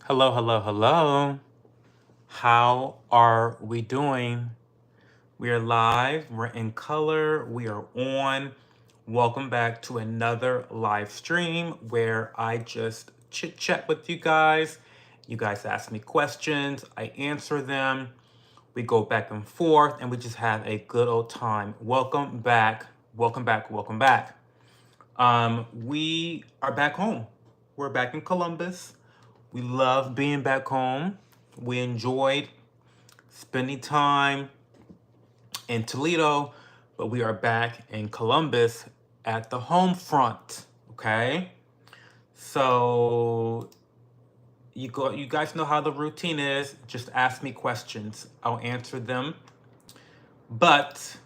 Hello, hello, hello. How are we doing? We are live, we're in color, we are on. Welcome back to another live stream where I just chit chat with you guys. You guys ask me questions, I answer them. We go back and forth and we just have a good old time. Welcome back, welcome back, welcome back. We are back home. We're back in Columbus. We love being back home. We enjoyed spending time in Toledo, but we are back in Columbus at the home front. Okay, so you guys know how the routine is. Just ask me questions. I'll answer them. But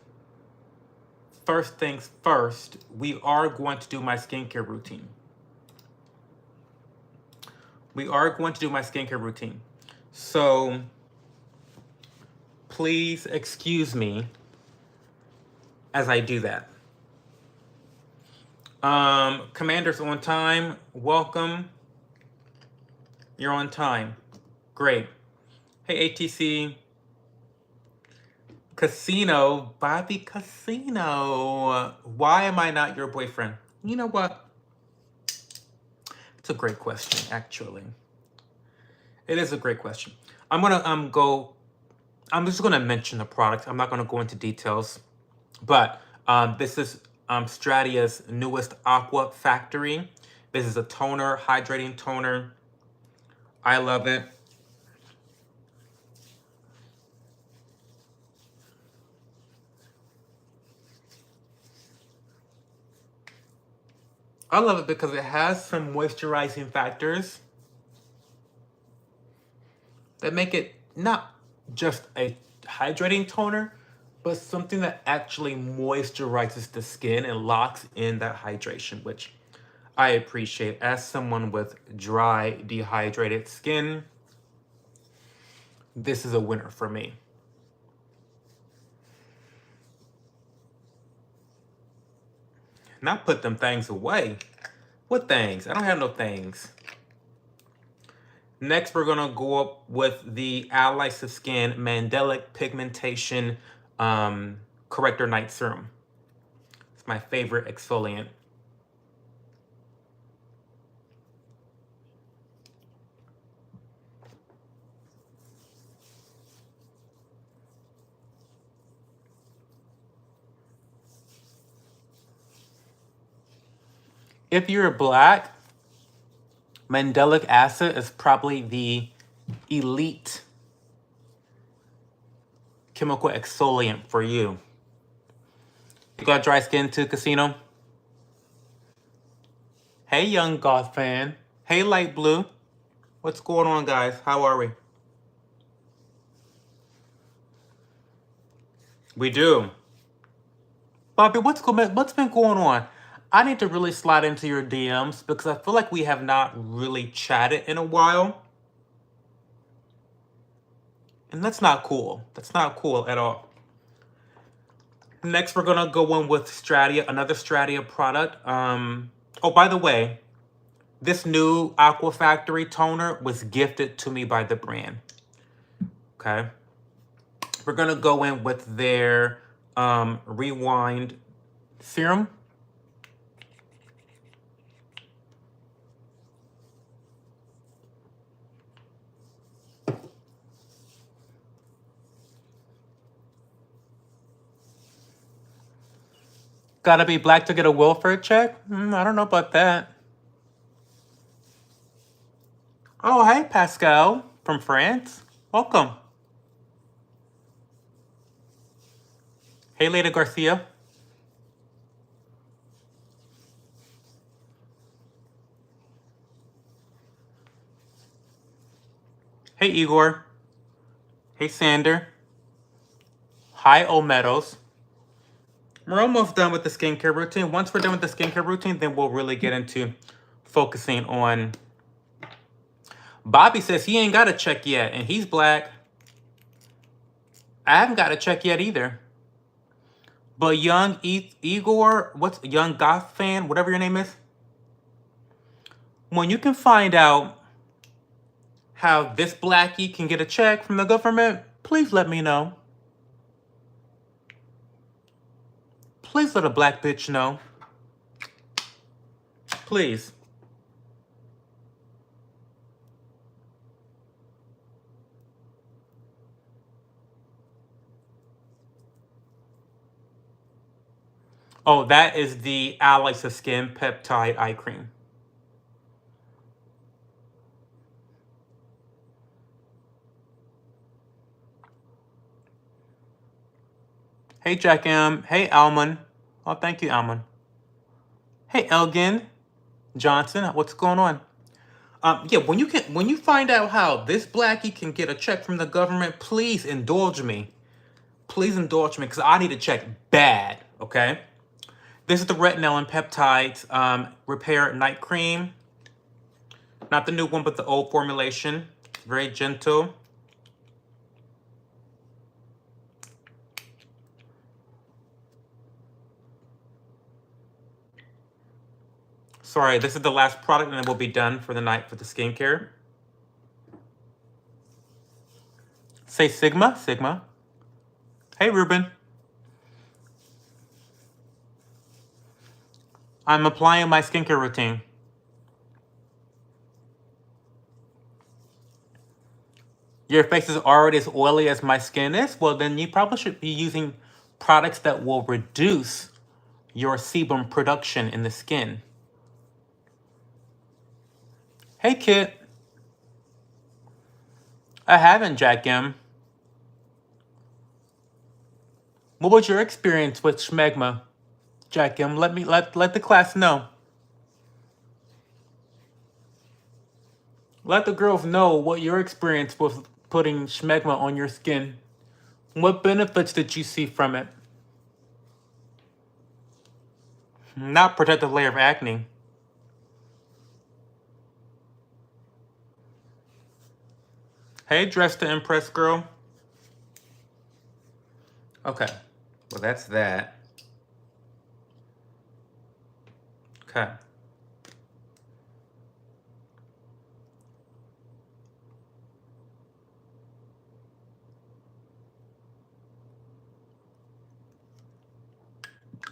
first things first, we are going to do my skincare routine. So please excuse me as I do that. Commander's on time. Welcome. You're on time. Great. Hey, ATC. Casino. Bobby Casino. Why am I not your boyfriend? You know what? It's a great question, actually. It is a great question. I'm just gonna mention the product. I'm not gonna go into details. But this is Stradia's newest Aqua Factory. This is a toner, hydrating toner. I love it. I love it because it has some moisturizing factors that make it not just a hydrating toner, but something that actually moisturizes the skin and locks in that hydration, which I appreciate. As someone with dry, dehydrated skin, this is a winner for me. Not put them things away. What things? I don't have no things. Next, we're gonna go up with the Allies of Skin Mandelic Pigmentation Corrector Night Serum. It's my favorite exfoliant. If you're black, mandelic acid is probably the elite chemical exfoliant for you. You got dry skin too, Casino? Hey, young goth fan. Hey, light blue. What's going on, guys? How are we? We do. Bobby, what's been going on? I need to really slide into your DMs because I feel like we have not really chatted in a while. And that's not cool. That's not cool at all. Next, we're going to go in with Stratia, another Stratia product. Oh, by the way, this new Aqua Factory toner was gifted to me by the brand. Okay. We're going to go in with their Rewind Serum. Gotta be black to get a Wilford check? I don't know about that. Oh, hey, Pascal from France. Welcome. Hey, Leda Garcia. Hey, Igor. Hey, Sander. Hi, O Meadows. We're almost done with the skincare routine. Once we're done with the skincare routine, then we'll really get into focusing on... Bobby says he ain't got a check yet, and he's black. I haven't got a check yet either. But young Igor, what's young goth fan, whatever your name is, when you can find out how this blackie can get a check from the government, please let me know. Please let a black bitch know. Please. Oh, that is the Alexa Skin Peptide Eye Cream. Hey, Jack M. Hey, Almond. Oh, thank you, Almond. Hey, Elgin Johnson. What's going on? Yeah, when you find out how this blackie can get a check from the government, please indulge me. Please indulge me, because I need a check bad, okay? This is the retinol and peptides repair night cream. Not the new one, but the old formulation. Very gentle. Sorry, this is the last product, and it will be done for the night for the skincare. Say Sigma, Sigma. Hey, Ruben. I'm applying my skincare routine. Your face is already as oily as my skin is? Well, then you probably should be using products that will reduce your sebum production in the skin. Hey, Kit. I haven't, Jack M. What was your experience with schmegma, Jack M? Let the class know. Let the girls know what your experience was putting schmegma on your skin. What benefits did you see from it? Not protective layer of acne. Hey, Dress to Impress girl. Okay, well, that's that. Okay.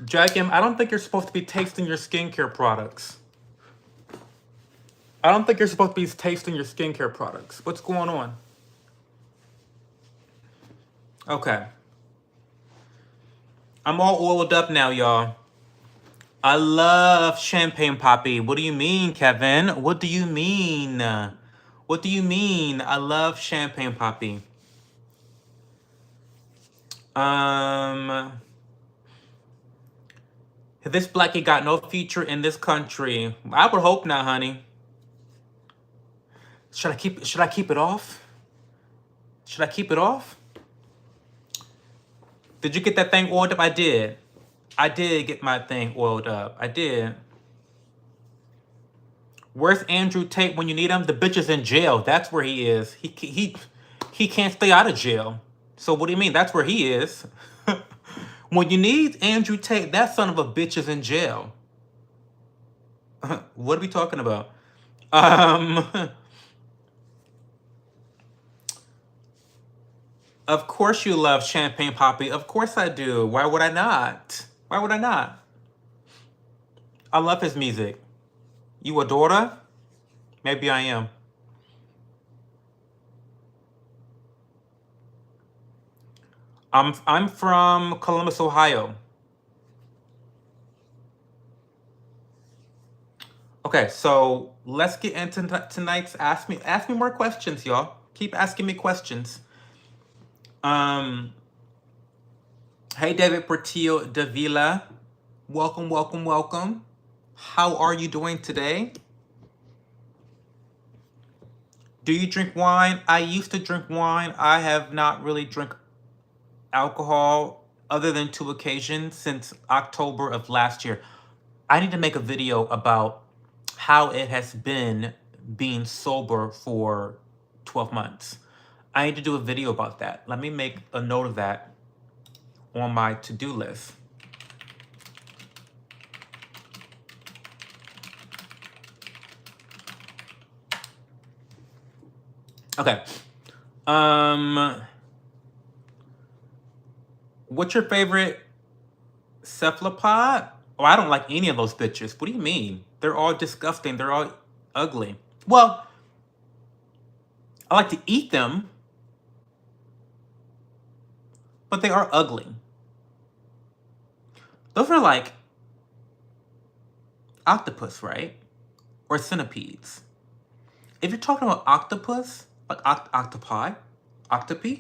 Jack M, I don't think you're supposed to be tasting your skincare products. I don't think you're supposed to be tasting your skincare products. What's going on? Okay. I'm all oiled up now, y'all. I love champagne poppy. What do you mean, Kevin? What do you mean? What do you mean? I love champagne poppy. This blackie got no feature in this country. I would hope not, honey. Should I keep it off? Should I keep it off? Did you get that thing oiled up? I did. I did get my thing oiled up. I did. Where's Andrew Tate when you need him? The bitch is in jail. That's where he is. He can't stay out of jail. So what do you mean? That's where he is. When you need Andrew Tate, that son of a bitch is in jail. What are we talking about? Of course you love champagne poppy. Of course I do. Why would I not? Why would I not? I love his music. You a daughter? Maybe I am. I'm from Columbus, Ohio. Okay, so let's get into tonight's ask me more questions, y'all. Keep asking me questions. Hey, David Portillo Davila. Welcome, welcome, welcome. How are you doing today? Do you drink wine? I used to drink wine. I have not really drunk alcohol other than 2 occasions since October of last year. I need to make a video about how it has been being sober for 12 months. I need to do a video about that. Let me make a note of that on my to-do list. Okay. What's your favorite cephalopod? Oh, I don't like any of those bitches. What do you mean? They're all disgusting. They're all ugly. Well, I like to eat them, but they are ugly. Those are like octopus, right? Or centipedes. If you're talking about octopus, like octopi, octopi,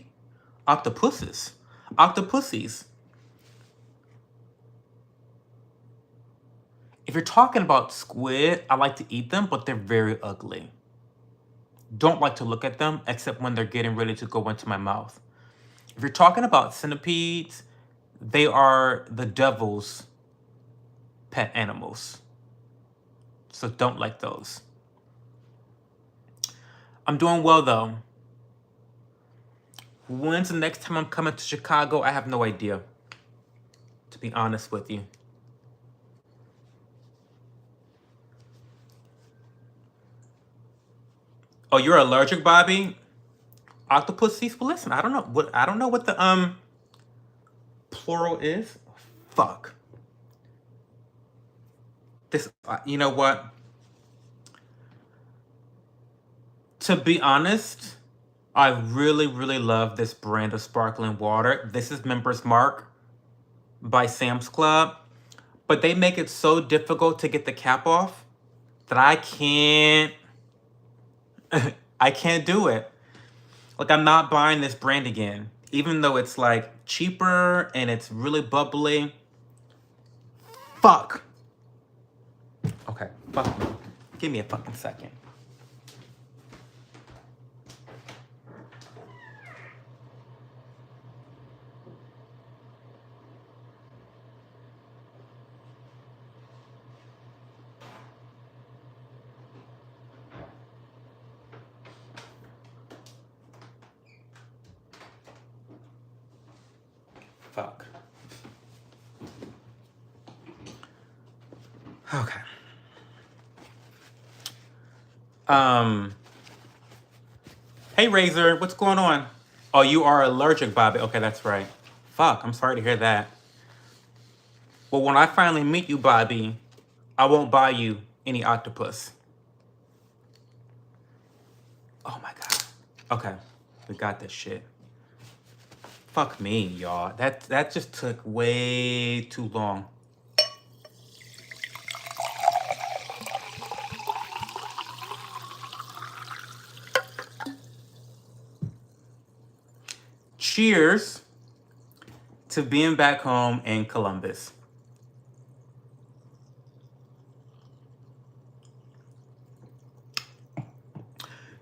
octopuses, octopussies. If you're talking about squid, I like to eat them, but they're very ugly. Don't like to look at them except when they're getting ready to go into my mouth. If you're talking about centipedes, they are the devil's pet animals. So don't like those. I'm doing well though. When's the next time I'm coming to Chicago? I have no idea, to be honest with you. Oh, you're allergic, Bobby? Octopuses? Well, listen, I don't know what the plural is. Fuck. This, you know what? To be honest, I really, really love this brand of sparkling water. This is Member's Mark by Sam's Club, but they make it so difficult to get the cap off that I can't I can't do it. Like, I'm not buying this brand again, even though it's like cheaper and it's really bubbly. Fuck. Okay, fuck me. Give me a fucking second. Fuck. Okay. Hey Razor, what's going on? Oh, you are allergic, Bobby. Okay, that's right. Fuck, I'm sorry to hear that. Well, when I finally meet you, Bobby, I won't buy you any octopus. Oh my god. Okay, we got this shit. Fuck me, y'all. That just took way too long. Cheers to being back home in Columbus.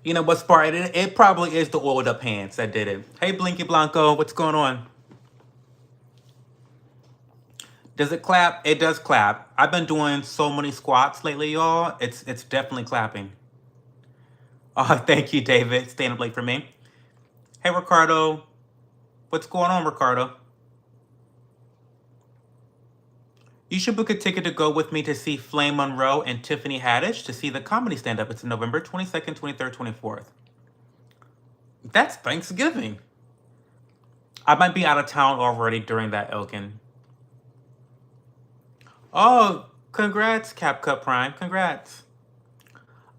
You know what's part? It probably is the oiled up hands that did it. Hey, Blinky Blanco, what's going on? Does it clap? It does clap. I've been doing so many squats lately, y'all. It's definitely clapping. Oh, thank you, David. Staying up late for me. Hey, Ricardo. What's going on, Ricardo? You should book a ticket to go with me to see Flame Monroe and Tiffany Haddish to see the comedy stand-up. It's November 22nd, 23rd, 24th. That's Thanksgiving. I might be out of town already during that, Elkin. Oh, congrats, CapCut Prime. Congrats.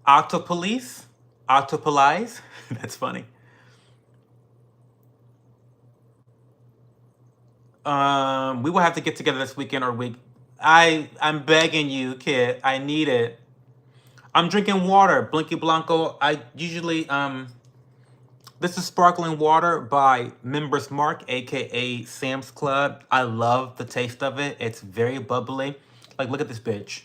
Octopolice? Octopolize? That's funny. We will have to get together this weekend or week. I'm begging you, kid. I need it. I'm drinking water, Blinky Blanco. I usually this is sparkling water by Members Mark, aka Sam's Club. I love the taste of it. It's very bubbly. Like, look at this bitch.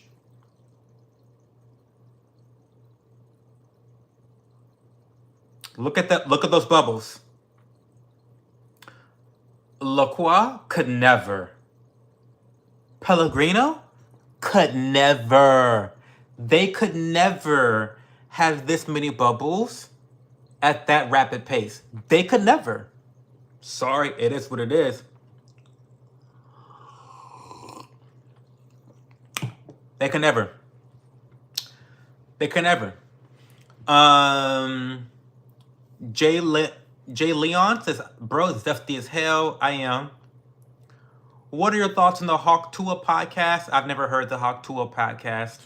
Look at that. Look at those bubbles. La Croix could never. Pellegrino could never. They could never have this many bubbles at that rapid pace. They could never. Sorry, it is what it is. They can never. They can never. Jay, Jay Leon says, bro, it's dusty as hell. I am. What are your thoughts on the Hawk Tua podcast? I've never heard the Hawk Tua podcast.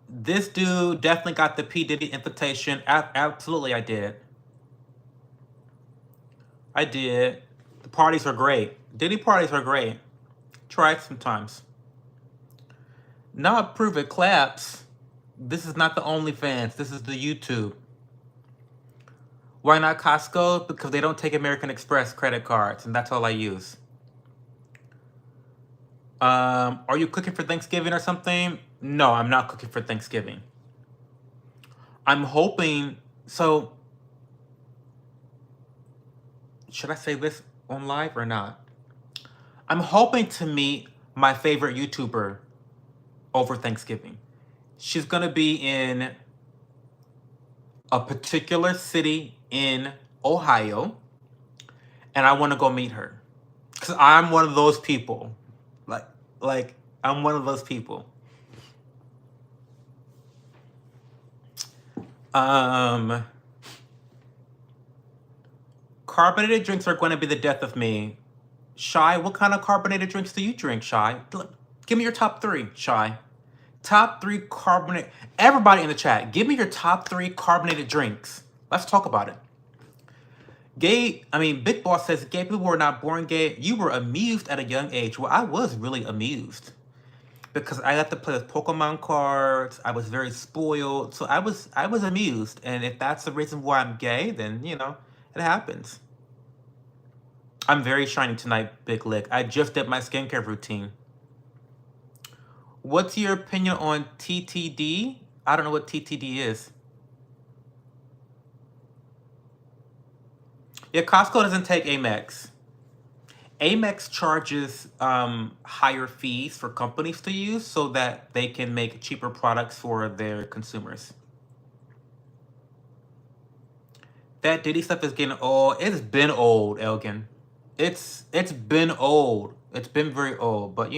This dude definitely got the P. Diddy invitation. Absolutely, I did. I did. The parties are great. Diddy parties are great. Try it sometimes. Not prove it claps. This is not the OnlyFans. This is the YouTube. Why not Costco? Because they don't take American Express credit cards, and that's all I use. Are you cooking for Thanksgiving or something? No, I'm not cooking for Thanksgiving. I'm hoping, so, should I say this on live or not? I'm hoping to meet my favorite YouTuber over Thanksgiving. She's gonna be in a particular city in Ohio, and I want to go meet her because I'm one of those people. Like I'm one of those people. Carbonated drinks are going to be the death of me. Shy, what kind of carbonated drinks do you drink, Shy? Give me your top 3, Shy. Top 3 carbonated. Everybody in the chat, give me your top 3 carbonated drinks. Let's talk about it. Big Boss says gay people were not born gay. You were amused at a young age. Well, I was really amused because I got to play with Pokemon cards. I was very spoiled, so I was amused. And if that's the reason why I'm gay, then it happens. I'm very shiny tonight, Big Lick. I just did my skincare routine. What's your opinion on TTD? I don't know what TTD is. Yeah, Costco doesn't take Amex. Amex charges higher fees for companies to use so that they can make cheaper products for their consumers. That Diddy stuff is getting old. It's been old, Elgin. It's been old. It's been very old, but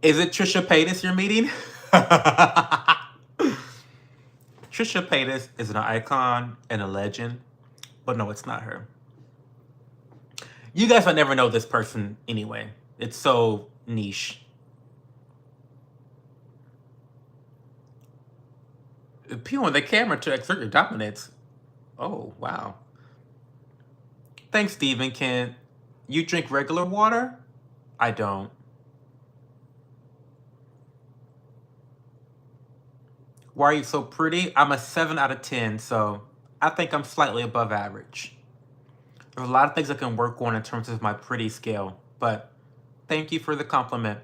Is it Trisha Paytas you're meeting? Trisha Paytas is an icon and a legend, but no, it's not her. You guys might never know this person anyway. It's so niche. Peel on the camera to exert your dominance. Oh, wow. Thanks, Stephen Kent. You drink regular water? I don't. Why are you so pretty? I'm a 7 out of 10, so I think I'm slightly above average. There's a lot of things I can work on in terms of my pretty scale, but thank you for the compliment.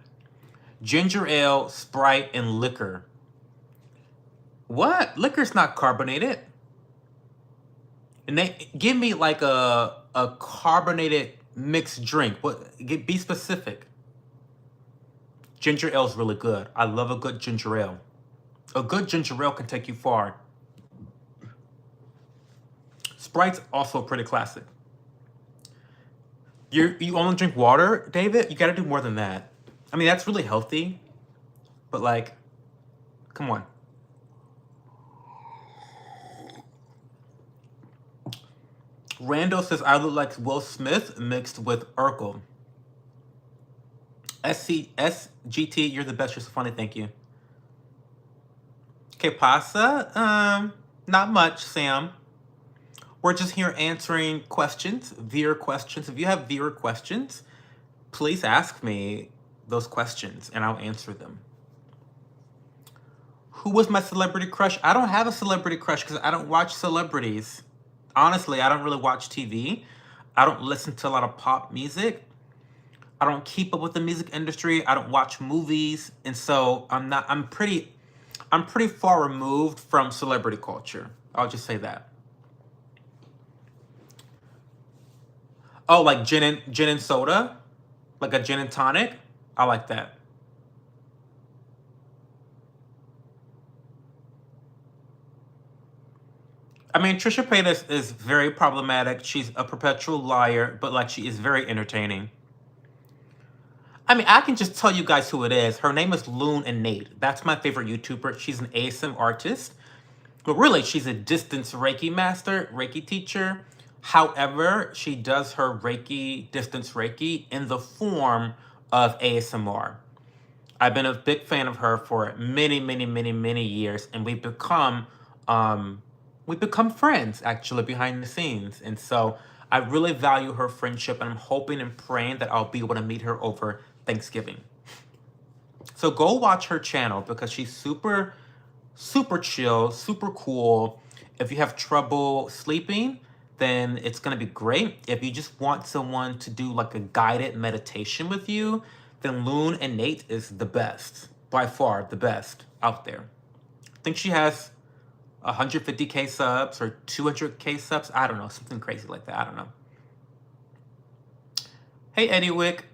Ginger ale, Sprite, and liquor. What? Liquor's not carbonated. And they give me like a carbonated mixed drink. Be specific. Ginger ale's really good. I love a good ginger ale. A good ginger ale can take you far. Sprite's also pretty classic. You only drink water, David? You gotta do more than that. I mean, that's really healthy, but like, come on. Rando says I look like Will Smith mixed with Urkel. SGT, you're the best. You're so funny. Thank you. Que pasa? Not much, Sam. We're just here answering questions, viewer questions. If you have viewer questions, please ask me those questions and I'll answer them. Who was my celebrity crush? I don't have a celebrity crush because I don't watch celebrities. Honestly, I don't really watch TV. I don't listen to a lot of pop music. I don't keep up with the music industry. I don't watch movies. And so I'm pretty far removed from celebrity culture. I'll just say that. Oh, like gin and soda? Like a gin and tonic? I like that. I mean, Trisha Paytas is very problematic. She's a perpetual liar, but like she is very entertaining. I mean, I can just tell you guys who it is. Her name is Loon and Nate. That's my favorite YouTuber. She's an ASM artist. But really, she's a distance Reiki master, Reiki teacher. However, she does her Reiki, distance Reiki, in the form of ASMR. I've been a big fan of her for many, many, many, many years, and we've become friends actually behind the scenes. And so I really value her friendship, and I'm hoping and praying that I'll be able to meet her over Thanksgiving. So go watch her channel because she's super, super chill, super cool. If you have trouble sleeping, then it's going to be great. If you just want someone to do like a guided meditation with you, then Loon and Nate is the best, by far the best out there. I think she has 150K subs or 200K subs. I don't know, something crazy like that. I don't know. Hey, Eddie Wick.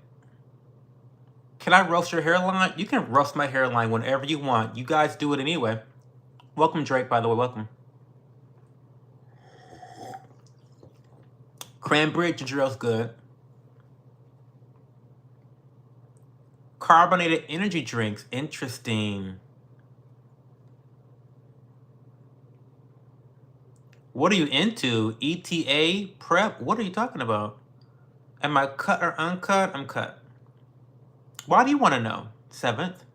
Can I roast your hairline? You can roast my hairline whenever you want. You guys do it anyway. Welcome, Drake, by the way. Welcome. Cranberry ginger ale's good. Carbonated energy drinks. Interesting. What are you into? ETA prep? What are you talking about? Am I cut or uncut? I'm cut. Why do you want to know? Seventh?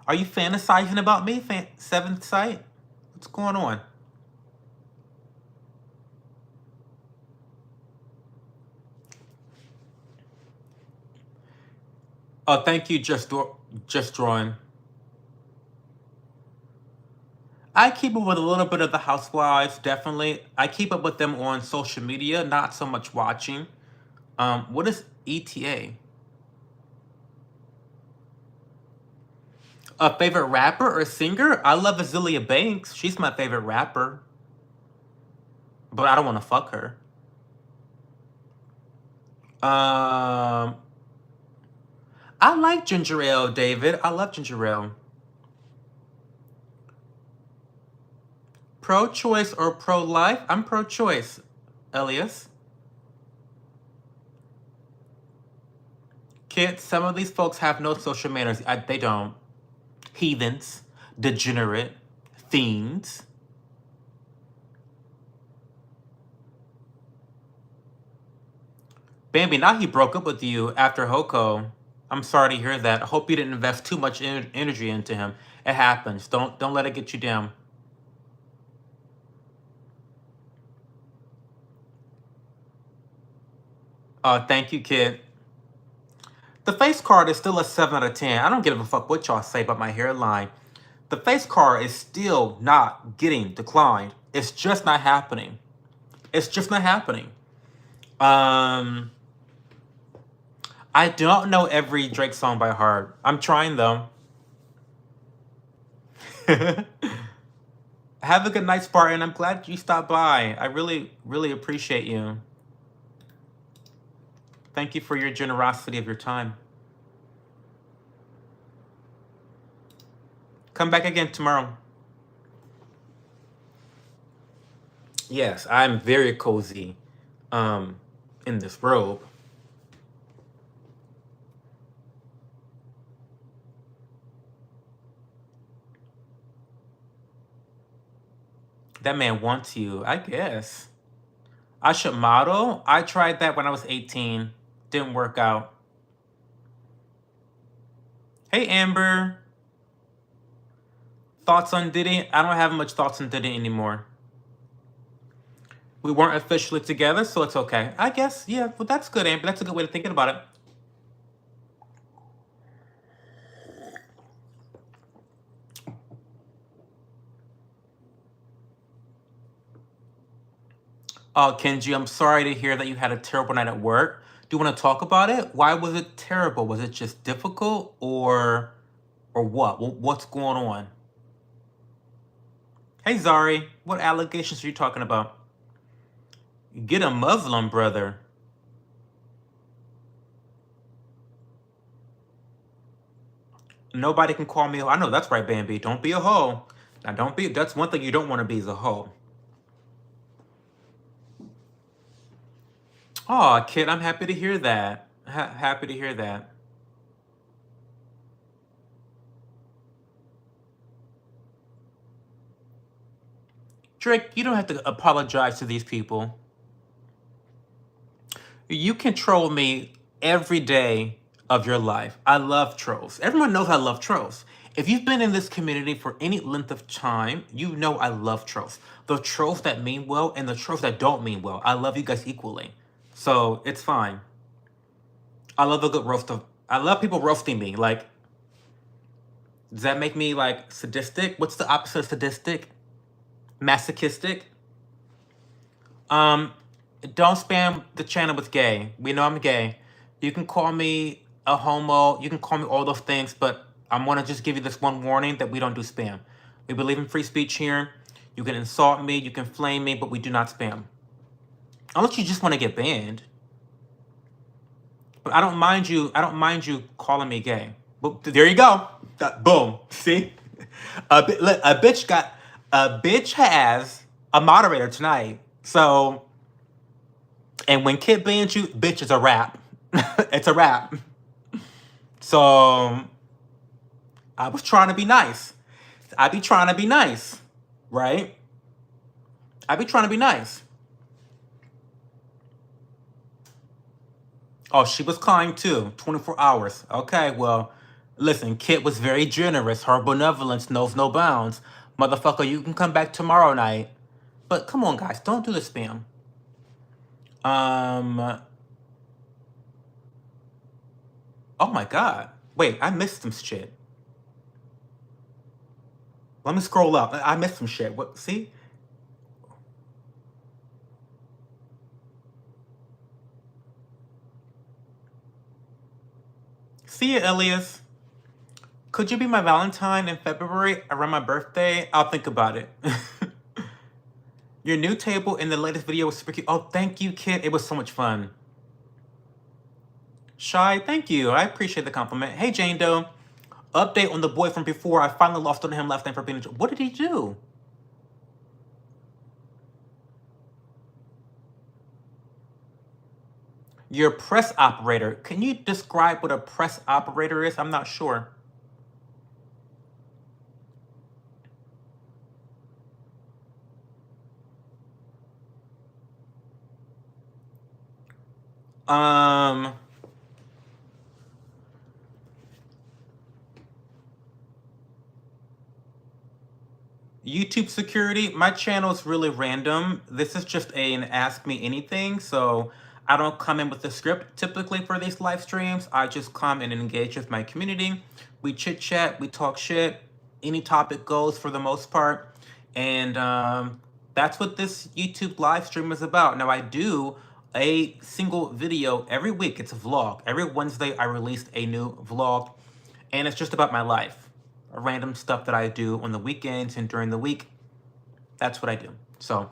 Are you fantasizing about me? Seventh sight? What's going on? Oh, thank you, just drawing. I keep up with a little bit of the housewives, definitely. I keep up with them on social media, not so much watching. What is ETA? A favorite rapper or singer? I love Azealia Banks. She's my favorite rapper. But I don't want to fuck her. I like ginger ale, David. I love ginger ale. Pro-choice or pro-life? I'm pro-choice, Elias. Kids, some of these folks have no social manners. They don't. Heathens, degenerate, fiends. Bambi, now he broke up with you after Hoko. I'm sorry to hear that. I hope you didn't invest too much energy into him. It happens. Don't let it get you down. Thank you, kid. The face card is still a 7 out of 10. I don't give a fuck what y'all say about my hairline. The face card is still not getting declined. It's just not happening. It's just not happening. I don't know every Drake song by heart. I'm trying though. Have a good night, Spartan. I'm glad you stopped by. I really, really appreciate you. Thank you for your generosity of your time. Come back again tomorrow. Yes, I'm very cozy in this robe. That man wants you, I guess. I should model. I tried that when I was 18. Didn't work out. Hey, Amber. Thoughts on Diddy? I don't have much thoughts on Diddy anymore. We weren't officially together, so it's okay. I guess, yeah, well, that's good, Amber. That's a good way of thinking about it. Oh, Kenji, I'm sorry to hear that you had a terrible night at work. Do you want to talk about it? Why was it terrible? Was it just difficult or what? What's going on? Hey, Zari, what allegations are you talking about? Get a Muslim brother. Nobody can call me. I know that's right, Bambi. Don't be a hoe. Now, don't be. That's one thing you don't want to be is a hoe. Oh, kid, I'm happy to hear that. Happy to hear that. Drake, you don't have to apologize to these people. You can troll me every day of your life. I love trolls. Everyone knows I love trolls. If you've been in this community for any length of time, you know I love trolls. The trolls that mean well and the trolls that don't mean well. I love you guys equally. So it's fine. I love a good roast of... I love people roasting me. Like, does that make me, like, sadistic? What's the opposite of sadistic? Masochistic? Don't spam the channel with gay. We know I'm gay. You can call me a homo. You can call me all those things, but I'm going to just give you this one warning that we don't do spam. We believe in free speech here. You can insult me. You can flame me, but we do not spam. Unless you just want to get banned. But I don't mind you calling me gay. But there you go. Boom. See? A bitch has a moderator tonight. So... And when Kid bans you, bitch, it's a wrap. It's a wrap. So, I was trying to be nice. I be trying to be nice, right? I be trying to be nice. Oh, she was kind too. 24 hours. Okay, well, listen, Kid was very generous. Her benevolence knows no bounds. Motherfucker, you can come back tomorrow night. But come on, guys, don't do the spam. Oh my God. Wait, I missed some shit. Let me scroll up. I missed some shit. What? See? See ya, Elias. Could you be my Valentine in February around my birthday? I'll think about it. Your new table in the latest video was super cute. Oh, thank you, Kid. It was so much fun. Shy, thank you. I appreciate the compliment. Hey, Jane Doe. Update on the boy from before. I finally lost on him last night for being a... What did he do? Your press operator. Can you describe what a press operator is? I'm not sure. YouTube security, my channel is really random. This is just an Ask Me Anything, so I don't come in with a script typically for these live streams. I just come and engage with my community. We chit chat, we talk shit. Any topic goes for the most part. And that's what this YouTube live stream is about. Now, I do a single video every week. It's a vlog. Every Wednesday, I released a new vlog, and it's just about my life. Random stuff that I do on the weekends and during the week. That's what I do. So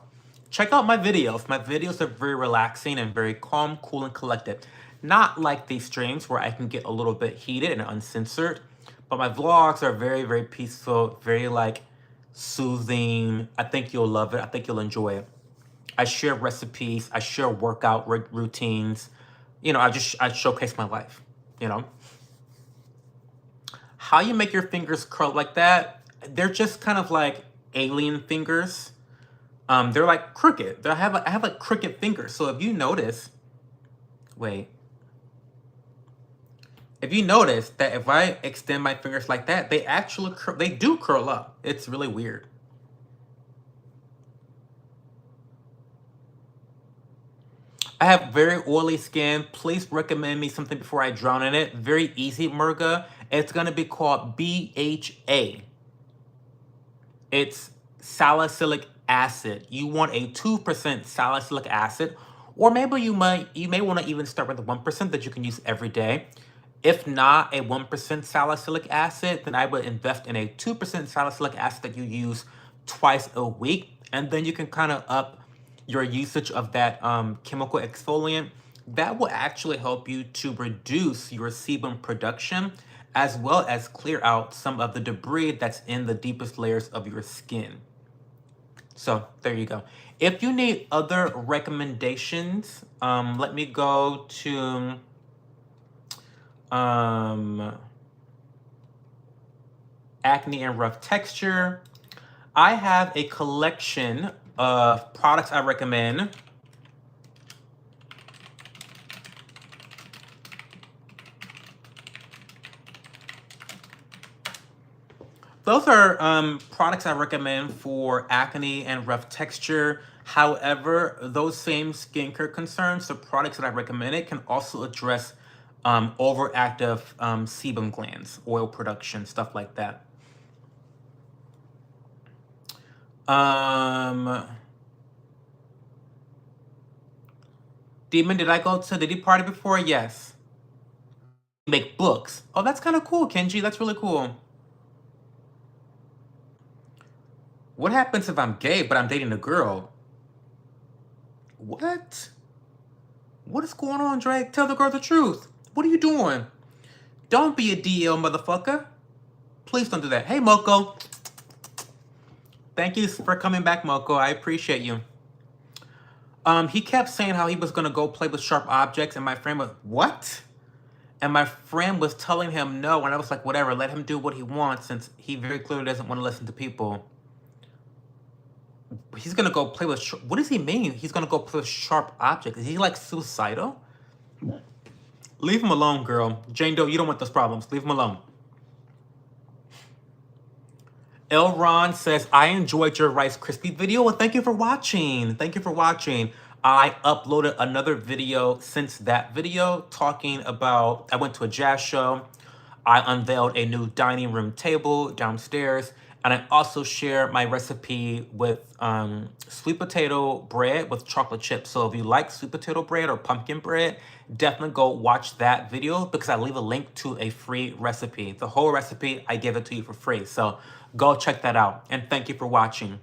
check out my videos. My videos are very relaxing and very calm, cool, and collected. Not like these streams where I can get a little bit heated and uncensored, but my vlogs are very, very peaceful, very like soothing. I think you'll love it. I think you'll enjoy it. I share recipes. I share workout routines. You know, I showcase my life, you know. How you make your fingers curl like that, they're just kind of like alien fingers. They're like crooked. I have like crooked fingers. So if you notice, wait. If you notice that if I extend my fingers like that, they actually they do curl up. It's really weird. I have very oily skin. Please recommend me something before I drown in it. Very easy, Murga. It's going to be called BHA. It's salicylic acid. You want a 2% salicylic acid, or maybe you may want to even start with the 1% that you can use every day. If not a 1% salicylic acid, then I would invest in a 2% salicylic acid that you use twice a week, and then you can kind of up your usage of that chemical exfoliant. That will actually help you to reduce your sebum production, as well as clear out some of the debris that's in the deepest layers of your skin. So there you go. If you need other recommendations, let me go to acne and rough texture. I have a collection of products I recommend. Those are products I recommend for acne and rough texture. However, those same skincare concerns, the products that I recommended can also address overactive sebum glands, oil production, stuff like that. Demon, did I go to the Diddy party before? Yes. Make books. Oh, that's kind of cool, Kenji. That's really cool. What happens if I'm gay, but I'm dating a girl? What? What is going on, Drake? Tell the girl the truth. What are you doing? Don't be a DL, motherfucker. Please don't do that. Hey, Moko. Thank you for coming back, Moko. I appreciate you. He kept saying how he was going to go play with sharp objects, and my friend was, what? And my friend was telling him no, and I was like, whatever, let him do what he wants, since he very clearly doesn't want to listen to people. He's going to go play with, what does he mean? He's going to go play with sharp objects. Is he, like, suicidal? Leave him alone, girl. Jane Doe, you don't want those problems. Leave him alone. Elron says, I enjoyed your Rice Krispie video. Well, thank you for watching. Thank you for watching. I uploaded another video since that video talking about, I went to a jazz show. I unveiled a new dining room table downstairs. And I also share my recipe with sweet potato bread with chocolate chips. So if you like sweet potato bread or pumpkin bread, definitely go watch that video because I leave a link to a free recipe. The whole recipe, I give it to you for free. So go check that out. And thank you for watching.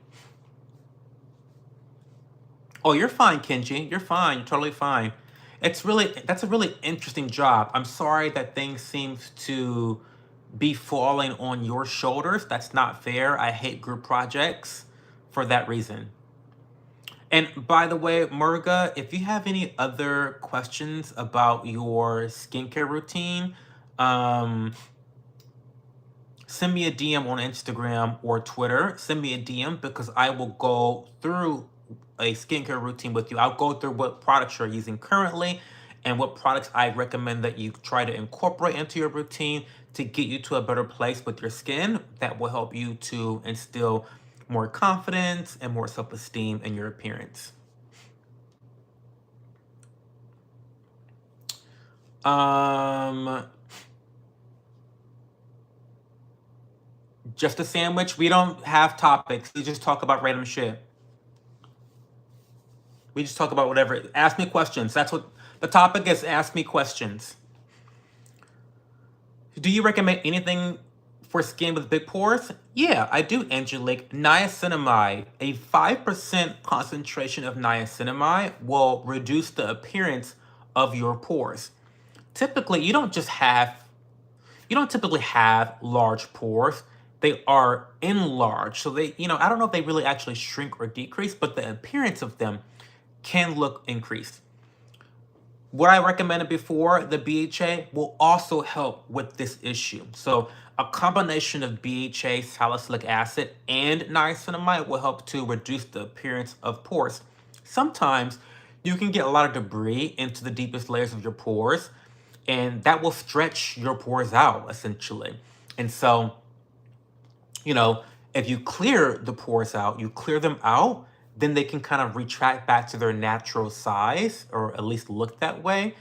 Oh, you're fine, Kenji. You're fine. You're totally fine. That's a really interesting job. I'm sorry that things seems to be falling on your shoulders. That's not fair. I hate group projects for that reason. And by the way, Murga, if you have any other questions about your skincare routine, send me a DM on Instagram or Twitter. Send me a DM because I will go through a skincare routine with you. I'll go through what products you're using currently and what products I recommend that you try to incorporate into your routine to get you to a better place with your skin that will help you to instill more confidence and more self-esteem in your appearance. Just a sandwich. We don't have topics. We just talk about random shit. We just talk about whatever. Ask me questions. That's what the topic is. Ask me questions. Do you recommend anything for skin with big pores? Yeah, I do, Angelique. Niacinamide. A 5% concentration of niacinamide will reduce the appearance of your pores. Typically, you don't typically have large pores. They are enlarged. So they, I don't know if they really actually shrink or decrease, but the appearance of them can look increased. What I recommended before, the BHA, will also help with this issue. So a combination of BHA, salicylic acid, and niacinamide will help to reduce the appearance of pores. Sometimes you can get a lot of debris into the deepest layers of your pores, and that will stretch your pores out, essentially. And so, if you clear the pores out, you clear them out, then they can kind of retract back to their natural size, or at least look that way.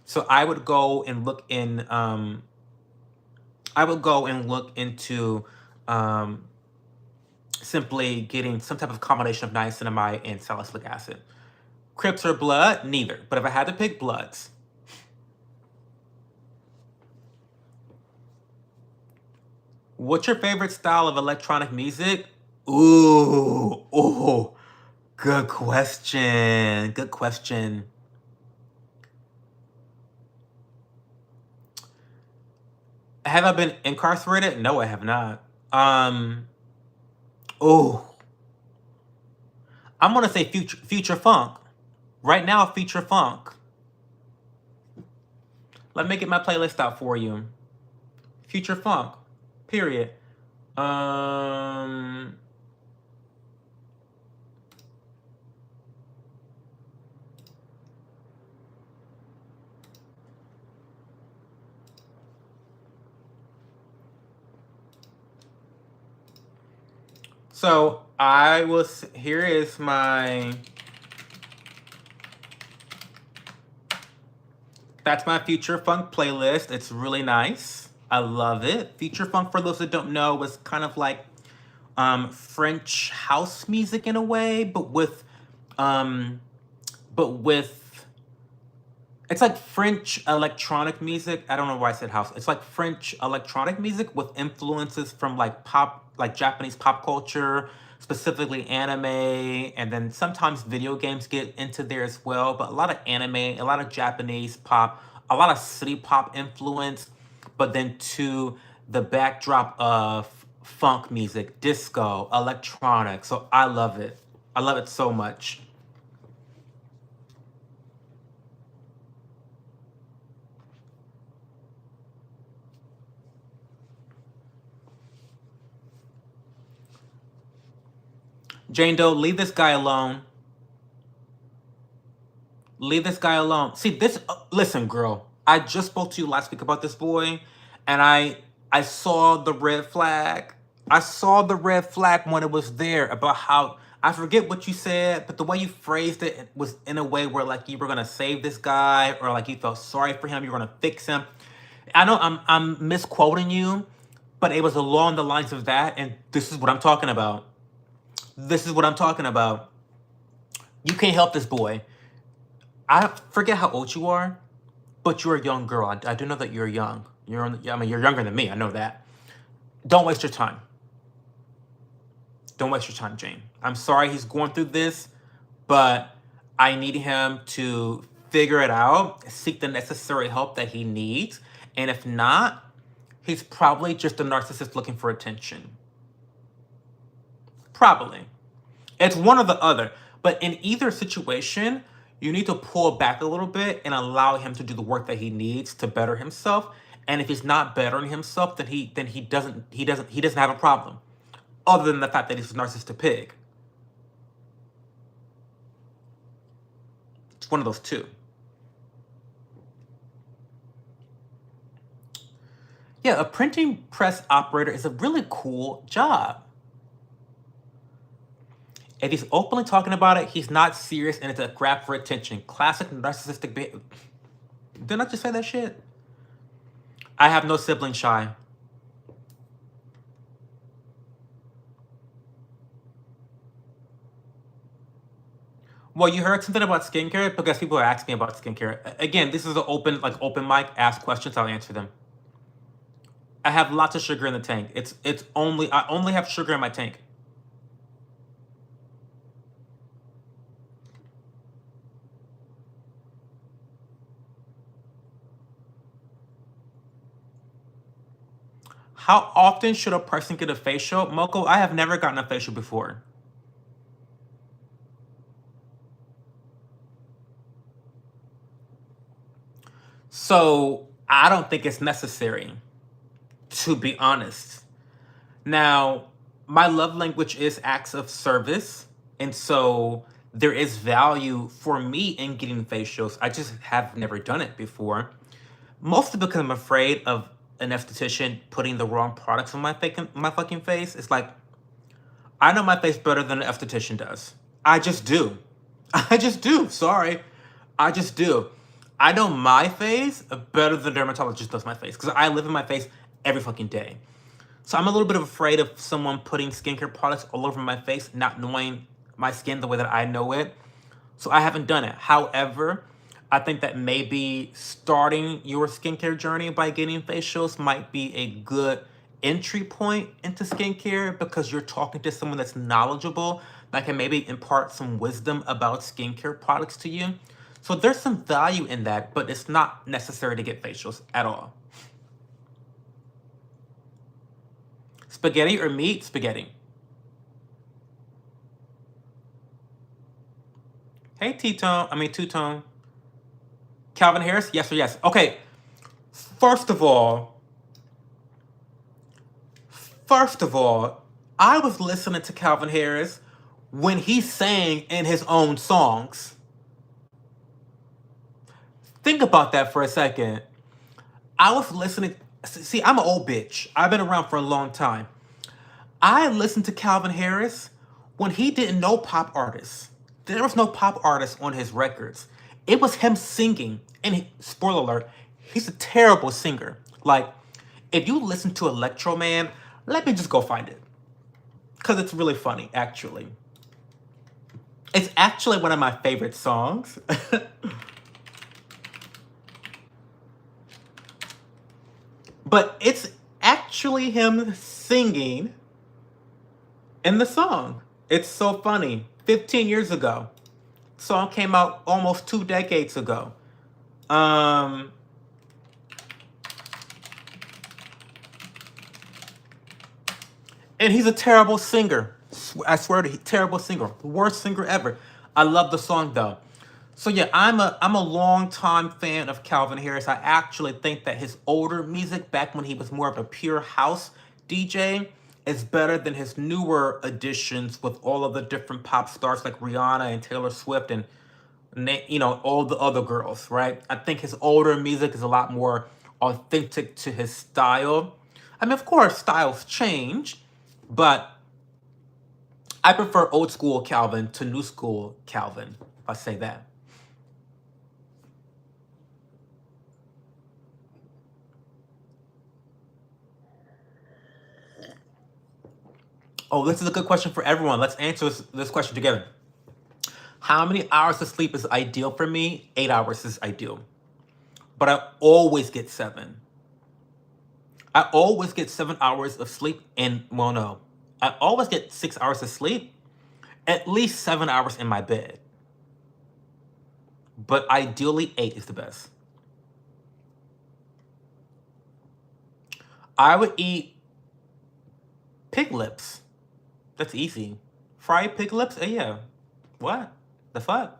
So I would go and look into simply getting some type of combination of niacinamide and salicylic acid. Crips or blood? Neither. But if I had to pick, bloods. What's your favorite style of electronic music? Ooh. Good question. Good question. Have I been incarcerated? No, I have not. Oh. I'm gonna say future funk. Right now, future funk. Let me get my playlist out for you. Future funk. Period. So here is that's my Future Funk playlist. It's really nice. I love it. Future Funk, for those that don't know, was kind of like French house music in a way, um, but with it's like French electronic music. I don't know why I said house. It's like French electronic music with influences from like like Japanese pop culture, specifically anime, and then sometimes video games get into there as well. But a lot of anime, a lot of Japanese pop, a lot of city pop influence, but then to the backdrop of funk music, disco, electronic. So I love it. I love it so much. Jane Doe, leave this guy alone. Leave this guy alone. See this. Listen, girl. I just spoke to you last week about this boy, and I saw the red flag. I saw the red flag when it was there about how I forget what you said, but the way you phrased it was in a way where like you were gonna save this guy, or like you felt sorry for him. You were gonna fix him. I know I'm misquoting you, but it was along the lines of that, and this is what I'm talking about. This is what I'm talking about. You can't help this boy. I forget how old you are, but you're a young girl. I do know that you're young. I mean, you're younger than me. I know that. Don't waste your time. Don't waste your time, Jane. I'm sorry he's going through this, but I need him to figure it out, seek the necessary help that he needs. And if not, he's probably just a narcissist looking for attention. Probably. It's one or the other. But in either situation, you need to pull back a little bit and allow him to do the work that he needs to better himself. And if he's not bettering himself, then he doesn't have a problem. Other than the fact that he's a narcissistic pig. It's one of those two. Yeah, a printing press operator is a really cool job. If he's openly talking about it, he's not serious and it's a grab for attention. Classic narcissistic behavior. Didn't I just say that shit? I have no sibling, Shy. Well, you heard something about skincare because people are asking me about skincare. Again, this is an open mic. Ask questions, I'll answer them. I have lots of sugar in the tank. I only have sugar in my tank. How often should a person get a facial? Moko, I have never gotten a facial before. So I don't think it's necessary, to be honest. Now, my love language is acts of service, and so there is value for me in getting facials. I just have never done it before. Mostly because I'm afraid of an esthetician putting the wrong products on my fucking face. It's like I know my face better than an esthetician does. I just do. I just do. Sorry. I just do. I know my face better than a dermatologist does my face because I live in my face every fucking day. So I'm a little bit afraid of someone putting skincare products all over my face, not knowing my skin the way that I know it. So I haven't done it. However, I think that maybe starting your skincare journey by getting facials might be a good entry point into skincare because you're talking to someone that's knowledgeable that can maybe impart some wisdom about skincare products to you. So there's some value in that, but it's not necessary to get facials at all. Spaghetti or meat? Spaghetti. Hey, T-Tone. I mean, Two-Tone. Calvin Harris? Yes or yes? Okay. First of all, I was listening to Calvin Harris when he sang in his own songs. Think about that for a second. I was listening. See, I'm an old bitch. I've been around for a long time. I listened to Calvin Harris when he didn't know pop artists. There was no pop artists on his records. It was him singing. And spoiler alert, he's a terrible singer. Like, if you listen to Electro Man, let me just go find it. Because it's really funny, actually. It's actually one of my favorite songs. But it's actually him singing in the song. It's so funny. 15 years ago. Song came out almost 2 decades ago. And he's a terrible singer. I swear to you, terrible singer. The worst singer ever. I love the song though. So yeah, I'm a long time fan of Calvin Harris. I actually think that his older music, back when he was more of a pure house DJ, is better than his newer additions with all of the different pop stars like Rihanna and Taylor Swift and all the other girls, right? I think his older music is a lot more authentic to his style. I mean, of course, styles change, but I prefer old school Calvin to new school Calvin, if I say that. Oh, this is a good question for everyone. Let's answer this question together. How many hours of sleep is ideal for me? 8 hours is ideal. But I always get 7. I always get 7 hours of sleep well, no. I always get 6 hours of sleep, at least 7 hours in my bed. But ideally, 8 is the best. I would eat pig lips. That's easy. Fried pig lips? Yeah. What? The fuck?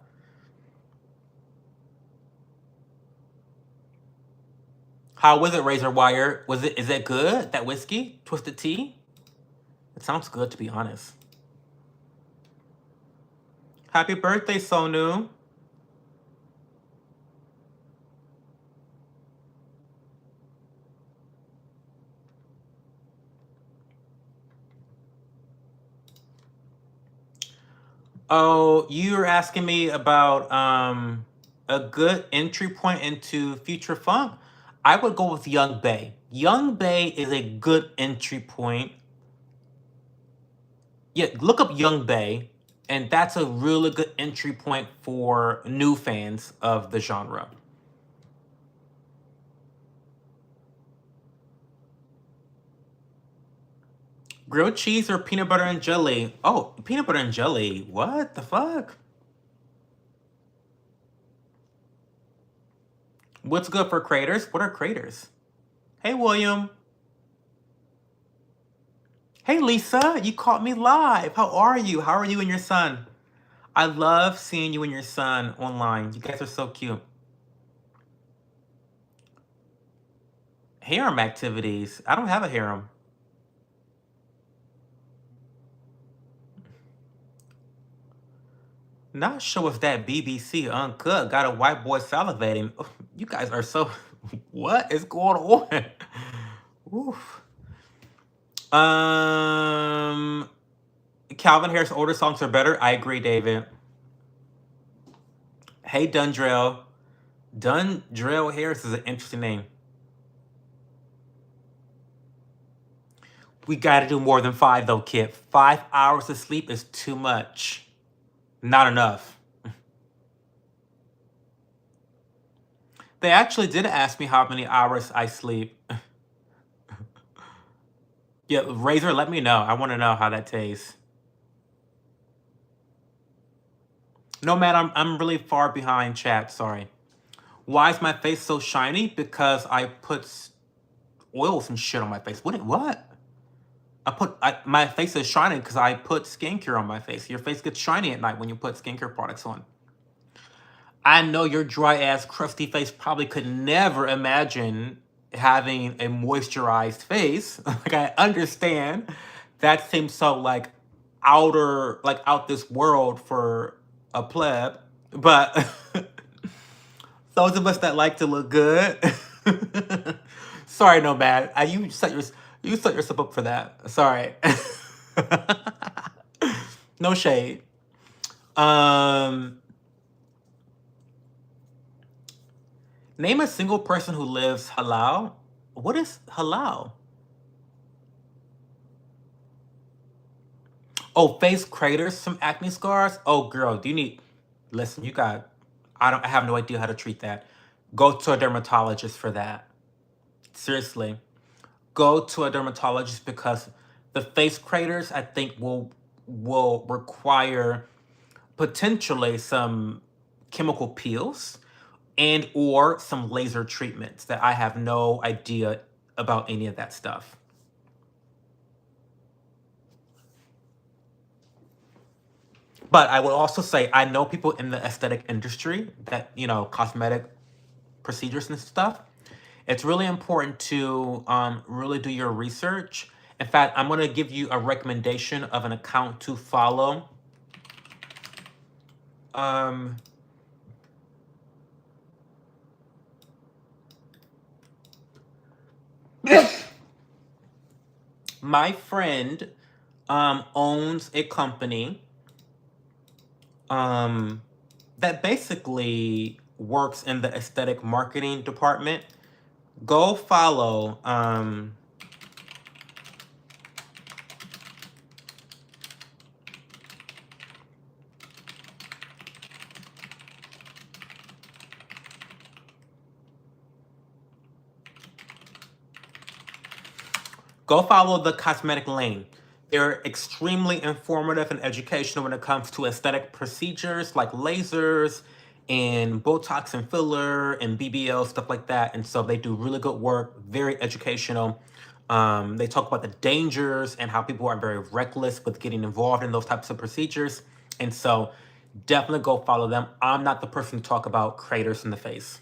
How was it, Razor Wire? Is it good? That whiskey? Twisted tea? It sounds good, to be honest. Happy birthday, Sonu. Oh, you're asking me about a good entry point into future funk? I would go with Young Bay. Young Bay is a good entry point. Yeah, look up Young Bay, and that's a really good entry point for new fans of the genre. Grilled cheese or peanut butter and jelly? Oh, peanut butter and jelly. What the fuck? What's good for craters? What are craters? Hey, William. Hey, Lisa. You caught me live. How are you? How are you and your son? I love seeing you and your son online. You guys are so cute. Harem activities. I don't have a harem. Not sure if that BBC Uncut got a white boy salivating. Oh, you guys are so... What is going on? Oof. Calvin Harris older songs are better. I agree, David. Hey, Dundrell. Dundrell Harris is an interesting name. We gotta do more than 5 though, Kip. 5 hours of sleep is too much. Not enough. They actually did ask me how many hours I sleep. Yeah, Razor, let me know. I want to know how that tastes. No, man, I'm really far behind chat. Sorry. Why is my face so shiny? Because I put oils and shit on my face. What? My face is shining because I put skincare on my face. Your face gets shiny at night when you put skincare products on. I know your dry ass, crusty face probably could never imagine having a moisturized face. Like, I understand that seems so like out this world for a pleb, but those of us that like to look good. Sorry, Nomad. You set yourself up for that. Sorry. No shade. Name a single person who lives halal. What is halal? Oh, face craters, some acne scars. Oh, girl, do you need? Listen, you got. I have no idea how to treat that. Go to a dermatologist for that. Seriously, go to a dermatologist because the face craters, I think, will require potentially some chemical peels and or some laser treatments that I have no idea about any of that stuff. But I would also say I know people in the aesthetic industry that, cosmetic procedures and stuff. It's really important to really do your research. In fact, I'm going to give you a recommendation of an account to follow. Um, my friend owns a company that basically works in the aesthetic marketing department. Go follow go follow the Cosmetic Lane. They're extremely informative and educational when it comes to aesthetic procedures like lasers and Botox and filler and BBL, stuff like that. And so they do really good work, very educational. They talk about the dangers and how people are very reckless with getting involved in those types of procedures. And so definitely go follow them. I'm not the person to talk about craters in the face.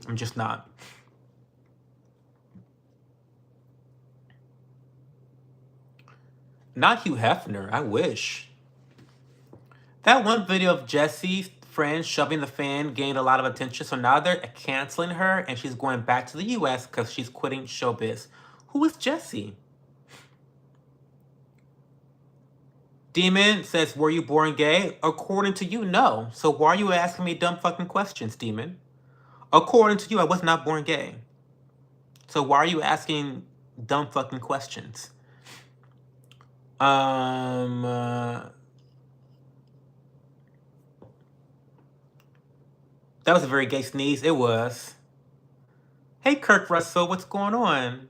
I'm just not. Not Hugh Hefner. I wish. That one video of Jesse's friend shoving the fan gained a lot of attention, so now they're canceling her and she's going back to the US because she's quitting showbiz. Who is Jesse? Demon says, were you born gay? According to you, no. So why are you asking me dumb fucking questions, Demon? According to you, I was not born gay. So why are you asking dumb fucking questions? That was a very gay sneeze. It was. Hey, Kirk Russell, what's going on?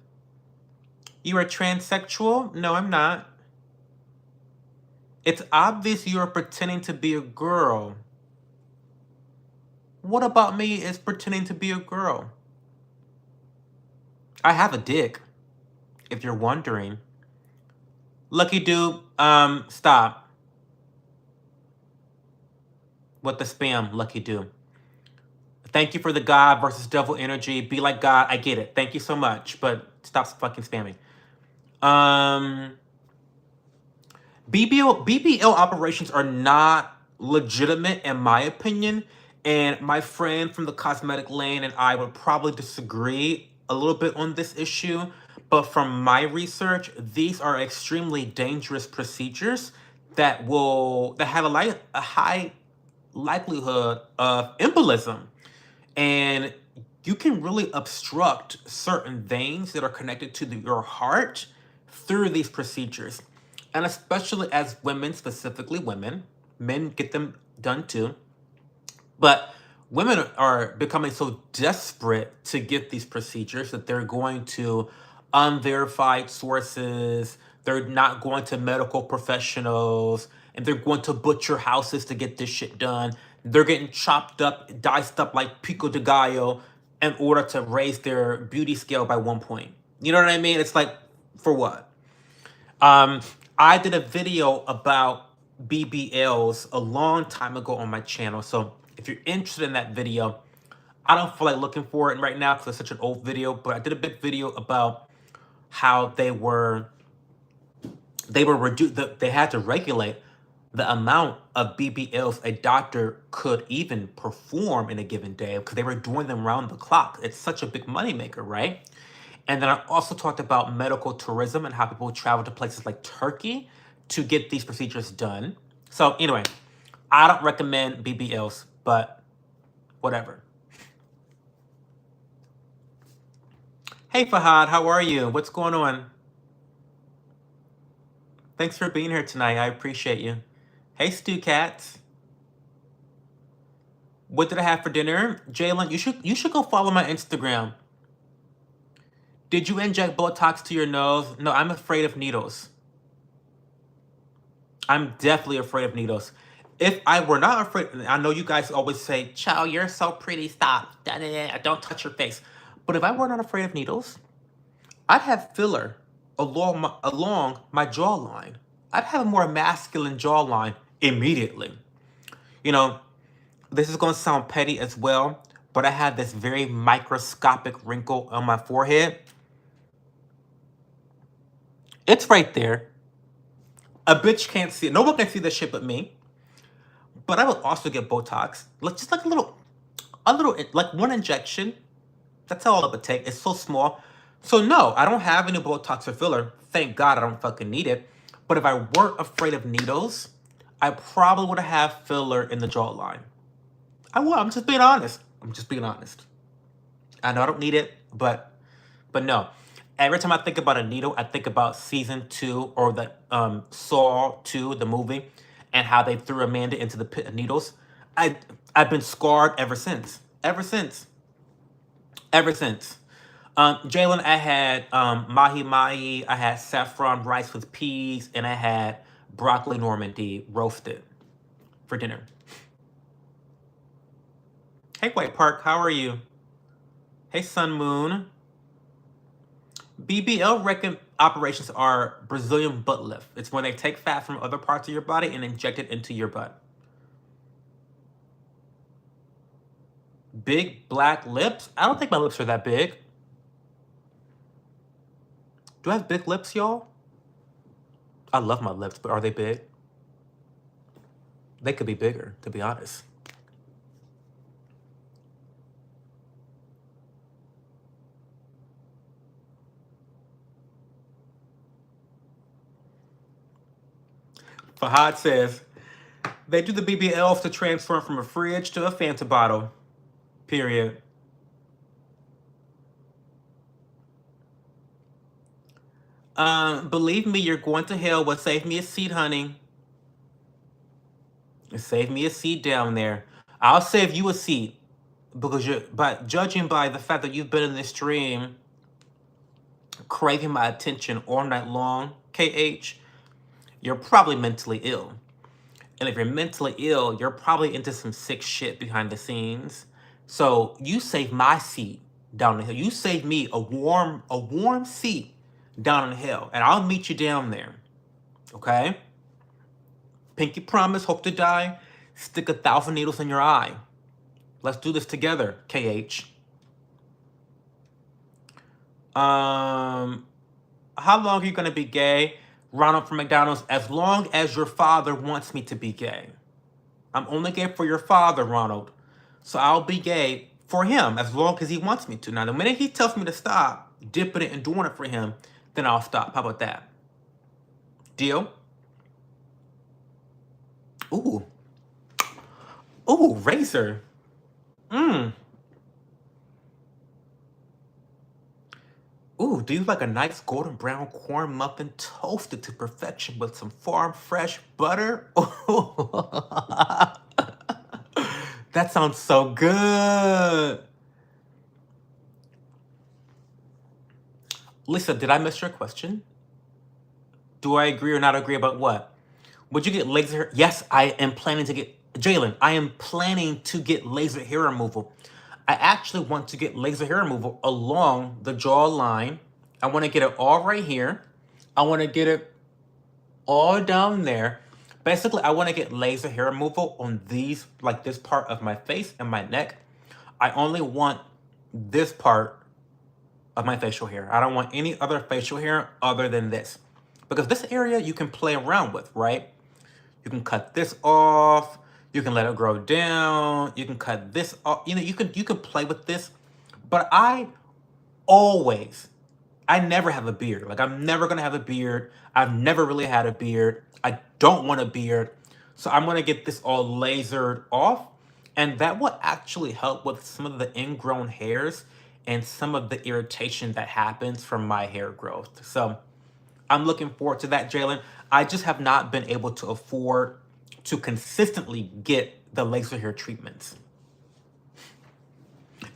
You are transsexual? No, I'm not. It's obvious you are pretending to be a girl. What about me is pretending to be a girl? I have a dick, if you're wondering. Lucky dude, stop. What the spam, Lucky dude. Thank you for the God versus devil energy. Be like God. I get it. Thank you so much. But stop fucking spamming. BBL operations are not legitimate in my opinion. And my friend from the cosmetic lane and I would probably disagree a little bit on this issue. But from my research, these are extremely dangerous procedures that have a high likelihood of embolism. And you can really obstruct certain veins that are connected to your heart through these procedures. And especially as women, specifically women, men get them done too. But women are becoming so desperate to get these procedures that they're going to unverified sources, they're not going to medical professionals, and they're going to butcher houses to get this shit done. They're getting chopped up, diced up like pico de gallo in order to raise their beauty scale by 1 point. You know what I mean? It's like, for what? I did a video about BBLs a long time ago on my channel. So if you're interested in that video, I don't feel like looking for it right now because it's such an old video, but I did a big video about how they had to regulate the amount of BBLs a doctor could even perform in a given day because they were doing them around the clock. It's such a big moneymaker, right? And then I also talked about medical tourism and how people travel to places like Turkey to get these procedures done. So anyway, I don't recommend BBLs, but whatever. Hey Fahad, how are you? What's going on? Thanks for being here tonight. I appreciate you. Hey Stu Cats. What did I have for dinner? Jalen, you should go follow my Instagram. Did you inject Botox to your nose? No, I'm afraid of needles. I'm definitely afraid of needles. If I were not afraid, I know you guys always say, Chow, you're so pretty, stop. Don't touch your face. But if I were not afraid of needles, I'd have filler along my jawline. I'd have a more masculine jawline immediately. You know, this is going to sound petty as well, but I have this very microscopic wrinkle on my forehead. It's right there. A bitch can't see it. No one can see this shit but me. But I would also get Botox. Just like a little, like one injection. That's all it would take. It's so small. So no, I don't have any Botox or filler. Thank God I don't fucking need it. But if I weren't afraid of needles, I probably would have filler in the jawline. I would. I'm just being honest. I know I don't need it, but no. Every time I think about a needle, I think about season 2 or the Saw 2, the movie, and how they threw Amanda into the pit of needles. I've been scarred ever since. Jalen, I had mahi mahi, I had saffron rice with peas, and I had broccoli Normandy roasted for dinner. Hey, White Park, how are you? Hey, Sun Moon. BBL operations are Brazilian butt lift. It's when they take fat from other parts of your body and inject it into your butt. Big black lips? I don't think my lips are that big. Do I have big lips, y'all? I love my lips, but are they big? They could be bigger, to be honest. Fahad says, they do the BBLs to transform from a fridge to a Fanta bottle. Period. Believe me, you're going to hell. What save me a seat, honey? Save me a seat down there. I'll save you a seat because judging by the fact that you've been in this stream craving my attention all night long, KH, you're probably mentally ill. And if you're mentally ill, you're probably into some sick shit behind the scenes. So you save my seat down the hill. You save me a warm seat down in hell, and I'll meet you down there. Okay? Pinky promise, hope to die. Stick 1,000 needles in your eye. Let's do this together, KH. How long are you gonna be gay? Ronald from McDonald's, as long as your father wants me to be gay. I'm only gay for your father, Ronald. So I'll be gay for him as long as he wants me to. Now, the minute he tells me to stop dipping it and doing it for him, then I'll stop. How about that? Deal? Ooh. Ooh, razor. Ooh, do you like a nice golden brown corn muffin toasted to perfection with some farm fresh butter? That sounds so good. Lisa, did I miss your question? Do I agree or not agree about what? Would you get laser hair? Yes, I am planning to get... Jalen, I am planning to get laser hair removal. I actually want to get laser hair removal along the jawline. I want to get it all right here. I want to get it all down there. Basically, I want to get laser hair removal on these, like this part of my face and my neck. I only want this part of my facial hair. I don't want any other facial hair other than this. Because this area you can play around with, right? You can cut this off. You can let it grow down. You can cut this off. You know, you can play with this. But I always I never have a beard. Like, I'm never gonna have a beard. I've never really had a beard. I don't want a beard. So I'm gonna get this all lasered off, and that will actually help with some of the ingrown hairs and some of the irritation that happens from my hair growth. So I'm looking forward to that, Jalen. I just have not been able to afford to consistently get the laser hair treatments.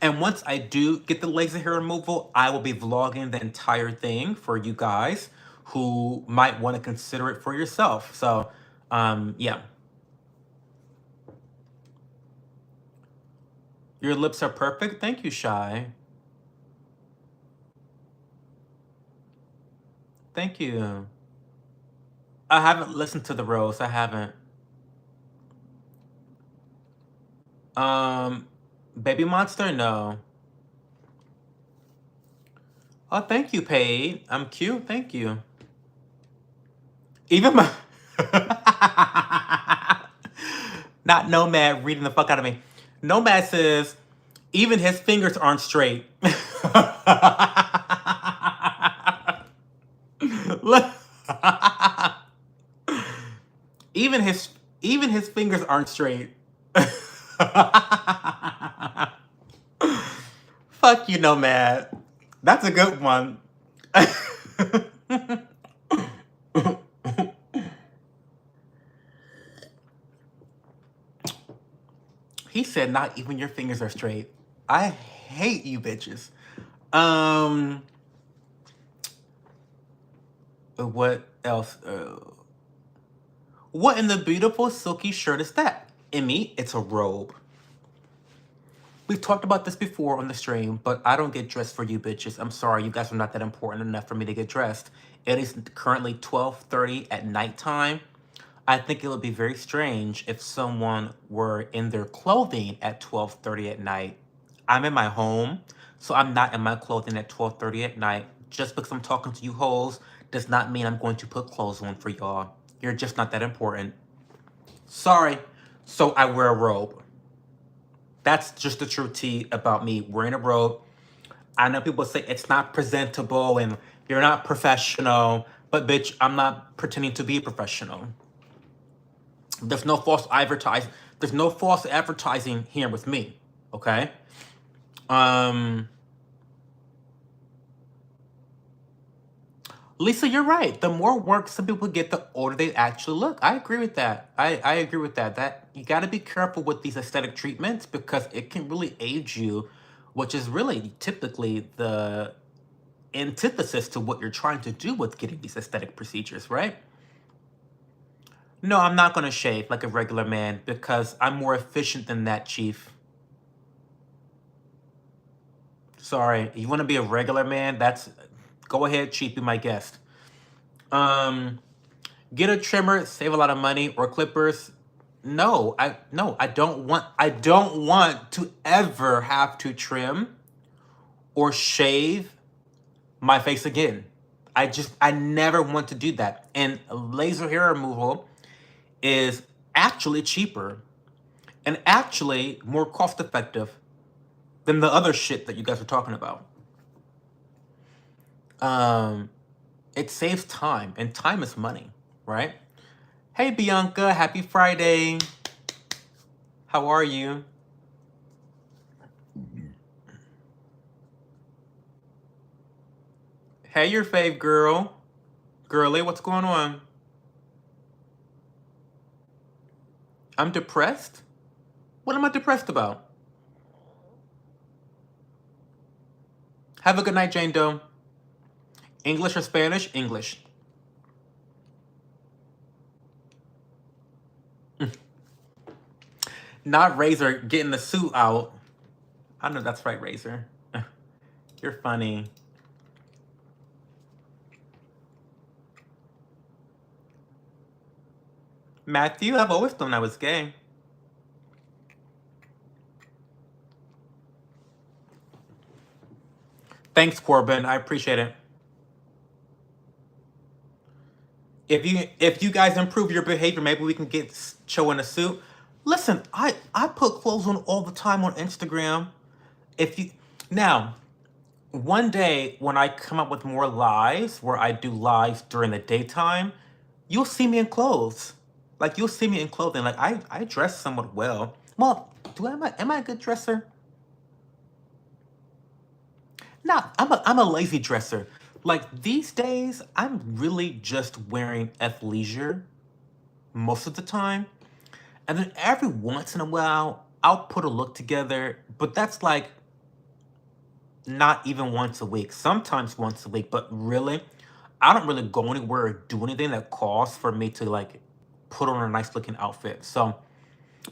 And once I do get the laser hair removal, I will be vlogging the entire thing for you guys who might want to consider it for yourself. So, yeah. Your lips are perfect. Thank you, Shy. Thank you. I haven't listened to the rose. I haven't. Baby Monster? No. Oh, thank you, Paige. I'm cute. Thank you. Even my... Not Nomad reading the fuck out of me. Nomad says, even his fingers aren't straight. even his fingers aren't straight. Fuck you, Nomad. That's a good one. He said, not even your fingers are straight. I hate you bitches. What else? What in the beautiful silky shirt is that? Emmy, it's a robe. We've talked about this before on the stream, but I don't get dressed for you bitches. I'm sorry, you guys are not that important enough for me to get dressed. It is currently 12:30 at nighttime. I think it would be very strange if someone were in their clothing at 12:30 at night. I'm in my home, so I'm not in my clothing at 12:30 at night. Just because I'm talking to you hoes does not mean I'm going to put clothes on for y'all. You're just not that important. Sorry. So I wear a robe. That's just the true tea about me wearing a robe. I know people say it's not presentable and you're not professional, but bitch, I'm not pretending to be professional. There's no false advertising. There's no false advertising here with me, okay? Lisa, you're right. The more work some people get, the older they actually look. I agree with that. I agree with that. That you got to be careful with these aesthetic treatments because it can really age you, which is really typically the antithesis to what you're trying to do with getting these aesthetic procedures, right? No, I'm not going to shave like a regular man because I'm more efficient than that, Chief. Sorry. You want to be a regular man? Go ahead, Chief, be my guest. Get a trimmer, save a lot of money, or clippers. No, I don't want to ever have to trim or shave my face again. I never want to do that. And laser hair removal is actually cheaper and actually more cost effective than the other shit that you guys are talking about. It saves time, and time is money, right? Hey, Bianca, happy Friday. How are you? Hey, your fave girl. Girly, what's going on? I'm depressed? What am I depressed about? Have a good night, Jane Doe. English or Spanish? English. Not Razor getting the suit out. I know that's right, Razor. You're funny. Matthew, I've always known I was gay. Thanks, Corbin. I appreciate it. If you guys improve your behavior, maybe we can get Cho in a suit. Listen, I put clothes on all the time on Instagram. Now, one day when I come up with more lives, where I do lives during the daytime, you'll see me in clothes. Like you'll see me in clothing. Like I dress somewhat well. Well, am I a good dresser? No, I'm a lazy dresser. Like these days, I'm really just wearing athleisure most of the time. And then every once in a while, I'll put a look together, but that's like not even once a week, sometimes once a week, but really, I don't really go anywhere or do anything that calls for me to like put on a nice looking outfit. So,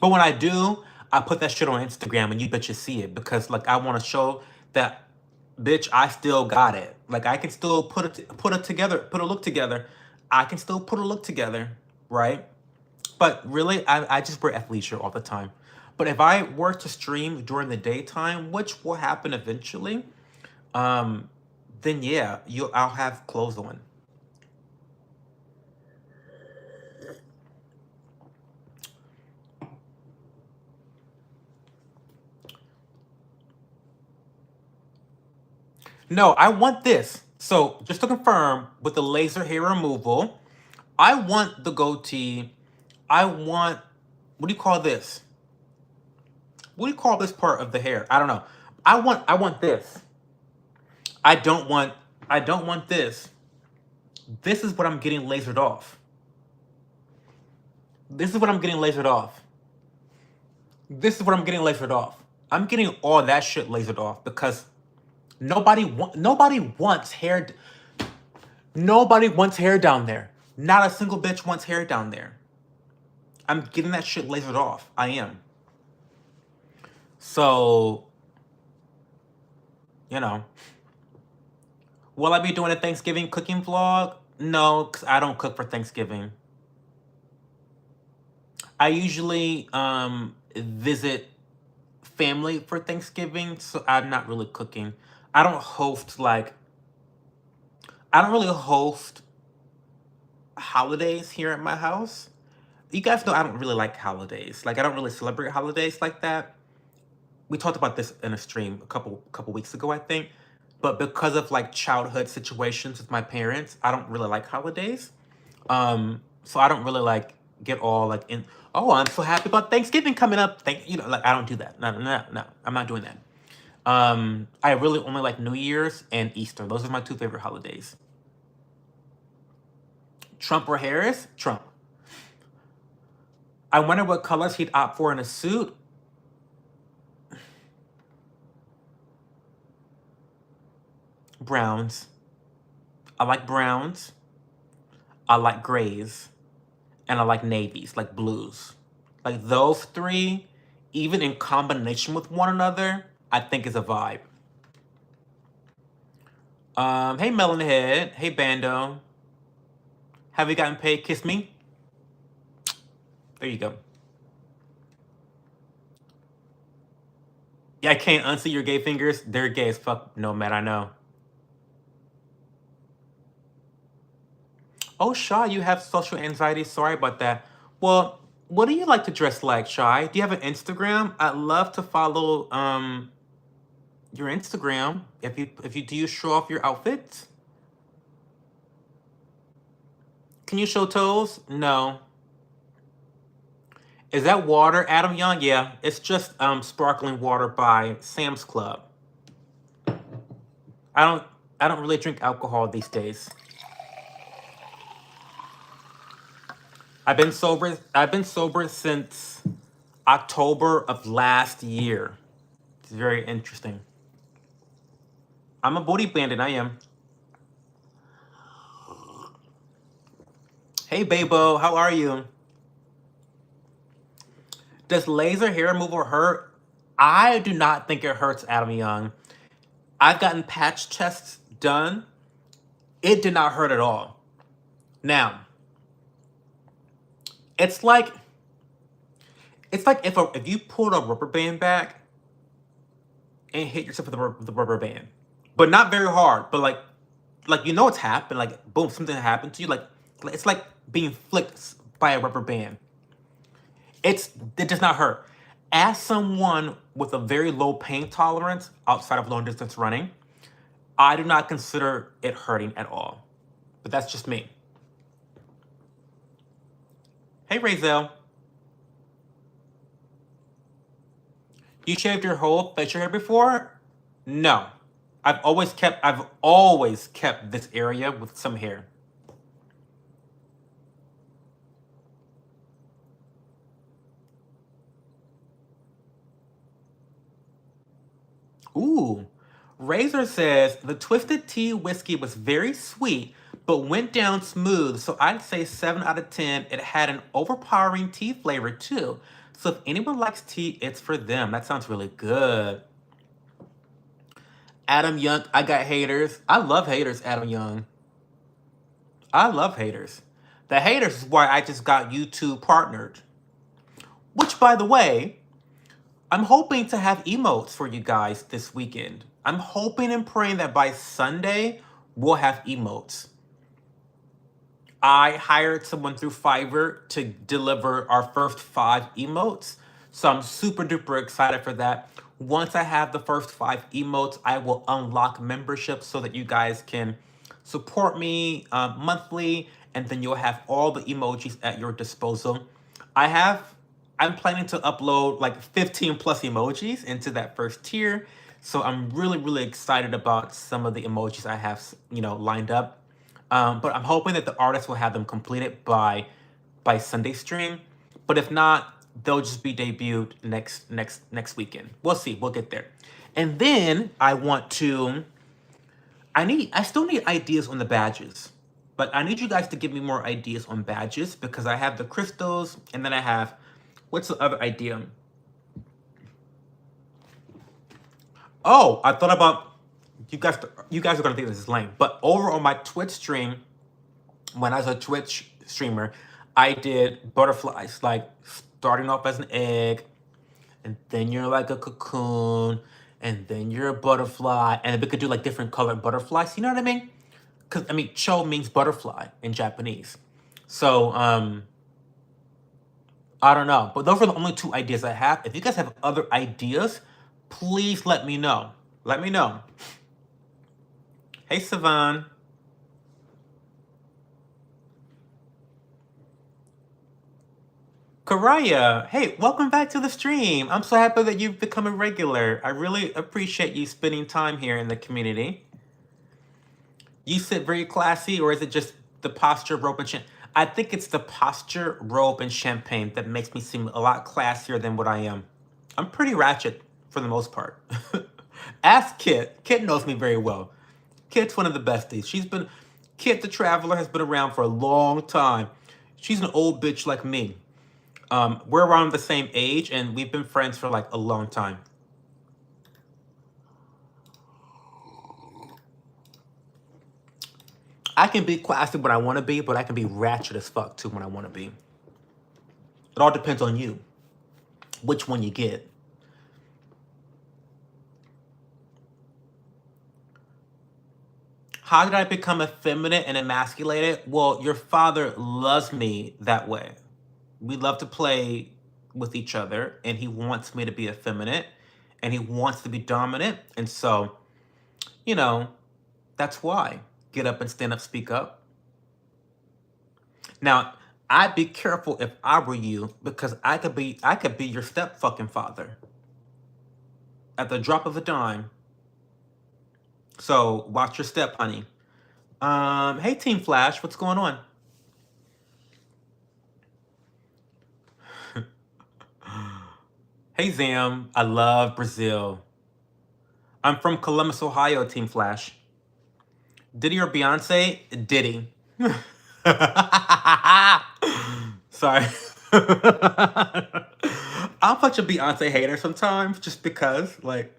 but when I do, I put that shit on Instagram and you bitches see it because like I want to show that bitch, I still got it. Like I can still put it together, put a look together. I can still put a look together, right? But really, I just wear athleisure all the time. But if I were to stream during the daytime, which will happen eventually, um, then yeah, I'll have clothes on. No, I want this. So just to confirm, with the laser hair removal, I want the goatee. I want, what do you call this? What do you call this part of the hair? I don't know. I want this. I don't want I don't want this. This is what I'm getting lasered off. This is what I'm getting lasered off. This is what I'm getting lasered off. I'm getting all that shit lasered off because nobody wants hair. Nobody wants hair down there. Not a single bitch wants hair down there. I'm getting that shit lasered off. I am. So, you know, will I be doing a Thanksgiving cooking vlog? No, because I don't cook for Thanksgiving. I usually visit family for Thanksgiving, so I'm not really cooking. I don't host like I don't really host holidays here at my house. You guys know I don't really like holidays. Like I don't really celebrate holidays like that. We talked about this in a stream a couple weeks ago, I think. But because of like childhood situations with my parents, I don't really like holidays. So I don't really like get all like in. Oh, I'm so happy about Thanksgiving coming up. Like I don't do that. No, no, no, no. I'm not doing that. I really only like New Year's and Easter. Those are my two favorite holidays. Trump or Harris? Trump. I wonder what colors he'd opt for in a suit. Browns. I like browns. I like grays. And I like navies, like blues. Like those three, even in combination with one another, I think is a vibe. Hey Melon Head. Hey Bando. Have you gotten paid? Kiss me. There you go. Yeah, I can't unsee your gay fingers. They're gay as fuck. No, man, I know. Oh, Shy, you have social anxiety. Sorry about that. Well, what do you like to dress like, Shy? Do you have an Instagram? I'd love to follow your Instagram. If you do you show off your outfits? Can you show toes? No. Is that water, Adam Young? Yeah, it's just sparkling water by Sam's Club. I don't I don't really drink alcohol these days. I've been sober since October of last year. It's very interesting. I'm a booty bandit, I am. Hey Babo, how are you? Does laser hair removal hurt? I do not think it hurts, Adam Young. I've gotten patch tests done. It did not hurt at all. Now, it's like if you pulled a rubber band back and hit yourself with the rubber band, but not very hard, but like you know what's happened, like boom, something happened to you, like it's like being flicked by a rubber band. It does not hurt. As someone with a very low pain tolerance outside of long distance running, I do not consider it hurting at all. But that's just me. Hey, Razel. You shaved your whole facial hair before? No. I've always kept this area with some hair. Ooh. Razor says the Twisted Tea whiskey was very sweet, but went down smooth. So I'd say 7 out of 10. It had an overpowering tea flavor too. So if anyone likes tea, it's for them. That sounds really good. Adam Young, I got haters. I love haters, Adam Young. I love haters. The haters is why I just got YouTube partnered. Which, by the way, I'm hoping to have emotes for you guys this weekend. I'm hoping and praying that by Sunday, we'll have emotes. I hired someone through Fiverr to deliver our first 5 emotes. So I'm super duper excited for that. Once I have the first 5 emotes, I will unlock memberships so that you guys can support me monthly, and then you'll have all the emojis at your disposal. I'm planning to upload like 15 plus emojis into that first tier. So I'm really, really excited about some of the emojis I have, lined up. But I'm hoping that the artists will have them completed by Sunday stream. But if not, they'll just be debuted next weekend. We'll see. We'll get there. And then I still need ideas on the badges. But I need you guys to give me more ideas on badges because I have the crystals and then I have, what's the other idea? Oh, I thought about, you guys are gonna think this is lame, but over on my Twitch stream, when I was a Twitch streamer, I did butterflies, like starting off as an egg, and then you're like a cocoon, and then you're a butterfly, and we could do like different colored butterflies. You know what I mean? Because cho means butterfly in Japanese. So I don't know, but those are the only 2 ideas I have. If you guys have other ideas, please let me know. Let me know. Hey, Savan. Karaya, hey, welcome back to the stream. I'm so happy that you've become a regular. I really appreciate you spending time here in the community. You sit very classy, or is it just the posture, robe, and champagne? I think it's the posture, robe, and champagne that makes me seem a lot classier than what I am. I'm pretty ratchet for the most part. Ask Kit. Kit knows me very well. Kit's one of the besties. Kit the Traveler has been around for a long time. She's an old bitch like me. We're around the same age, and we've been friends for like a long time. I can be classy when I want to be, but I can be ratchet as fuck too when I want to be. It all depends on you, which one you get. How did I become effeminate and emasculated? Well, your father loves me that way. We love to play with each other, and he wants me to be effeminate, and he wants to be dominant. And so, that's why. Get up and stand up, speak up. Now, I'd be careful if I were you, because I could be your step fucking father at the drop of a dime. So watch your step, honey. Hey, Team Flash, what's going on? Hey, Zam, I love Brazil. I'm from Columbus, Ohio, Team Flash. Diddy or Beyonce? Diddy. Sorry. I'm such a Beyonce hater sometimes, just because, like.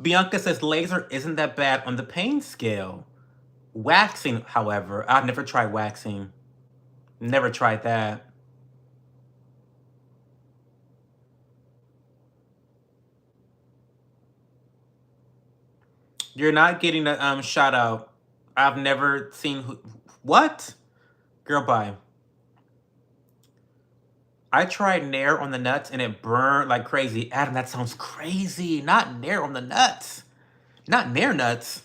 Bianca says laser isn't that bad on the pain scale. Waxing, however, I've never tried waxing. Never tried that. You're not getting a shout out. I've never seen what? Girl, bye. I tried Nair on the nuts and it burned like crazy. Adam, that sounds crazy. Not Nair on the nuts. Not near nuts.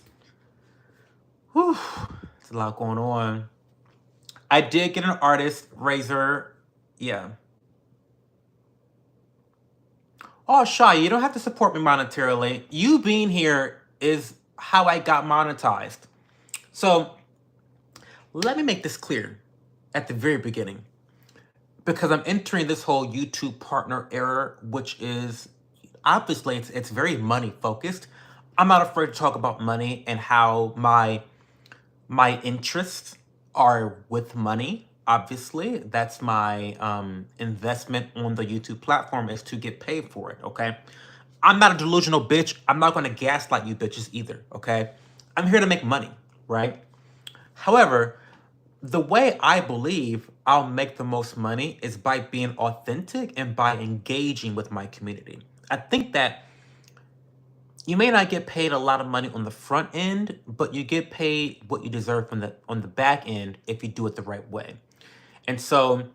Whew. There's a lot going on. I did get an artist razor. Yeah. Oh, Shy, you don't have to support me monetarily. You being here is how I got monetized. So let me make this clear at the very beginning, because I'm entering this whole YouTube partner era, which is obviously it's very money focused. I'm not afraid to talk about money and how my interests are with money. Obviously, that's my investment on the YouTube platform, is to get paid for it. Okay, I'm not a delusional bitch. I'm not going to gaslight you bitches either. Okay, I'm here to make money, right? However, the way I believe I'll make the most money is by being authentic and by engaging with my community. I think that you may not get paid a lot of money on the front end, but you get paid what you deserve from the on the back end if you do it the right way. And so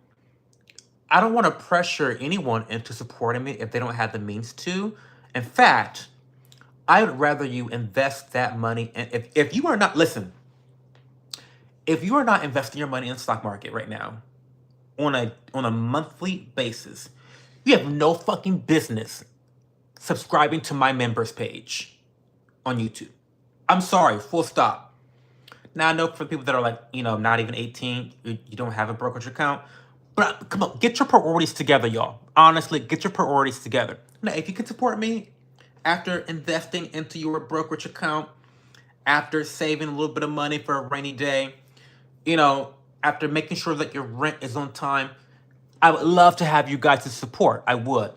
I don't want to pressure anyone into supporting me if they don't have the means to. In fact, I would rather you invest that money. And if you are not, listen, if you are not investing your money in the stock market right now on a monthly basis, you have no fucking business subscribing to my members page on YouTube. I'm sorry, full stop. Now, I know for people that are like, not even 18, you don't have a brokerage account. But come on, get your priorities together, y'all. Honestly, get your priorities together. Now, if you can support me after investing into your brokerage account, after saving a little bit of money for a rainy day, after making sure that your rent is on time, I would love to have you guys' support. I would.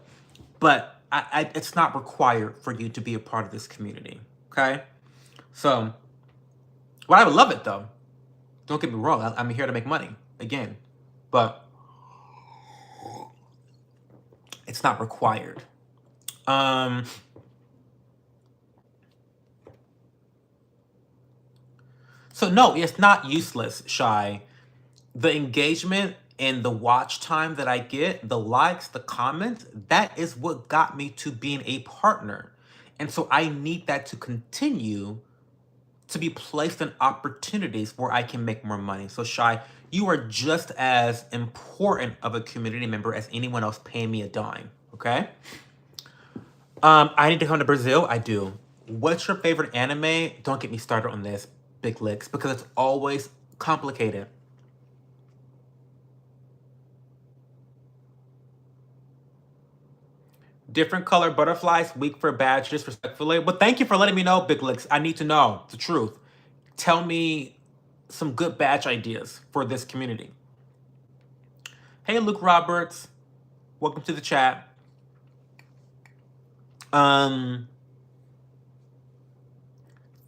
But it's not required for you to be a part of this community. Okay? So, well, I would love it though. Don't get me wrong. I'm here to make money again, but it's not required. So no, it's not useless, Shy. The engagement and the watch time that I get, the likes, the comments, that is what got me to being a partner. And so I need that to continue to be placed in opportunities where I can make more money. So Shy, you are just as important of a community member as anyone else paying me a dime, okay? I need to come to Brazil. I do. What's your favorite anime? Don't get me started on this, Big Licks, because it's always complicated. Different color butterflies, weak for badges, respectfully. But thank you for letting me know, Big Licks. I need to know the truth. Tell me some good badge ideas for this community. Hey, Luke Roberts. Welcome to the chat.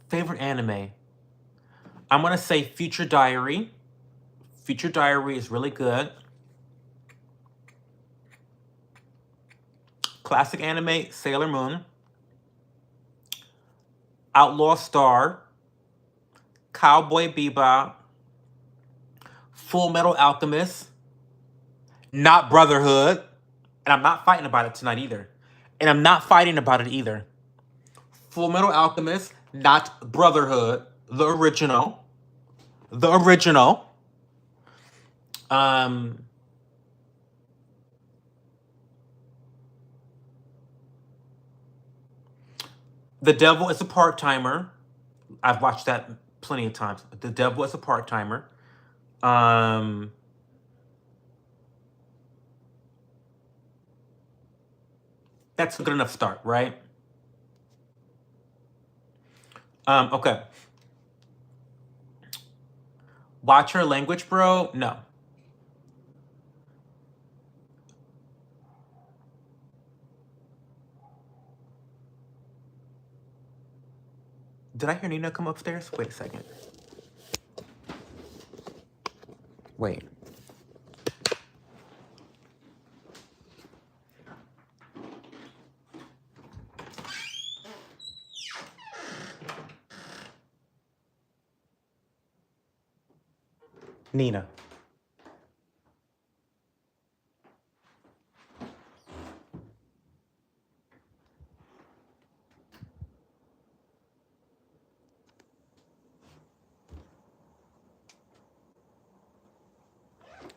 Favorite anime? I'm gonna say Future Diary. Future Diary is really good. Classic anime, Sailor Moon. Outlaw Star. Cowboy Bebop. Full Metal Alchemist. Not Brotherhood. And I'm not fighting about it tonight either. And I'm not fighting about it either. Full Metal Alchemist, not Brotherhood. The original. The original. The Devil is a Part-Timer. I've watched that plenty of times. The Devil is a Part-Timer. That's a good enough start, right? Okay. Watch her language, bro? No. Did I hear Nina come upstairs? Wait a second. Wait. Nina.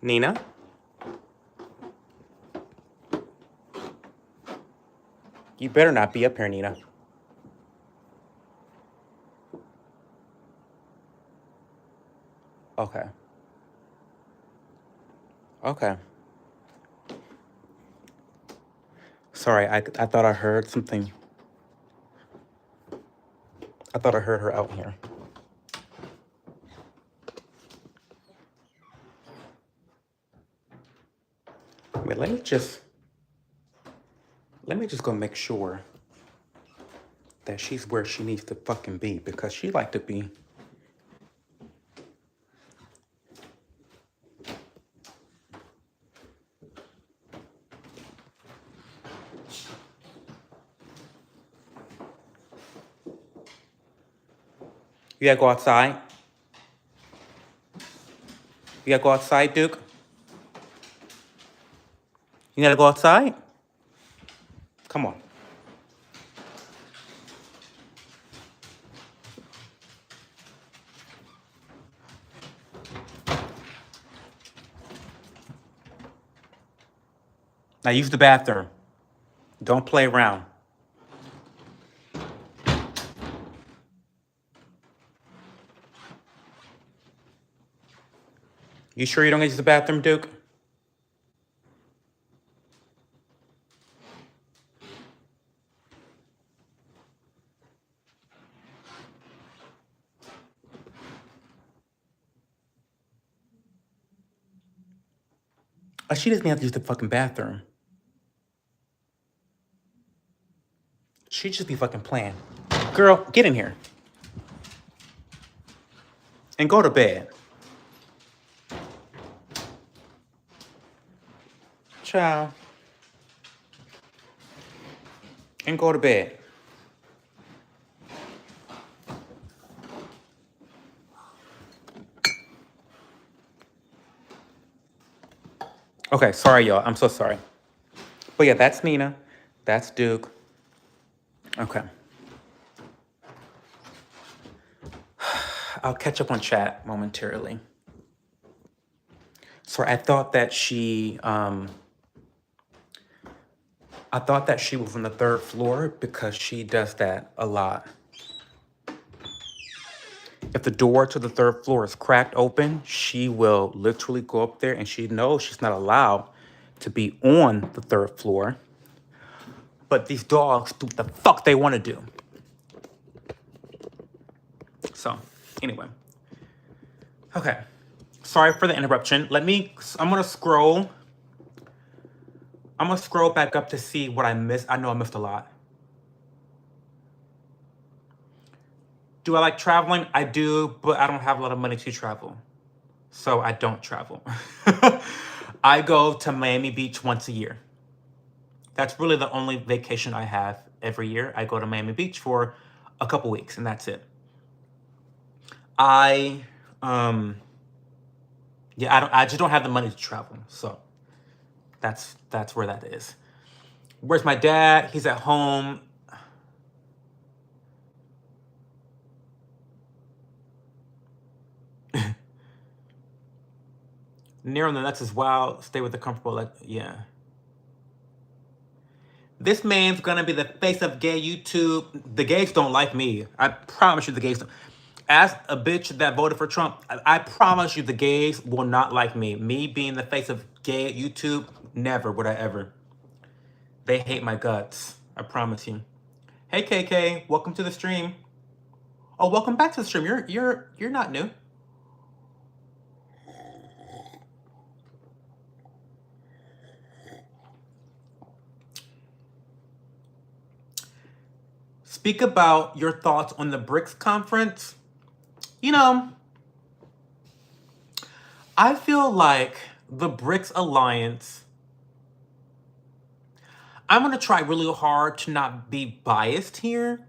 Nina? You better not be up here, Nina. Okay. Okay. Sorry, I thought I heard something. I thought I heard her out here. Wait, let me just go make sure that she's where she needs to fucking be, because she like to be. You gotta go outside? You gotta go outside, Duke? You gotta go outside? Come on. Now use the bathroom. Don't play around. You sure you don't use the bathroom, Duke? She doesn't have to use the fucking bathroom. She'd just be fucking playing. Girl, get in here. And go to bed. Ciao. And go to bed. Okay, sorry, y'all. I'm so sorry. But yeah, that's Nina. That's Duke. Okay. I'll catch up on chat momentarily. Sorry, I thought that she was on the third floor, because she does that a lot. If the door to the third floor is cracked open, she will literally go up there, and she knows she's not allowed to be on the third floor. But these dogs do what the fuck they want to do. So, anyway. Okay. Sorry for the interruption. I'm gonna scroll back up to see what I missed. I know I missed a lot. Do I like traveling? I do, but I don't have a lot of money to travel. So I don't travel. I go to Miami Beach once a year. That's really the only vacation I have every year. I go to Miami Beach for a couple weeks, and that's it. I just don't have the money to travel. So that's where that is. Where's my dad? He's at home. Near on the nuts as well. Stay with the comfortable, yeah. This man's gonna be the face of gay YouTube. The gays don't like me. I promise you the gays don't. As a bitch that voted for Trump, I promise you the gays will not like me. Me being the face of gay YouTube, never would I ever. They hate my guts. I promise you. Hey KK, welcome to the stream. Oh, welcome back to the stream. You're not new. Speak about your thoughts on the BRICS conference. You know, I feel like the BRICS alliance, I'm going to try really hard to not be biased here,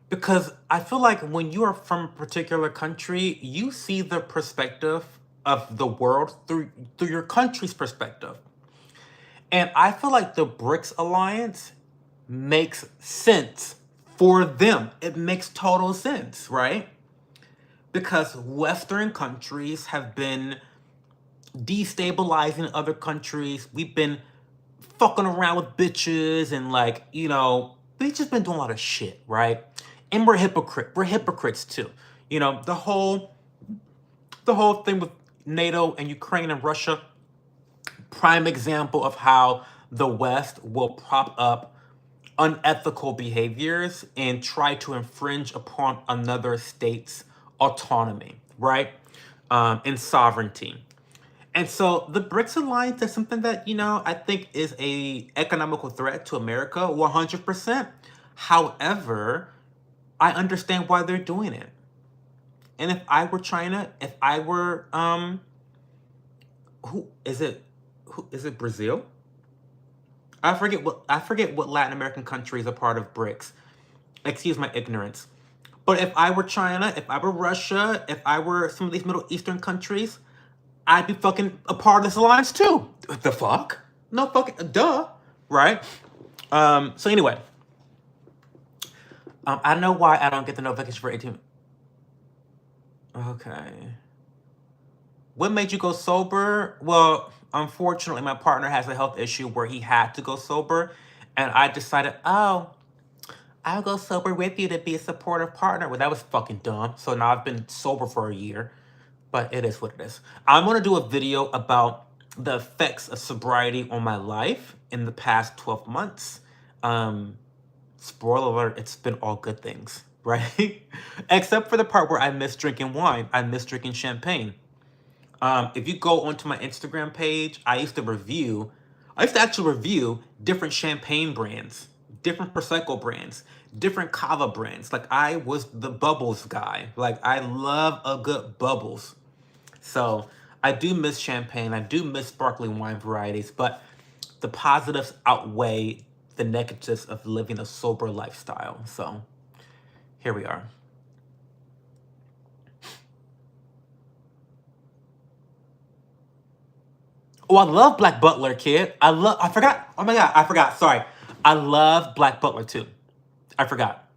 because I feel like when you are from a particular country, you see the perspective of the world through your country's perspective. And I feel like the BRICS alliance makes sense for them. It makes total sense, right? Because Western countries have been destabilizing other countries. We've been fucking around with bitches and like, we've just been doing a lot of shit, right? And we're hypocrites too. The whole thing with NATO and Ukraine and Russia, prime example of how the West will prop up unethical behaviors and try to infringe upon another state's autonomy, right? And sovereignty. And so the BRICS alliance is something that, I think is a economical threat to America, 100%. However, I understand why they're doing it. And if I were China, if I were, who is it? Who is it? Brazil? I forget what Latin American country is a part of BRICS. Excuse my ignorance. But if I were China, if I were Russia, if I were some of these Middle Eastern countries, I'd be fucking a part of this alliance too. The fuck? No fucking duh. Right? So anyway. I know why I don't get the notification for 18. Okay. What made you go sober? Well, unfortunately, my partner has a health issue where he had to go sober. And I decided, oh, I'll go sober with you to be a supportive partner. Well, that was fucking dumb. So now I've been sober for a year. But it is what it is. I'm going to do a video about the effects of sobriety on my life in the past 12 months. Spoiler alert, it's been all good things, right? Except for the part where I miss drinking wine. I miss drinking champagne. If you go onto my Instagram page, I used to actually review different champagne brands, different Prosecco brands, different Cava brands. Like, I was the bubbles guy. Like, I love a good bubbles. So I do miss champagne. I do miss sparkling wine varieties, but the positives outweigh the negatives of living a sober lifestyle. So here we are. Oh, I love Black Butler, kid. I forgot. Oh my God, I forgot. Sorry. I love Black Butler too. I forgot.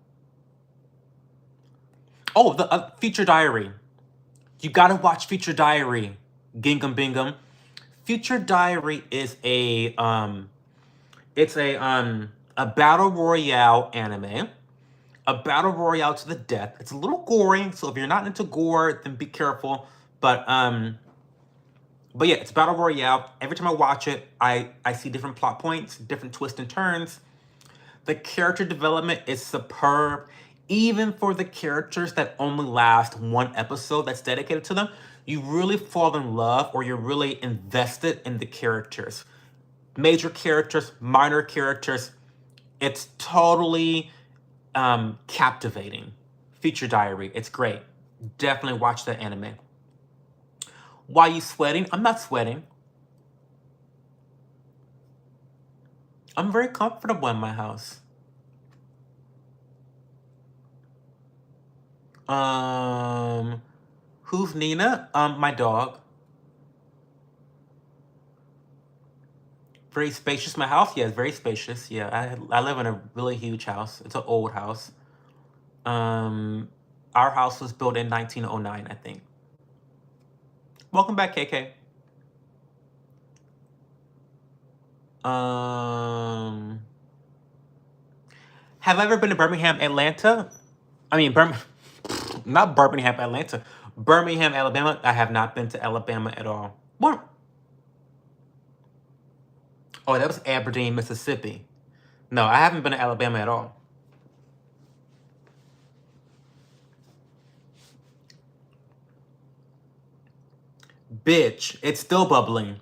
Oh, the Future Diary. You gotta watch Future Diary. Gingham Bingham. Future Diary is a battle royale anime. A battle royale to the death. It's a little gory, so if you're not into gore, then be careful. But yeah, it's battle royale. Every time I watch it, I see different plot points, different twists and turns. The character development is superb. Even for the characters that only last one episode that's dedicated to them, you really fall in love or you're really invested in the characters. Major characters, minor characters. It's totally captivating. Future Diary, it's great. Definitely watch that anime. Why you sweating? I'm not sweating. I'm very comfortable in my house. Who's Nina? My dog. Very spacious. My house, yeah, it's very spacious. Yeah, I live in a really huge house. It's an old house. Our house was built in 1909, I think. Welcome back, KK. Have I ever been to Birmingham, Atlanta? I mean, not Birmingham, Atlanta. Birmingham, Alabama. I have not been to Alabama at all. What? Oh, that was Aberdeen, Mississippi. No, I haven't been to Alabama at all. Bitch, it's still bubbling.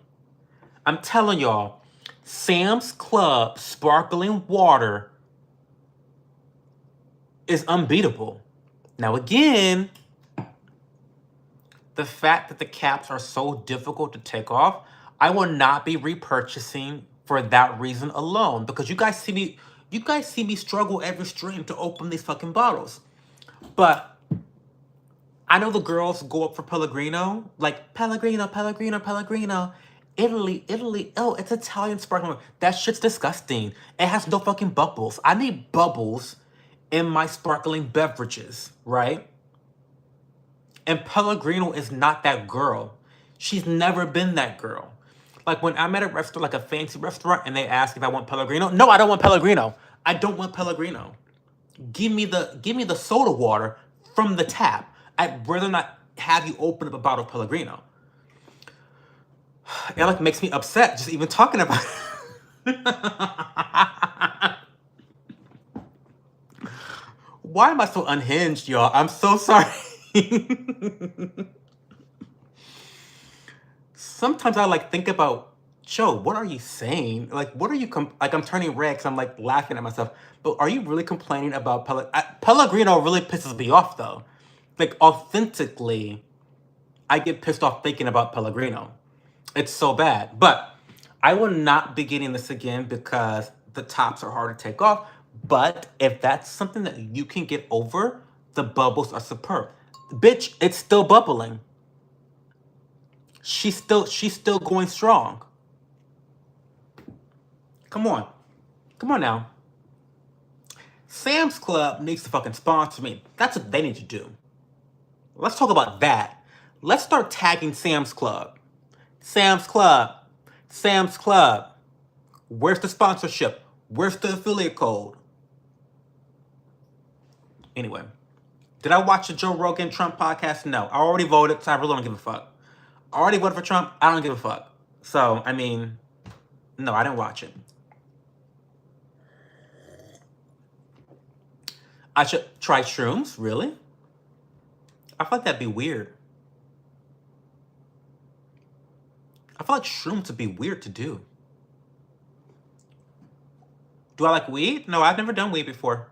I'm telling y'all, Sam's Club sparkling water is unbeatable. Now again, the fact that the caps are so difficult to take off, I will not be repurchasing for that reason alone. Because you guys see me struggle every stream to open these fucking bottles. But I know the girls go up for Pellegrino, like Pellegrino, Italy. Oh, it's Italian sparkling water. That shit's disgusting. It has no fucking bubbles. I need bubbles in my sparkling beverages, right? And Pellegrino is not that girl. She's never been that girl. Like when I'm at a restaurant, like a fancy restaurant, and they ask if I want Pellegrino. No, I don't want Pellegrino. I don't want Pellegrino. Give me the soda water from the tap. I'd rather not have you open up a bottle of Pellegrino. It like makes me upset just even talking about it. Why am I so unhinged, y'all? I'm so sorry. Sometimes I like think about, Joe, what are you saying? Like, what are you like? I'm turning red because I'm like laughing at myself. But are you really complaining about Pellegrino? Really pisses me off though. Like authentically, I get pissed off thinking about Pellegrino. It's so bad. But I will not be getting this again because the tops are hard to take off. But if that's something that you can get over, the bubbles are superb. Bitch, it's still bubbling. She's still going strong. Come on. Come on now. Sam's Club needs to fucking sponsor me. That's what they need to do. Let's talk about that. Let's start tagging Sam's Club. Sam's Club. Sam's Club. Where's the sponsorship? Where's the affiliate code? Anyway, did I watch the Joe Rogan Trump podcast? No. I already voted, so I really don't give a fuck. I already voted for Trump. I don't give a fuck. So, I mean, no, I didn't watch it. I should try shrooms? Really? I feel like that'd be weird. I feel like shrooms would be weird to do. Do I like weed? No, I've never done weed before.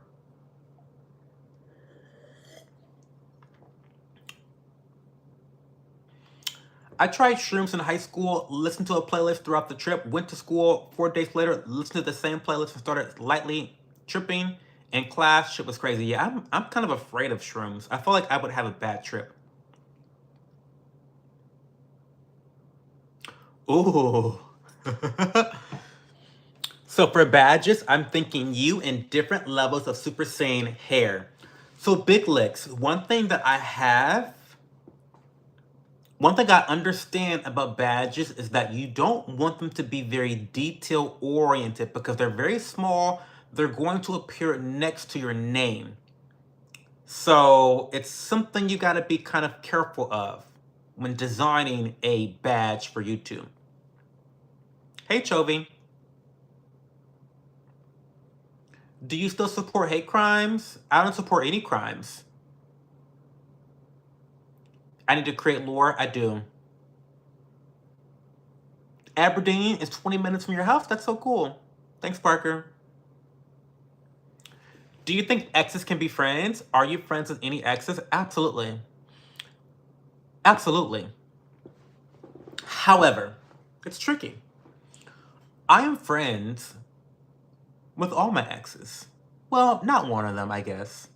I tried shrooms in high school, listened to a playlist throughout the trip, went to school 4 days later, listened to the same playlist and started lightly tripping in class. Shit was crazy. Yeah, I'm kind of afraid of shrooms. I feel like I would have a bad trip. Ooh. So for badges, I'm thinking you in different levels of Super Saiyan hair. So Big Licks, one thing I understand about badges is that you don't want them to be very detail oriented because they're very small. They're going to appear next to your name. So it's something you got to be kind of careful of when designing a badge for YouTube. Hey, Chovy. Do you still support hate crimes? I don't support any crimes. I need to create lore. I do. Aberdeen is 20 minutes from your house. That's so cool. Thanks, Parker. Do you think exes can be friends? Are you friends with any exes? Absolutely. Absolutely. However, it's tricky. I am friends with all my exes. Well, not one of them, I guess.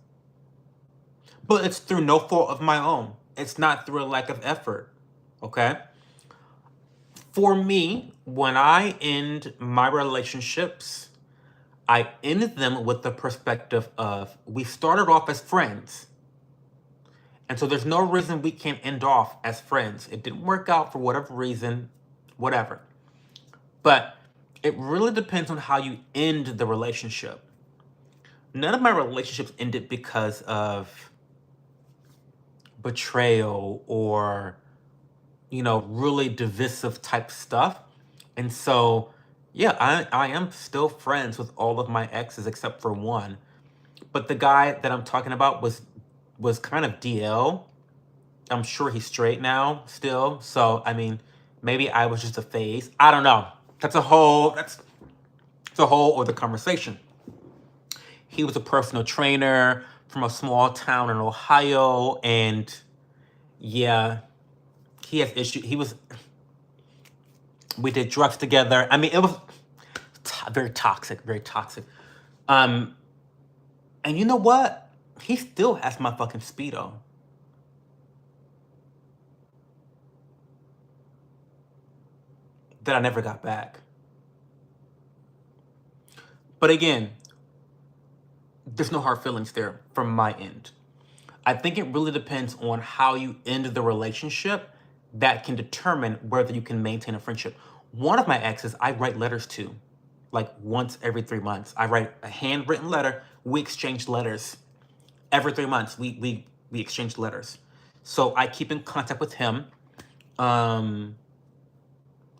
But it's through no fault of my own. It's not through a lack of effort. Okay? For me, when I end my relationships, I end them with the perspective of we started off as friends. And so there's no reason we can't end off as friends. It didn't work out for whatever reason, whatever. But it really depends on how you end the relationship. None of my relationships ended because of betrayal or, really divisive type stuff. And so, yeah, I am still friends with all of my exes except for one. But the guy that I'm talking about was kind of DL. I'm sure he's straight now still. So, I mean, maybe I was just a phase. I don't know. That's a whole other conversation. He was a personal trainer from a small town in Ohio, and yeah, he has issues. We did drugs together. I mean, it was very toxic, very toxic. And you know what? He still has my fucking Speedo. That I never got back. But again, there's no hard feelings there from my end. I think it really depends on how you end the relationship that can determine whether you can maintain a friendship. One of my exes, I write letters to, like once every 3 months. I write a handwritten letter. We exchange letters every 3 months. We exchange letters. So I keep in contact with him.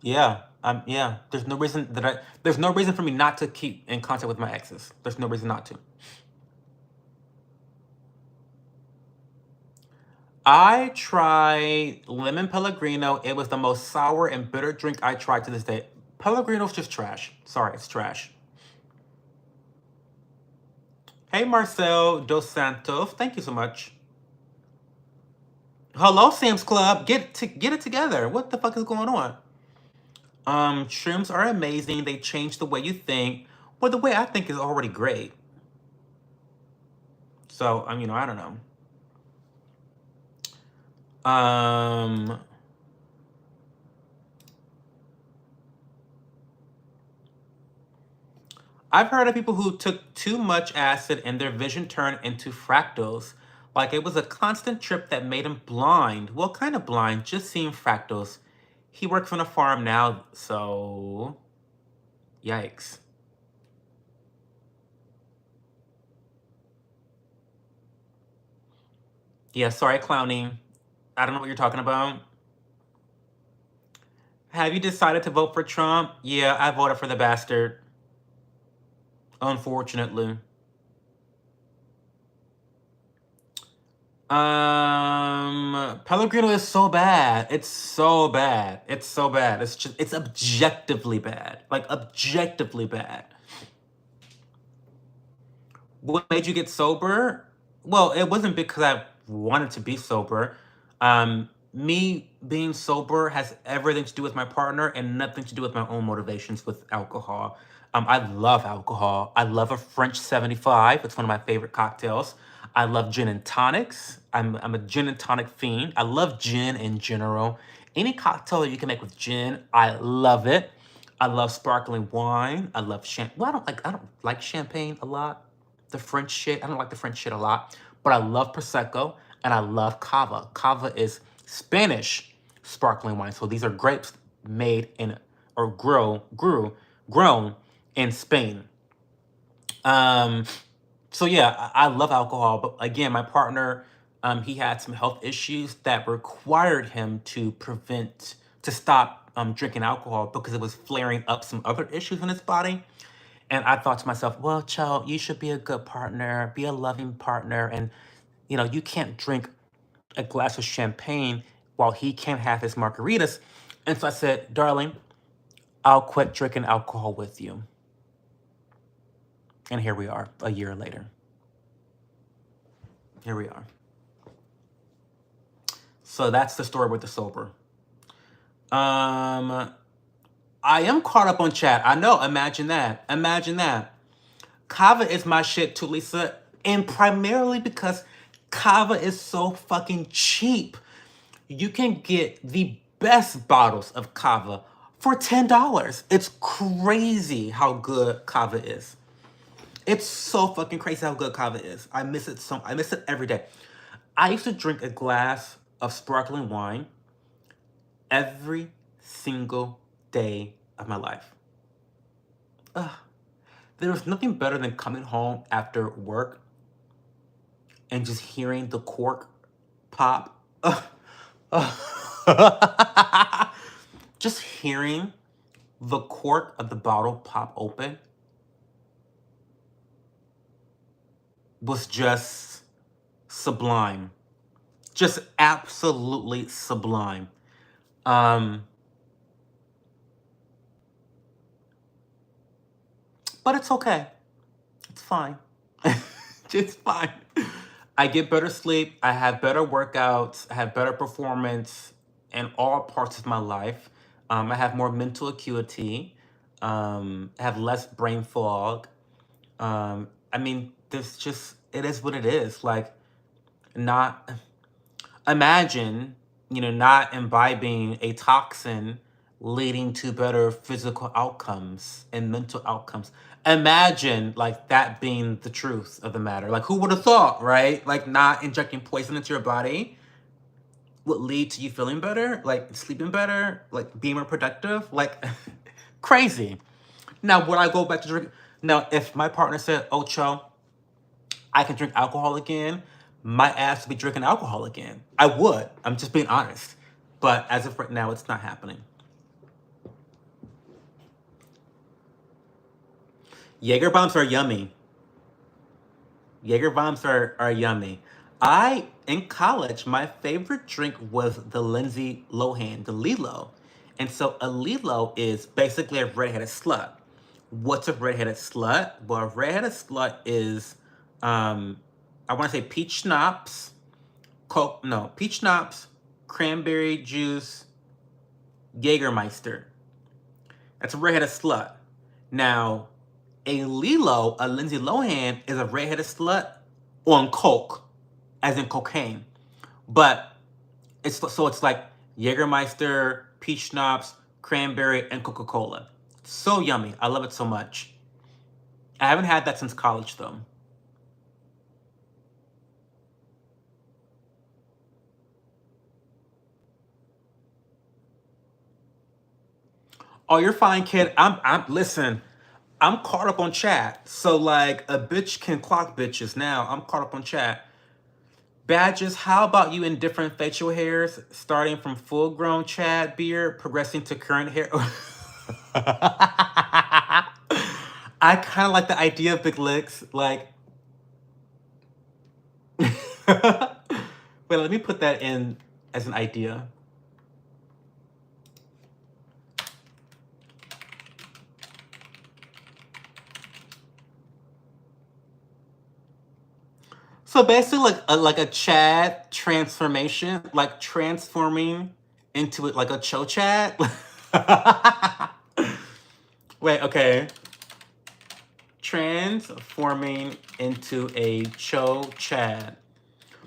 Yeah, yeah. There's no reason for me not to keep in contact with my exes. There's no reason not to. I tried lemon Pellegrino. It was the most sour and bitter drink I tried to this day. Pellegrino's just trash. Sorry, it's trash. Hey, Marcel Dos Santos. Thank you so much. Hello, Sam's Club. Get it together. What the fuck is going on? Shrooms are amazing. They change the way you think. Well, the way I think is already great. So, I don't know. I've heard of people who took too much acid and their vision turned into fractals. Like it was a constant trip that made him blind. Well, kind of blind, just seeing fractals. He works on a farm now, so yikes. Yeah, sorry, clowning. I don't know what you're talking about. Have you decided to vote for Trump? Yeah, I voted for the bastard. Unfortunately. Pellegrino is so bad. It's so bad. It's so bad. It's objectively bad. Like objectively bad. What made you get sober? Well, it wasn't because I wanted to be sober. Me being sober has everything to do with my partner and nothing to do with my own motivations with alcohol. I love alcohol. I love a French 75. It's one of my favorite cocktails. I love gin and tonics. I'm a gin and tonic fiend. I love gin in general. Any cocktail that you can make with gin, I love it. I love sparkling wine. I love champagne. Well, I don't like champagne a lot. The French shit. I don't like the French shit a lot. But I love Prosecco and I love Cava. Cava is Spanish sparkling wine. So these are grapes made in or grown in Spain. So yeah, I love alcohol, but again, my partner, he had some health issues that required him to stop drinking alcohol because it was flaring up some other issues in his body. And I thought to myself, well, child, you should be a good partner, be a loving partner, and you can't drink a glass of champagne while he can't have his margaritas. And so I said, darling, I'll quit drinking alcohol with you. And here we are, a year later. Here we are. So that's the story with the sober. I am caught up on chat. I know, imagine that. Imagine that. Cava is my shit too, Lisa. And primarily because Cava is so fucking cheap. You can get the best bottles of Cava for $10. It's crazy how good Cava is. It's so fucking crazy how good Cava is. I miss it every day. I used to drink a glass of sparkling wine every single day of my life. There was nothing better than coming home after work and just hearing the cork pop. Just hearing the cork of the bottle pop open was just sublime. Just absolutely sublime. But it's okay. It's fine. It's fine. I get better sleep. I have better workouts. I have better performance in all parts of my life. I have more mental acuity. I have less brain fog. It is what it is. Like, not imagine, not imbibing a toxin leading to better physical outcomes and mental outcomes. Imagine like that being the truth of the matter. Like who would have thought, right? Like not injecting poison into your body would lead to you feeling better, like sleeping better, like being more productive, like crazy. Now, would I go back to drink? Now, if my partner said, "Oh, Cho, I can drink alcohol again," my ass would be drinking alcohol again. I would. I'm just being honest. But as of right now, it's not happening. Jaeger bombs are yummy. Jaeger bombs are yummy. In college, my favorite drink was the Lindsay Lohan, the Lilo. And so a Lilo is basically a redheaded slut. What's a redheaded slut? Well, a redheaded slut is, I want to say peach schnapps, peach schnapps, cranberry juice, Jägermeister. That's a redheaded slut. Now, a Lilo, a Lindsay Lohan, is a redheaded slut on coke, as in cocaine. But it's like Jägermeister, peach schnapps, cranberry, and Coca-Cola. So yummy. I love it so much. I haven't had that since college, though. Oh, you're fine, kid. Listen, I'm caught up on chat. So like a bitch can clock bitches now. I'm caught up on chat. Badges, how about you in different facial hairs, starting from full-grown Chad beard, progressing to current hair? I kind of like the idea of big licks. Like, wait, let me put that in as an idea. So basically, like a Chad transformation, like transforming into it like a Cho Chad. Wait, okay. Transforming into a Cho Chad.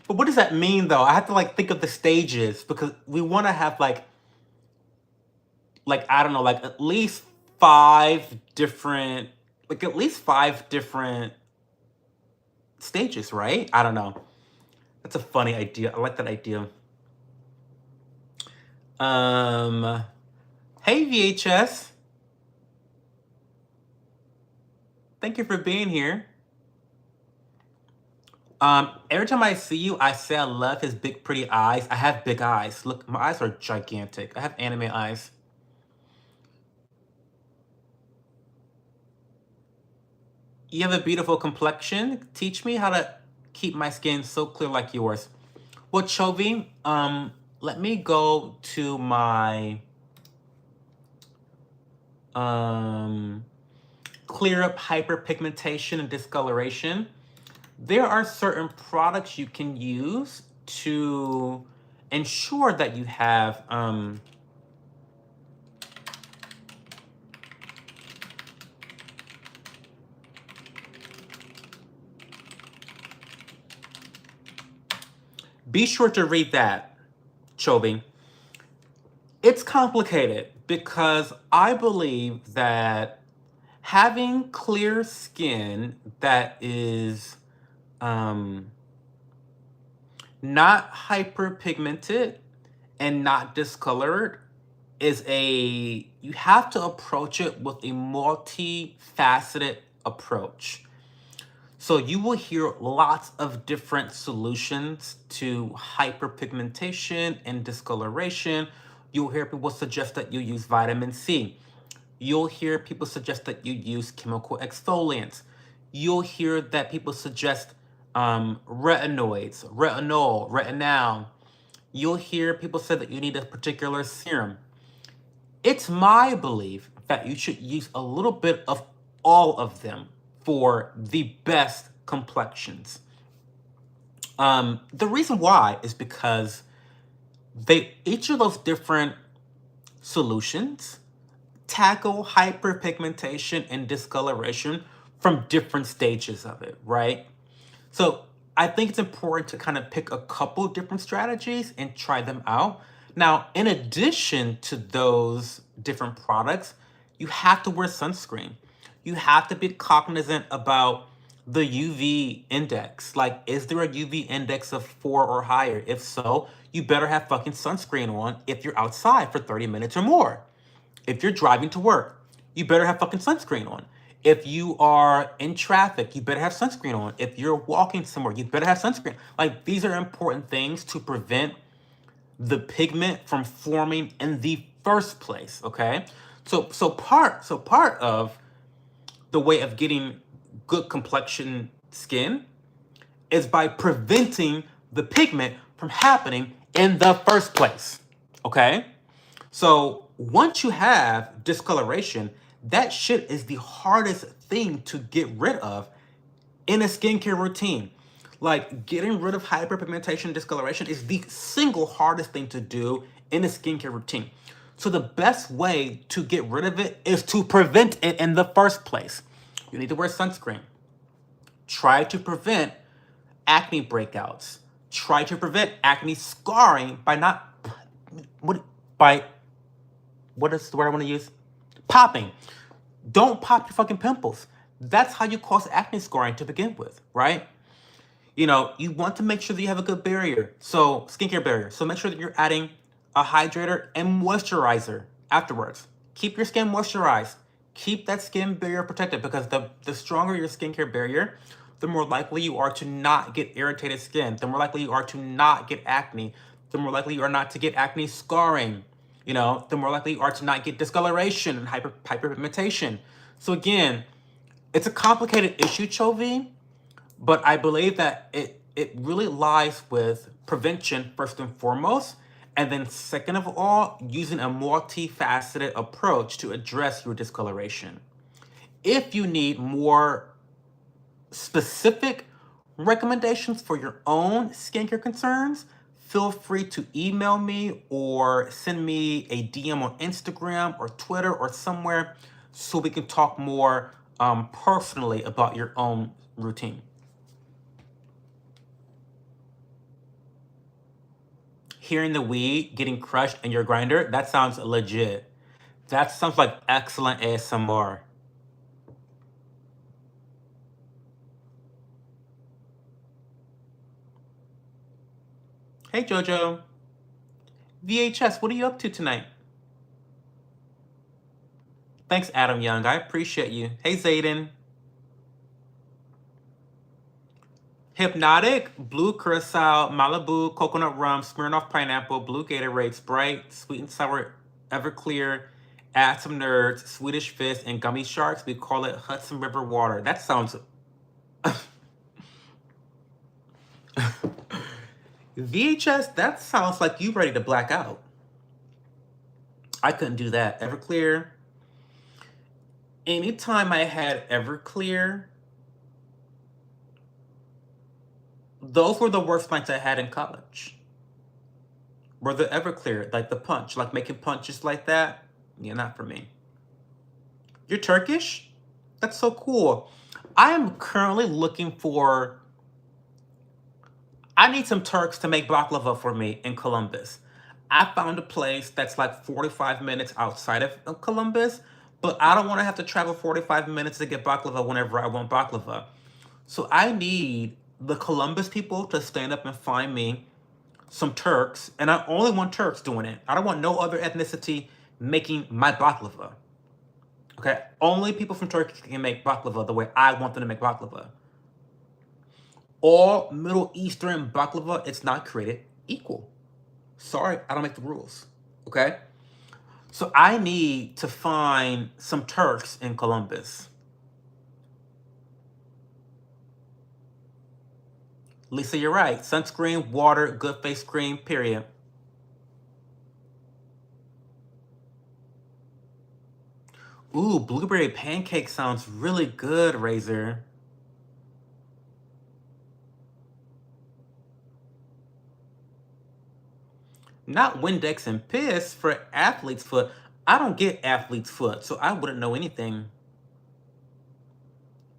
But what does that mean, though? I have to like think of the stages because we want to have like I don't know, like at least five different stages, right? I don't know. That's a funny idea. I like that idea. Hey VHS. Thank you for being here. Every time I see you, I say I love his big pretty eyes. I have big eyes. Look, my eyes are gigantic. I have anime eyes. You have a beautiful complexion. Teach me how to keep my skin so clear like yours. Well, Chovy, let me go to my clear up hyperpigmentation and discoloration. There are certain products you can use to ensure that you have be sure to read that, Chovy. It's complicated because I believe that having clear skin that is not hyperpigmented and not discolored you have to approach it with a multifaceted approach. So you will hear lots of different solutions to hyperpigmentation and discoloration. You'll hear people suggest that you use vitamin C. You'll hear people suggest that you use chemical exfoliants. You'll hear that people suggest retinoids, retinol. You'll hear people say that you need a particular serum. It's my belief that you should use a little bit of all of them for the best complexions. The reason why is because each of those different solutions tackle hyperpigmentation and discoloration from different stages of it, right? So I think it's important to kind of pick a couple different strategies and try them out. Now, in addition to those different products, you have to wear sunscreen. You have to be cognizant about the UV index. Like, is there a UV index of 4 or higher? If so, you better have fucking sunscreen on if you're outside for 30 minutes or more. If you're driving to work, you better have fucking sunscreen on. If you are in traffic, you better have sunscreen on. If you're walking somewhere, you better have sunscreen. Like, these are important things to prevent the pigment from forming in the first place, okay? So part of the way of getting good complexion skin is by preventing the pigment from happening in the first place, okay? So once you have discoloration, that shit is the hardest thing to get rid of in a skincare routine. Like, getting rid of hyperpigmentation discoloration is the single hardest thing to do in a skincare routine. So the best way to get rid of it is to prevent it in the first place. You need to wear sunscreen. Try to prevent acne breakouts. Try to prevent acne scarring by not what is the word I want to use? Popping. Don't pop your fucking pimples. That's how you cause acne scarring to begin with, right? You want to make sure that you have a good barrier. So, skincare barrier. So make sure that you're adding a hydrator and moisturizer afterwards. Keep your skin moisturized. Keep that skin barrier protected, because the stronger your skincare barrier, the more likely you are to not get irritated skin. The more likely you are to not get acne. The more likely you are not to get acne scarring. The more likely you are to not get discoloration and hyperpigmentation. So again, it's a complicated issue, Chovy. But I believe that it really lies with prevention first and foremost, and then second of all, using a multifaceted approach to address your discoloration. If you need more specific recommendations for your own skincare concerns, feel free to email me or send me a DM on Instagram or Twitter or somewhere, so we can talk more personally about your own routine. Hearing the weed getting crushed in your grinder, that sounds legit. That sounds like excellent ASMR. Hey Jojo. VHS, what are you up to tonight? Thanks, Adam Young. I appreciate you. Hey Zayden. Hypnotic, blue curacao, Malibu, coconut rum, Smirnoff pineapple, blue Gatorade, Sprite, sweet and sour Everclear, add some nerds, Swedish Fish, and gummy sharks. We call it Hudson River water. That sounds... VHS, that sounds like you ready to black out. I couldn't do that. Everclear. Anytime I had Everclear, those were the worst nights I had in college. Were the Everclear, like the punch, like making punches like that. Yeah, not for me. You're Turkish? That's so cool. I am currently looking for... I need some Turks to make baklava for me in Columbus. I found a place that's like 45 minutes outside of Columbus, but I don't want to have to travel 45 minutes to get baklava whenever I want baklava. So I need the Columbus people to stand up and find me some Turks, and I only want Turks doing it. I don't want no other ethnicity making my baklava. Okay? Only people from Turkey can make baklava the way I want them to make baklava. All Middle Eastern baklava, it's not created equal. Sorry, I don't make the rules. Okay? So I need to find some Turks in Columbus. Lisa, you're right. Sunscreen, water, good face cream, period. Ooh, blueberry pancake sounds really good, Razor. Not Windex and piss for athlete's foot. I don't get athlete's foot, so I wouldn't know anything.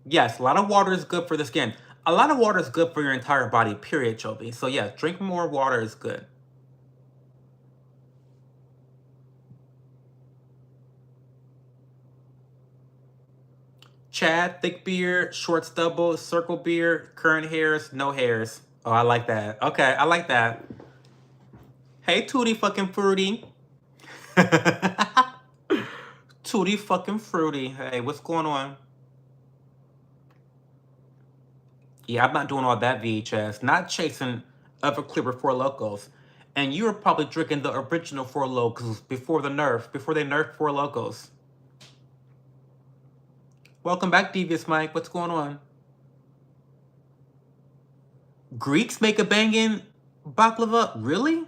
Yes, a lot of water is good for the skin. A lot of water is good for your entire body, period, Chobi. So yeah, drink more water is good. Chad, thick beard, short stubble, circle beard, current hairs, no hairs. Oh, I like that. Okay, I like that. Hey, Tutti fucking Fruity. Tutti fucking Fruity. Hey, what's going on? Yeah, I'm not doing all that VHS. Not chasing Everclear Four Locos. And you were probably drinking the original Four Locos before the nerf, before they nerfed Four Locos. Welcome back, Devious Mike. What's going on? Greeks make a banging baklava? Really?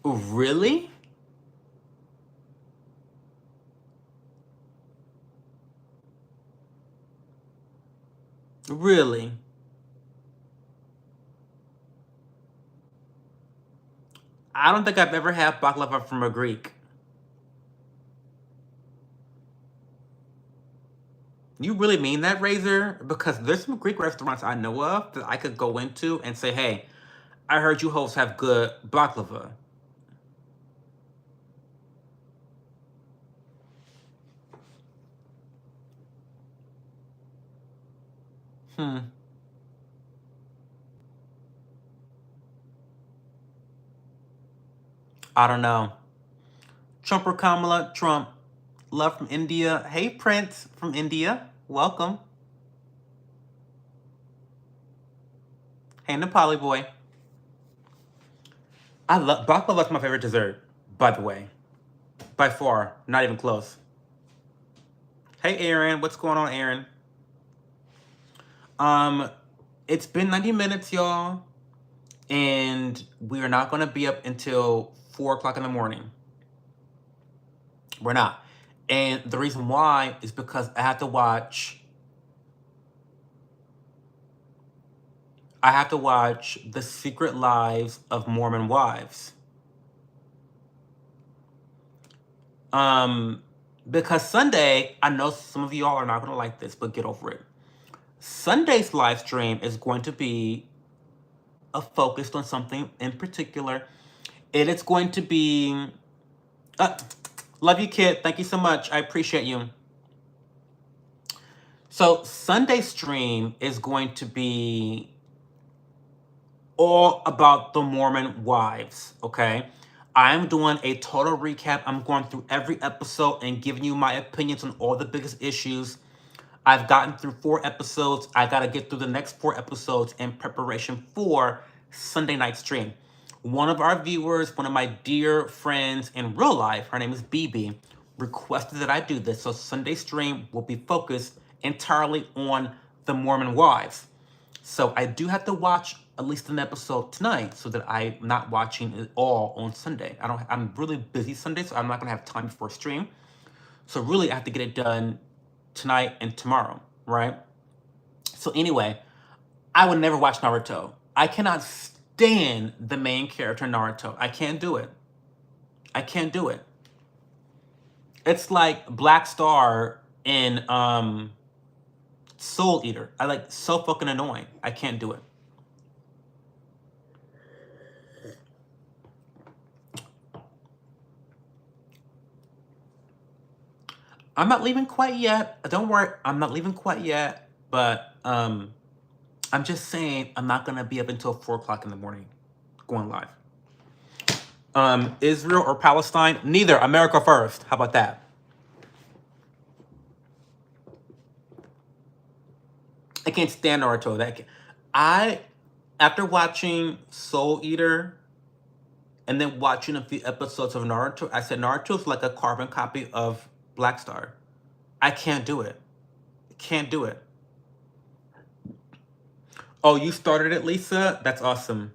Really? Really? I don't think I've ever had baklava from a Greek. You really mean that, Razor? Because there's some Greek restaurants I know of that I could go into and say, hey, I heard you hosts have good baklava. I don't know. Trump or Kamala? Trump. Love from India. Hey, Prince from India. Welcome. Hey, Nepali boy. I love baklava's my favorite dessert, by the way. By far. Not even close. Hey, Aaron. What's going on, Aaron? It's been 90 minutes, y'all. And we are not going to be up until 4 o'clock in the morning. We're not. And the reason why is because I have to watch The Secret Lives of Mormon Wives. Because Sunday, I know some of y'all are not going to like this, but get over it. Sunday's live stream is going to be focused on something in particular. And it's going to be... love you, kid. Thank you so much. I appreciate you. So Sunday's stream is going to be all about the Mormon wives, okay? I'm doing a total recap. I'm going through every episode and giving you my opinions on all the biggest issues. I've gotten through 4 episodes. I got to get through the next 4 episodes in preparation for Sunday night stream. One of our viewers, one of my dear friends in real life, her name is BB, requested that I do this. So Sunday stream will be focused entirely on the Mormon wives. So I do have to watch at least an episode tonight so that I'm not watching it all on Sunday. I'm really busy Sunday, so I'm not gonna have time before stream. So really I have to get it done tonight and tomorrow, right? So anyway, I would never watch Naruto. I cannot stand the main character Naruto. I can't do it. I can't do it. It's like Black Star in Soul Eater. So fucking annoying. I can't do it. I'm not leaving quite yet. Don't worry, I'm not leaving quite yet. But I'm just saying I'm not gonna be up until 4 o'clock in the morning going live. Israel or Palestine? Neither. America first. How about that? I can't stand Naruto. After watching Soul Eater and then watching a few episodes of Naruto, I said Naruto's like a carbon copy of Black Star. I can't do it. Can't do it. Oh, you started it, Lisa? That's awesome.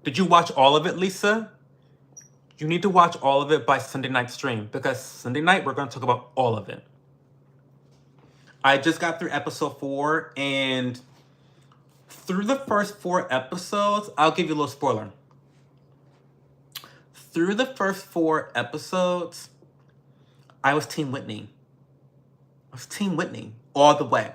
Did you watch all of it, Lisa? You need to watch all of it by Sunday night stream, because Sunday night we're going to talk about all of it. I just got through episode 4, and through the first 4 episodes, I'll give you a little spoiler. Through the first 4 episodes, I was Team Whitney. I was Team Whitney all the way.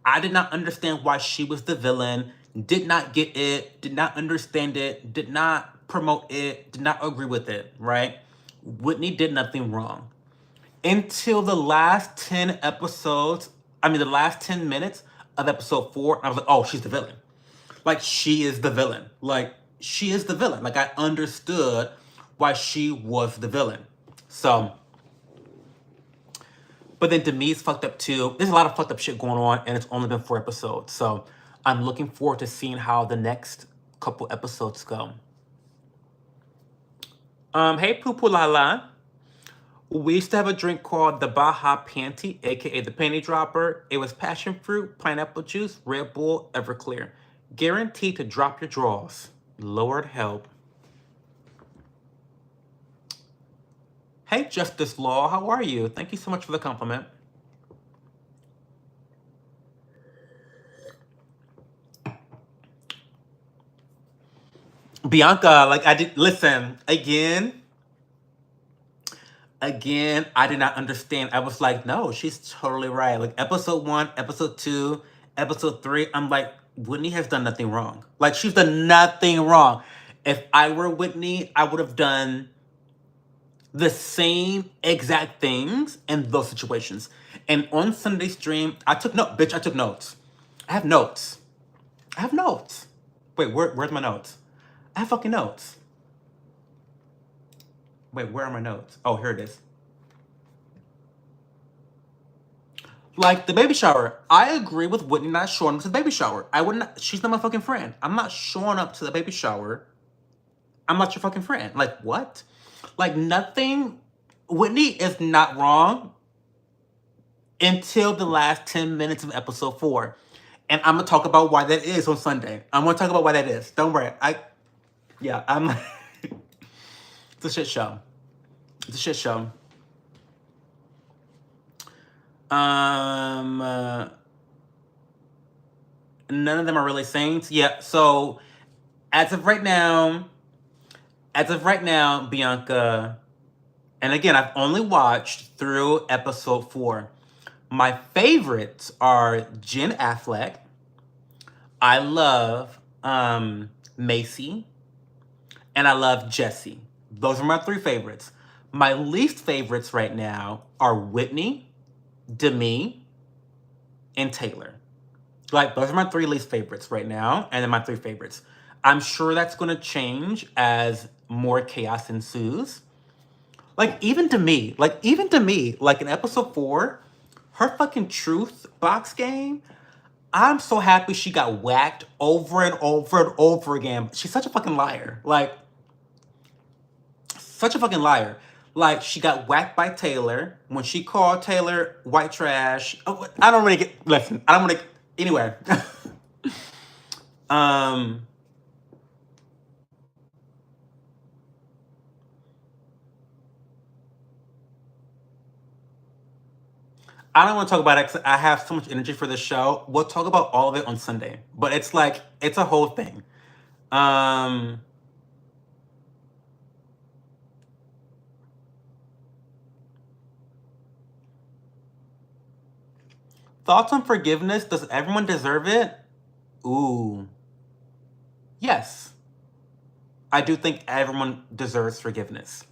I did not understand why she was the villain, did not get it, did not understand it, did not promote it, did not agree with it, right? Whitney did nothing wrong. until the last 10 episodes, the last 10 minutes of episode 4, I was like, oh, she's the villain. Like, she is the villain. Like, she is the villain. Like, I understood why she was the villain. So, but then Demi's fucked up too. There's a lot of fucked up shit going on, and it's only been 4 episodes. So, I'm looking forward to seeing how the next couple episodes go. Hey, Poo Poo La La. We used to have a drink called the Baja Panty, aka the Panty Dropper. It was passion fruit, pineapple juice, Red Bull, Everclear. Guaranteed to drop your drawers. Lord help. Hey, Justice Law, how are you? Thank you so much for the compliment. Bianca, like I did, listen, again, I did not understand. I was like, no, she's totally right. Like episode 1, episode 2, episode 3, I'm like, Whitney has done nothing wrong. Like she's done nothing wrong. If I were Whitney, I would have done the same exact things in those situations. And on Sunday stream, I took notes. Bitch, I took notes. I have notes. I have notes. Wait, where's my notes? I have fucking notes. Wait, where are my notes? Oh, here it is. Like the baby shower. I agree with Whitney not showing up to the baby shower. I wouldn't. She's not my fucking friend. I'm not showing up to the baby shower. I'm not your fucking friend. Like what? Like nothing. Whitney is not wrong until the last 10 minutes of episode 4. And I'm gonna talk about why that is on Sunday. I'm gonna talk about why that is. Don't worry. I'm it's a shit show. It's a shit show. None of them are really saints. Yeah, so as of right now, Bianca, and again, I've only watched through episode 4. My favorites are Jen Affleck. I love Macy. And I love Jesse. Those are my 3 favorites. My least favorites right now are Whitney, Demi, and Taylor. Like, those are my 3 least favorites right now, and then my 3 favorites. I'm sure that's going to change as more chaos ensues. Like, even Demi, like in episode 4, her fucking truth box game, I'm so happy she got whacked over and over and over again. She's such a fucking liar. Like, such a fucking liar. Like, she got whacked by Taylor when she called Taylor white trash. Oh, I don't really get, listen, I don't want to, anyway. I don't want to talk about it because I have so much energy for this show. We'll talk about all of it on Sunday. But it's like, it's a whole thing. Thoughts on forgiveness? Does everyone deserve it? Ooh. Yes. I do think everyone deserves forgiveness.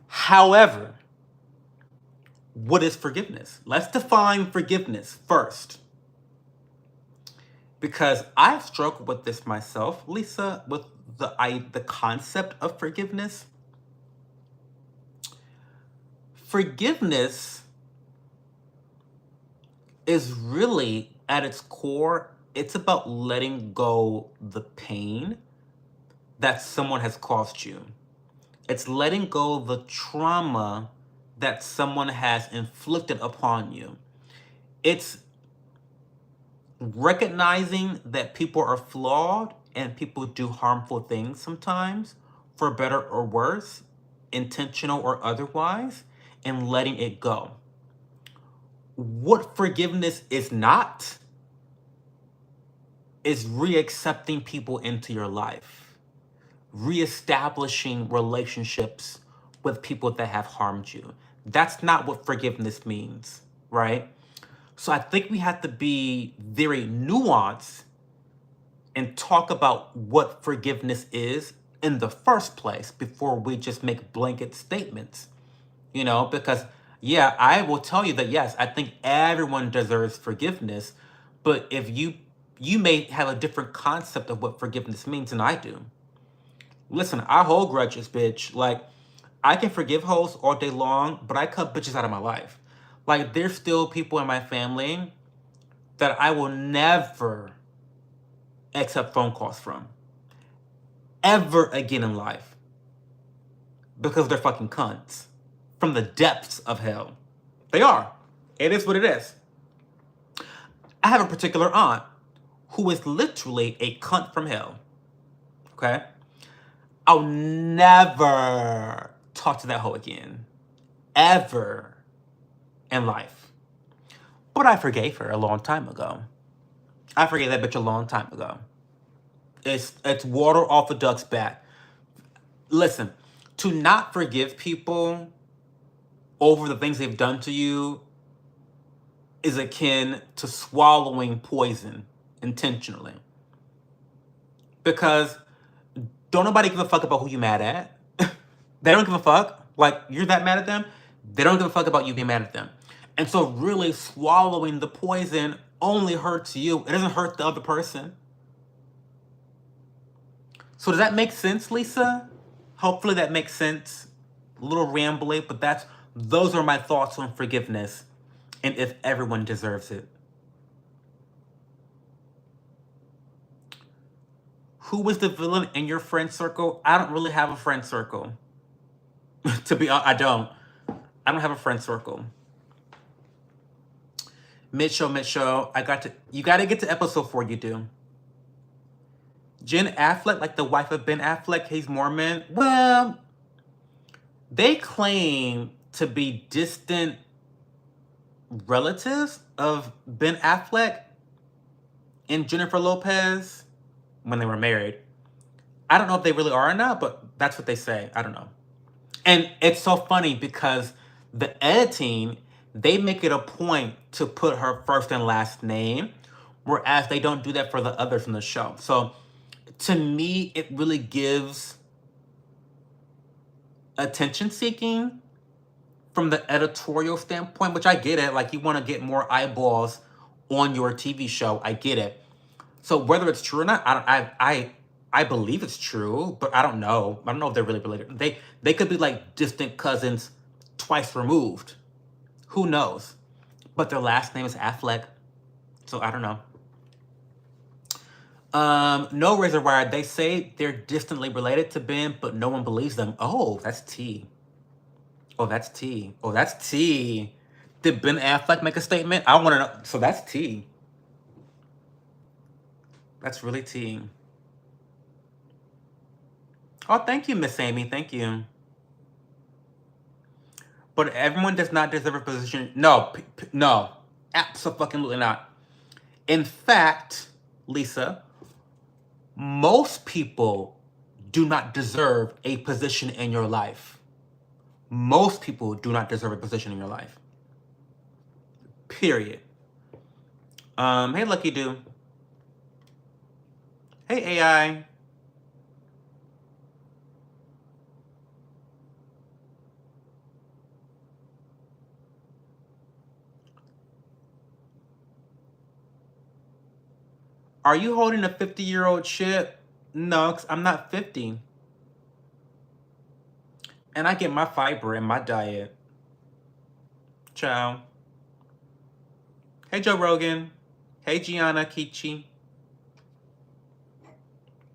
However, what is forgiveness? Let's define forgiveness first. Because I've struggled with this myself, Lisa, with the concept of forgiveness. Forgiveness is really, at its core, it's about letting go the pain that someone has caused you. It's letting go the trauma that someone has inflicted upon you. It's recognizing that people are flawed and people do harmful things sometimes, for better or worse, intentional or otherwise, and letting it go. What forgiveness is not is reaccepting people into your life, reestablishing relationships with people that have harmed you. That's not what forgiveness means, right? So I think we have to be very nuanced and talk about what forgiveness is in the first place before we just make blanket statements. You know, because yeah, I will tell you that yes, I think everyone deserves forgiveness, but if you may have a different concept of what forgiveness means than I do. Listen, I hold grudges, bitch. Like, I can forgive hoes all day long, but I cut bitches out of my life. Like, there's still people in my family that I will never accept phone calls from ever again in life because they're fucking cunts from the depths of hell. They are. It is what it is. I have a particular aunt who is literally a cunt from hell. Okay? I'll never talk to that hoe again. Ever in life. But I forgave her a long time ago. I forgave that bitch a long time ago. It's water off a duck's back. Listen, to not forgive people over the things they've done to you is akin to swallowing poison intentionally. Because don't nobody give a fuck about who you mad at. They don't give a fuck. Like, you're that mad at them, they don't give a fuck about you being mad at them. And so really swallowing the poison only hurts you. It doesn't hurt the other person. So does that make sense, Lisa? Hopefully that makes sense. A little rambly, but those are my thoughts on forgiveness and if everyone deserves it. Who was the villain in your friend circle? I don't really have a friend circle. To be honest, I don't have a friend circle. Mid-show, you gotta get to episode 4, you do. Jen Affleck, like the wife of Ben Affleck, he's Mormon. Well, they claim to be distant relatives of Ben Affleck and Jennifer Lopez when they were married. I don't know if they really are or not, but that's what they say. I don't know. And it's so funny because the editing, they make it a point to put her first and last name, whereas they don't do that for the others in the show. So to me, it really gives attention seeking from the editorial standpoint, which I get it. Like, you want to get more eyeballs on your TV show. I get it. So whether it's true or not, I believe it's true, but I don't know. I don't know if they're really related. They could be like distant cousins twice removed. Who knows? But their last name is Affleck. So I don't know. No Razor Wire. They say they're distantly related to Ben, but no one believes them. Oh, that's tea. Oh, that's tea. Oh, that's tea. Did Ben Affleck make a statement? I want to know. So that's tea. That's really tea. Oh, thank you, Miss Amy. Thank you. But everyone does not deserve a position. No, no. Absolutely not. In fact, Lisa, most people do not deserve a position in your life. Most people do not deserve a position in your life. Period. Hey, Lucky Do. Hey, AI. Are you holding a 50-year-old chip? No, 'cause I'm not 50. And I get my fiber in my diet. Ciao. Hey, Joe Rogan. Hey, Gianna Kichi.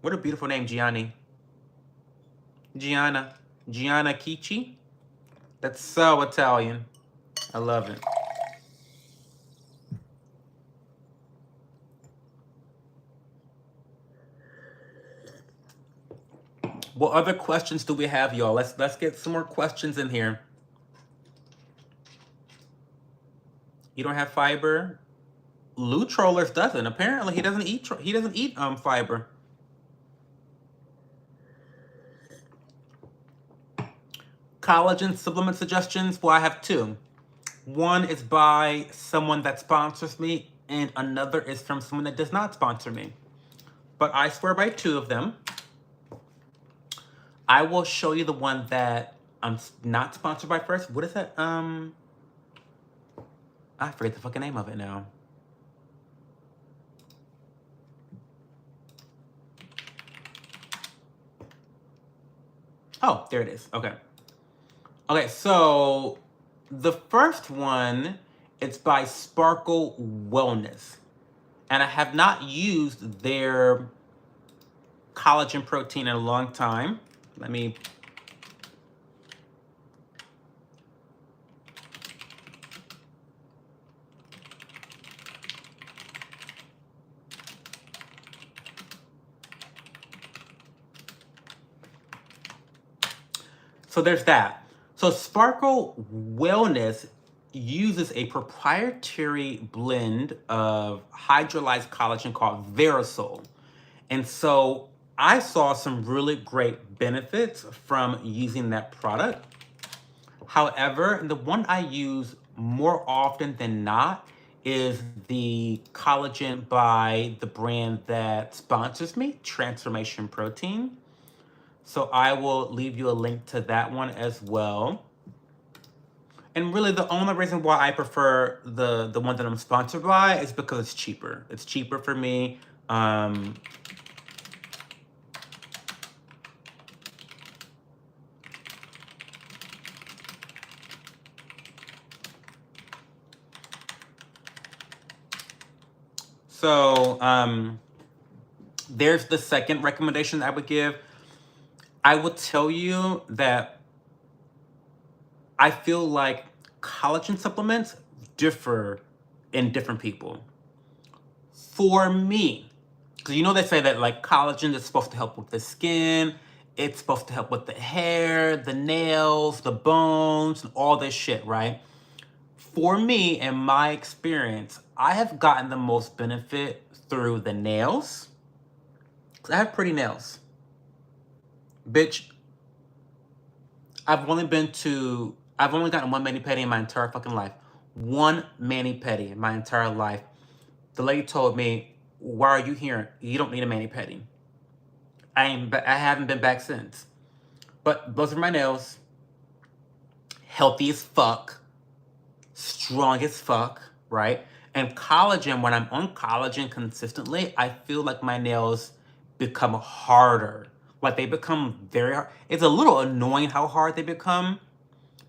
What a beautiful name, Gianni. Gianna Kichi. That's so Italian. I love it. What other questions do we have, y'all? Let's get some more questions in here. You don't have fiber? Lou Trollers doesn't. Apparently, he doesn't eat fiber. Collagen supplement suggestions. Well, I have 2. One is by someone that sponsors me, and another is from someone that does not sponsor me. But I swear by 2 of them. I will show you the one that not sponsored by First. What is that? I forget the fucking name of it now. Oh, there it is. Okay. Okay, so the first one, it's by Sparkle Wellness. And I have not used their collagen protein in a long time. Let me... So there's that. So Sparkle Wellness uses a proprietary blend of hydrolyzed collagen called Verisol. And so I saw some really great benefits from using that product. However, the one I use more often than not is the collagen by the brand that sponsors me, Transformation Protein. So I will leave you a link to that one as well. And really the only reason why I prefer the one that I'm sponsored by is because it's cheaper. It's cheaper for me. So there's the second recommendation that I would give. I will tell you that I feel like collagen supplements differ in different people. For me, because you know they say that like collagen is supposed to help with the skin, it's supposed to help with the hair, the nails, the bones, and all this shit, right? For me, in my experience, I have gotten the most benefit through the nails. Because I have pretty nails. Bitch, I've only gotten one mani-pedi in my entire fucking life. One mani-pedi in my entire life. The lady told me, why are you here? You don't need a mani-pedi. I haven't been back since. But those are my nails. Healthy as fuck. Strong as fuck, right? And collagen, when I'm on collagen consistently, I feel like my nails become harder. Like they become very hard. It's a little annoying how hard they become.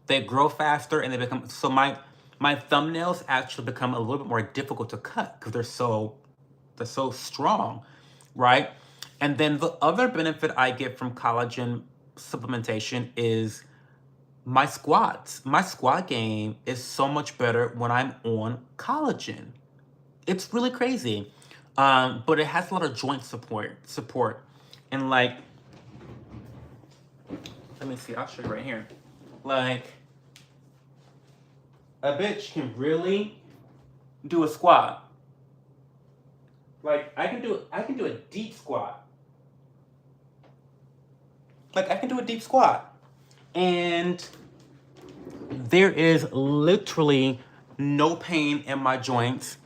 They grow faster and they become, so my thumbnails actually become a little bit more difficult to cut because they're so strong, right? And then the other benefit I get from collagen supplementation is my squats. My squat game is so much better when I'm on collagen. It's really crazy. But it has a lot of joint support. And like, let me see, I'll show you right here. Like, a bitch can really do a squat. Like, I can do a deep squat. Like, I can do a deep squat. And there is literally no pain in my joints,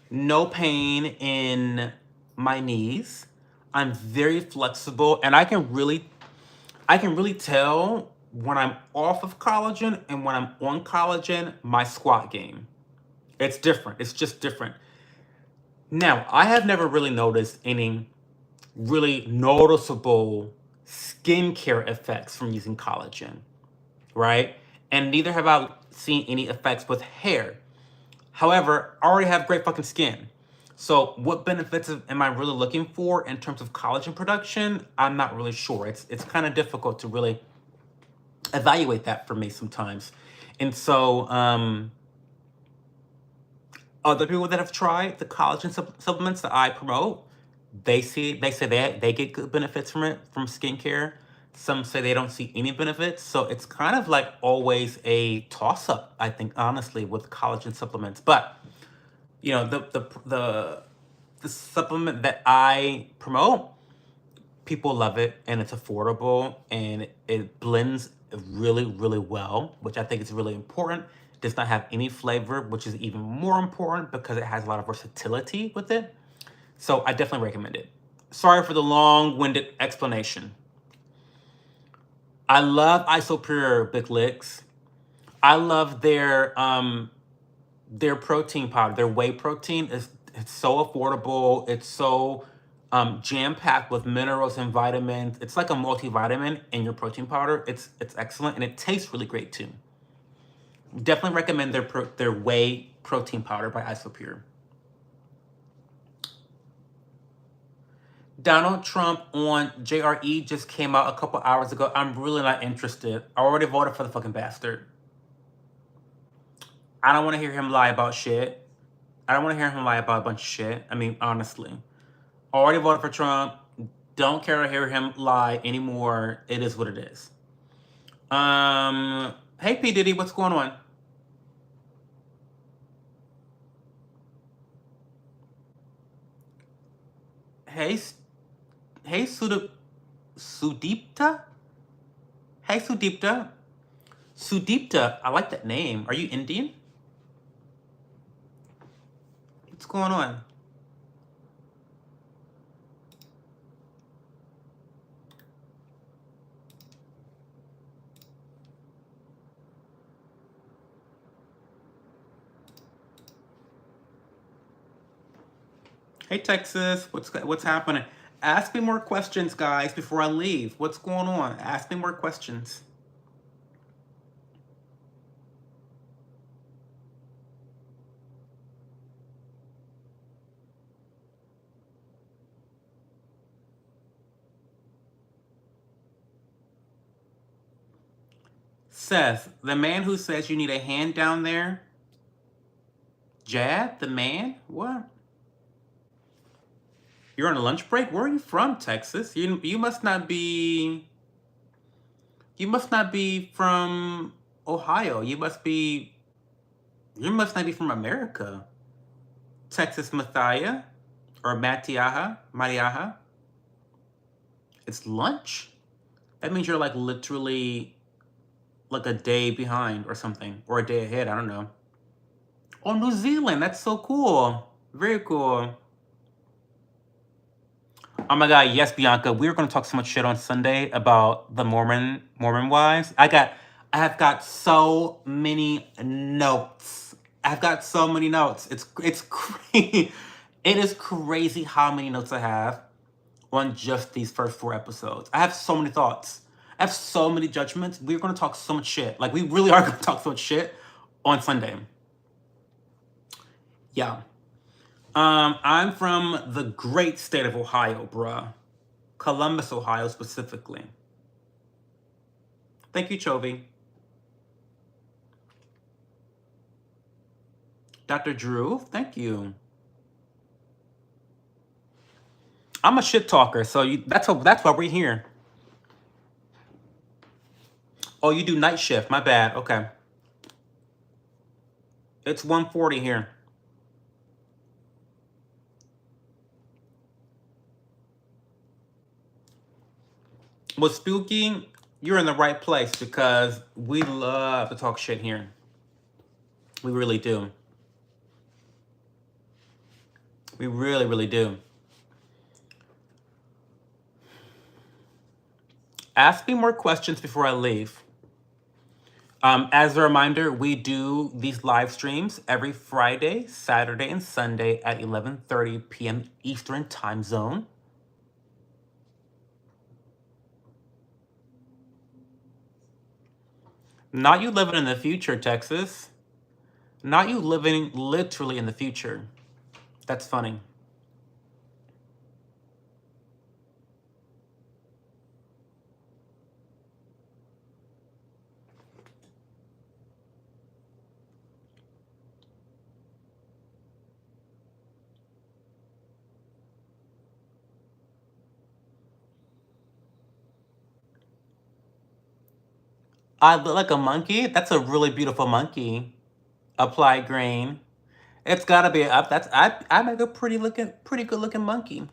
no pain in my knees. I'm very flexible, and I can really tell when I'm off of collagen and when I'm on collagen, my squat game. It's different. It's just different. Now, I have never really noticed any really noticeable skincare effects from using collagen, right? And neither have I seen any effects with hair. However, I already have great fucking skin. So what benefits am I really looking for in terms of collagen production? I'm not really sure. It's kind of difficult to really evaluate that for me sometimes. And so other people that have tried the collagen supplements that I promote, they say they get good benefits from it, from skincare. Some say they don't see any benefits. So it's kind of like always a toss-up, I think, honestly, with collagen supplements. But you know, the supplement that I promote, people love it, and it's affordable, and it blends really, really well, which I think is really important. It does not have any flavor, which is even more important because it has a lot of versatility with it. So I definitely recommend it. Sorry for the long-winded explanation. I love Isopure Big Licks. I love their protein powder, their whey protein is it's so affordable. It's so jam-packed with minerals and vitamins. It's like a multivitamin in your protein powder. It's excellent and it tastes really great too. Definitely recommend their whey protein powder by Isopure. Donald Trump on JRE just came out a couple hours ago. I'm really not interested. I already voted for the fucking bastard. I don't want to hear him lie about shit. I don't want to hear him lie about a bunch of shit. I mean, honestly. Already voted for Trump. Don't care to hear him lie anymore. It is what it is. Hey P. Diddy, what's going on? Hey, hey Sudipta? Hey Sudipta. Sudipta, I like that name. Are you Indian? What's going on? Hey Texas, what's happening? Ask me more questions, guys, before I leave. What's going on? Ask me more questions. Seth, the man who says you need a hand down there. Jad, the man? What? You're on a lunch break? Where are you from, Texas? You must not be. You must not be from Ohio. You must be. You must not be from America. Texas Mathia or Mariaha. It's lunch. That means you're like literally like a day behind or something, or a day ahead. I don't know. Oh, New Zealand. That's so cool. Very cool. Oh my God, yes, Bianca. We were going to talk so much shit on Sunday about the Mormon wives. I have got so many notes. I've got so many notes. It's crazy. It is crazy how many notes I have on just these first 4 episodes. I have so many thoughts. I have so many judgments. We're going to talk so much shit. Like we really are going to talk so much shit on Sunday. Yeah. I'm from the great state of Ohio, bruh. Columbus, Ohio, specifically. Thank you, Chovy. Dr. Drew, thank you. I'm a shit talker, so that's why we're here. Oh, you do night shift. My bad. Okay. It's 1:40 here. Well, Spooky, you're in the right place because we love to talk shit here. We really do. We really, really do. Ask me more questions before I leave. As a reminder, we do these live streams every Friday, Saturday, and Sunday at 11:30 p.m. Eastern Time Zone. Not you living in the future, Texas. Not you living literally in the future. That's funny. I look like a monkey? That's a really beautiful monkey. Apply green. It's gotta be up. I make a pretty good looking monkey.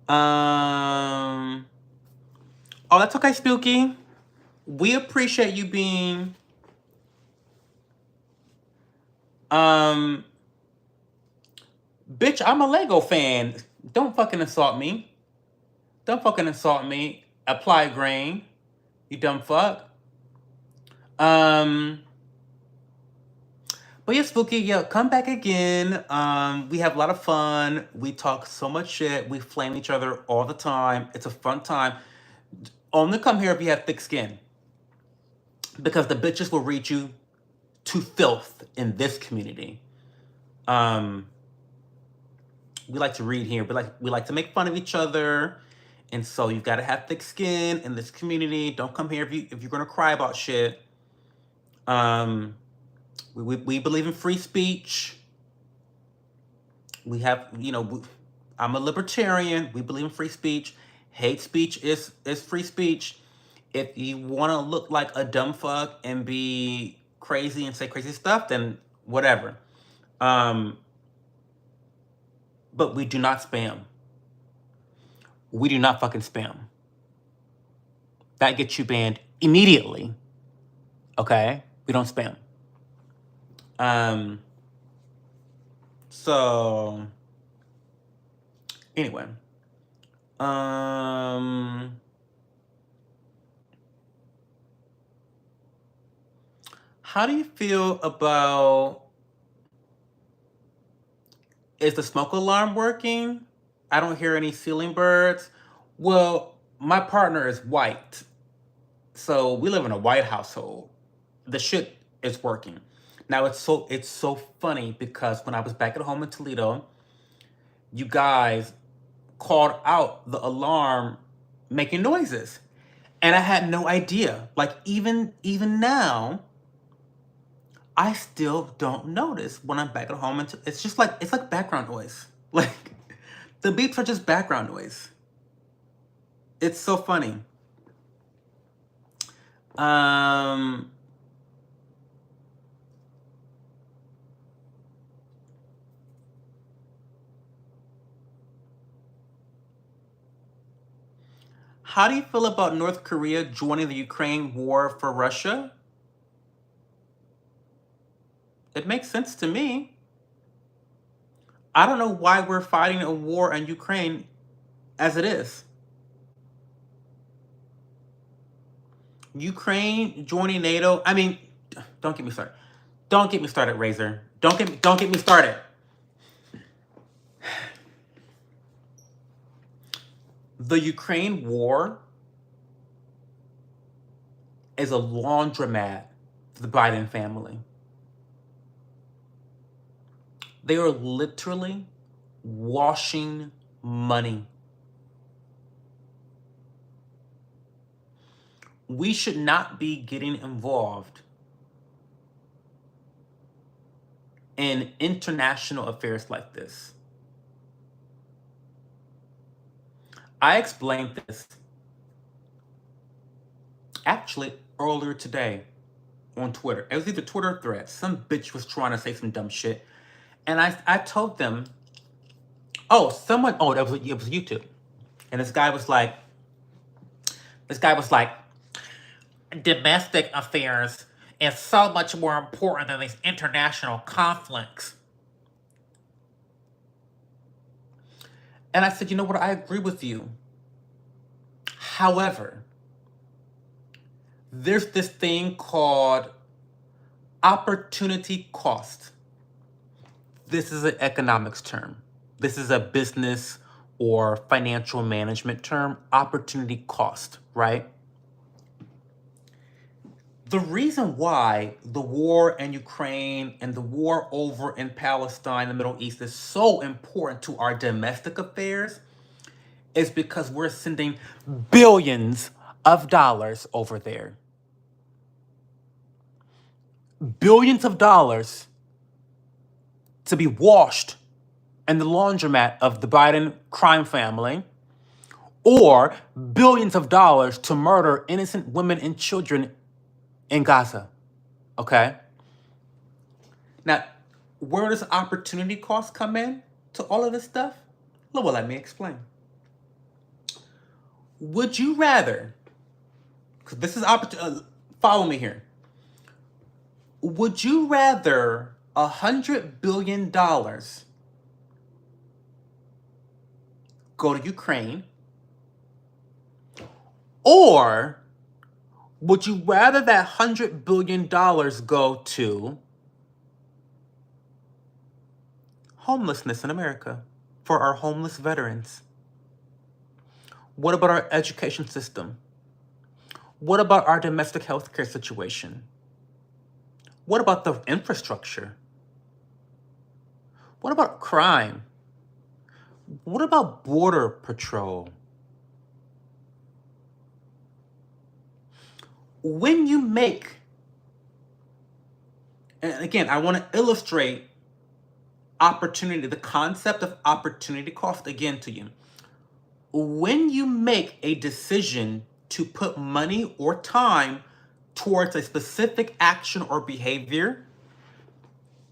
Oh, that's okay, Spooky. We appreciate you being bitch, I'm a Lego fan. Don't fucking assault me. Don't fucking assault me. Apply grain. You dumb fuck. But yeah, Spooky, yeah, come back again. We have a lot of fun. We talk so much shit. We flame each other all the time. It's a fun time. Only come here if you have thick skin. Because the bitches will read you to filth in this community. We like to read here, but we like to make fun of each other. And so you've got to have thick skin in this community. Don't come here if you're gonna cry about shit. We believe in free speech. We have, I'm a libertarian. We believe in free speech. Hate speech is free speech. If you want to look like a dumb fuck and be crazy and say crazy stuff, then whatever. But we do not spam. We do not fucking spam. That gets you banned immediately. Okay? We don't spam. So anyway. How do you feel about, is the smoke alarm working? I don't hear any ceiling birds. Well, my partner is white. So we live in a white household. The shit is working. Now it's so funny because when I was back at home in Toledo, you guys called out the alarm making noises. And I had no idea. Like even now, I still don't notice when I'm back at home. It's just like, it's like background noise. Like the beeps are just background noise. It's so funny. How do you feel about North Korea joining the Ukraine war for Russia? It makes sense to me. I don't know why we're fighting a war in Ukraine as it is. Ukraine joining NATO. I mean, don't get me started. Don't get me started, Razor. Don't get me started. The Ukraine war is a laundromat for the Biden family. They are literally washing money. We should not be getting involved in international affairs like this. I explained this actually earlier today on Twitter. It was either Twitter or Threads. Some bitch was trying to say some dumb shit. And I told them, it was YouTube. And this guy was like, domestic affairs is so much more important than these international conflicts. And I said, you know what, I agree with you. However, there's this thing called opportunity cost. This is an economics term. This is a business or financial management term, opportunity cost, right? The reason why the war in Ukraine and the war over in Palestine, the Middle East, is so important to our domestic affairs is because we're sending billions of dollars over there. Billions of dollars to be washed in the laundromat of the Biden crime family, or billions of dollars to murder innocent women and children in Gaza, okay? Now, where does opportunity cost come in to all of this stuff? Well, let me explain. Would you rather, because this is follow me here. Would you rather $100 billion go to Ukraine? Or would you rather that $100 billion go to homelessness in America for our homeless veterans? What about our education system? What about our domestic health care situation? What about the infrastructure? What about crime? What about border patrol? When you make, and again, I want to illustrate opportunity, the concept of opportunity cost again to you. When you make a decision to put money or time towards a specific action or behavior,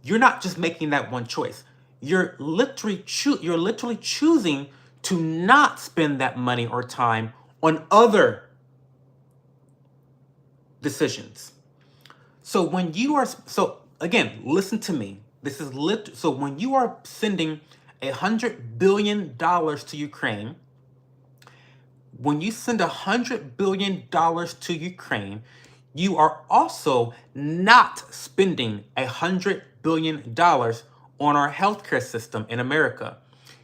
you're not just making that one choice. You're literally choosing to not spend that money or time on other decisions. So when you are, so again, listen to me. This is so when you are sending $100 billion to Ukraine, when you send $100 billion to Ukraine, you are also not spending $100 billion on our healthcare system in America.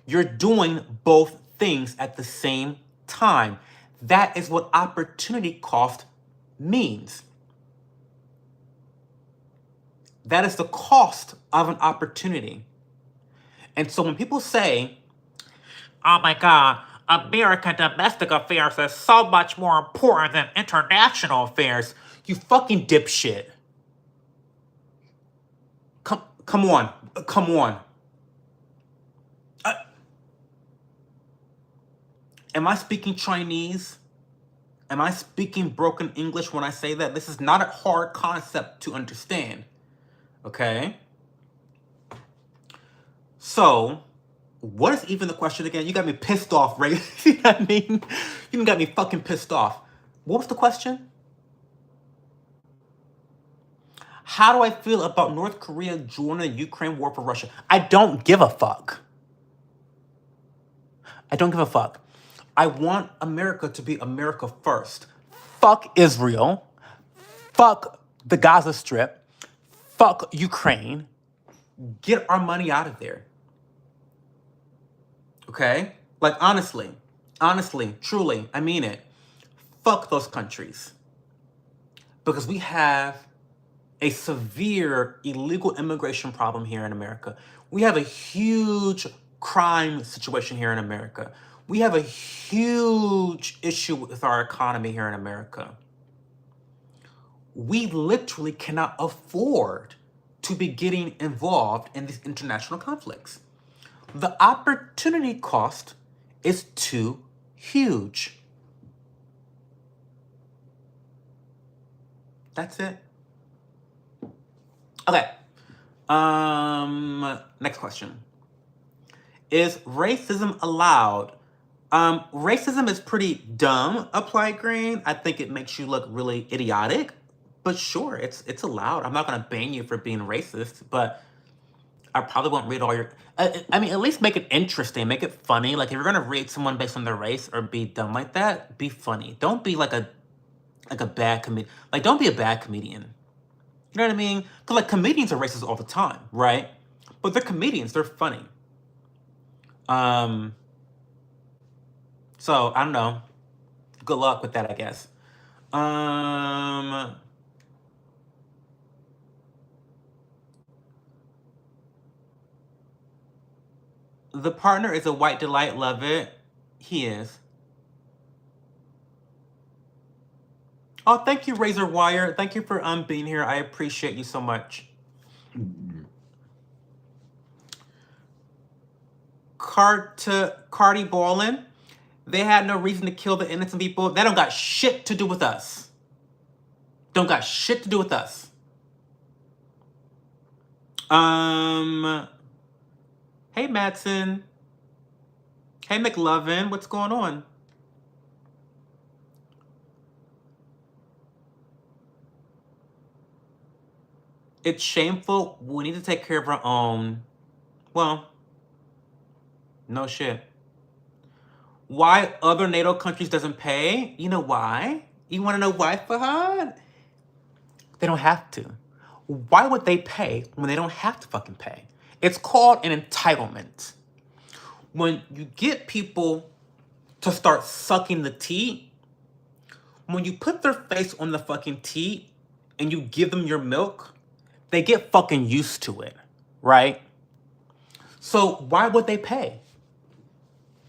You're doing both things at the same time. That is what opportunity cost means. That is the cost of an opportunity. And so when people say, oh my God, American domestic affairs is so much more important than international affairs, you fucking dipshit. Come on. Am I speaking Chinese? Am I speaking broken English when I say that? This is not a hard concept to understand. Okay? So, what is even the question again? You got me pissed off, right? You know what I mean? You got me fucking pissed off. What was the question? How do I feel about North Korea joining the Ukraine war for Russia? I don't give a fuck. I don't give a fuck. I want America to be America first. Fuck Israel. Fuck the Gaza Strip. Fuck Ukraine. Get our money out of there. Okay? Like, honestly, truly, I mean it. Fuck those countries. Because we have a severe illegal immigration problem here in America. We have a huge crime situation here in America. We have a huge issue with our economy here in America. We literally cannot afford to be getting involved in these international conflicts. The opportunity cost is too huge. That's it. Okay. Next question. Is racism allowed? Racism is pretty dumb, Applied Green. I think it makes you look really idiotic. But sure, it's allowed. I'm not gonna ban you for being racist, but I probably won't read all your. I mean, at least make it interesting, make it funny. Like if you're gonna rate someone based on their race or be dumb like that, be funny. Don't be like a bad comedian. Like don't be a bad comedian. You know what I mean? Because like comedians are racist all the time, right? But they're comedians. They're funny. So I don't know. Good luck with that, I guess. The partner is a white delight. Love it. He is. Oh, thank you, Razor Wire. Thank you for being here. I appreciate you so much. Cardi Ballin. They had no reason to kill the innocent people. That don't got shit to do with us. Don't got shit to do with us. Hey, Madsen. Hey, McLovin. What's going on? It's shameful. We need to take care of our own. Well, no shit. Why other NATO countries doesn't pay? You know why? You want to know why, Fahad? They don't have to. Why would they pay when they don't have to fucking pay? It's called an entitlement. When you get people to start sucking the tea, when you put their face on the fucking tea and you give them your milk, they get fucking used to it, right? So why would they pay?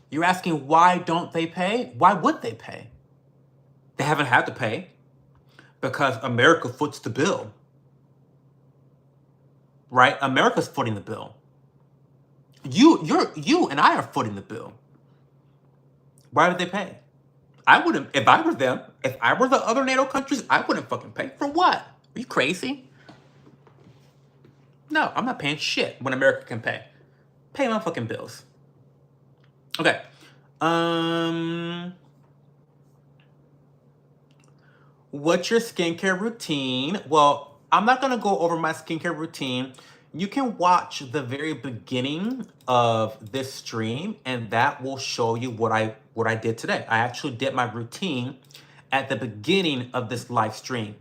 You're asking why don't they pay? Why would they pay? They haven't had to pay because America foots the bill, right? America's footing the bill. You and I are footing the bill. Why would they pay? I wouldn't, if I were them, if I were the other NATO countries, I wouldn't fucking pay. For what? Are you crazy? No, I'm not paying shit when America can pay. Pay my fucking bills. Okay. What's your skincare routine? Well, I'm not gonna go over my skincare routine. You can watch the very beginning of this stream, and that will show you what I did today. I actually did my routine at the beginning of this live stream.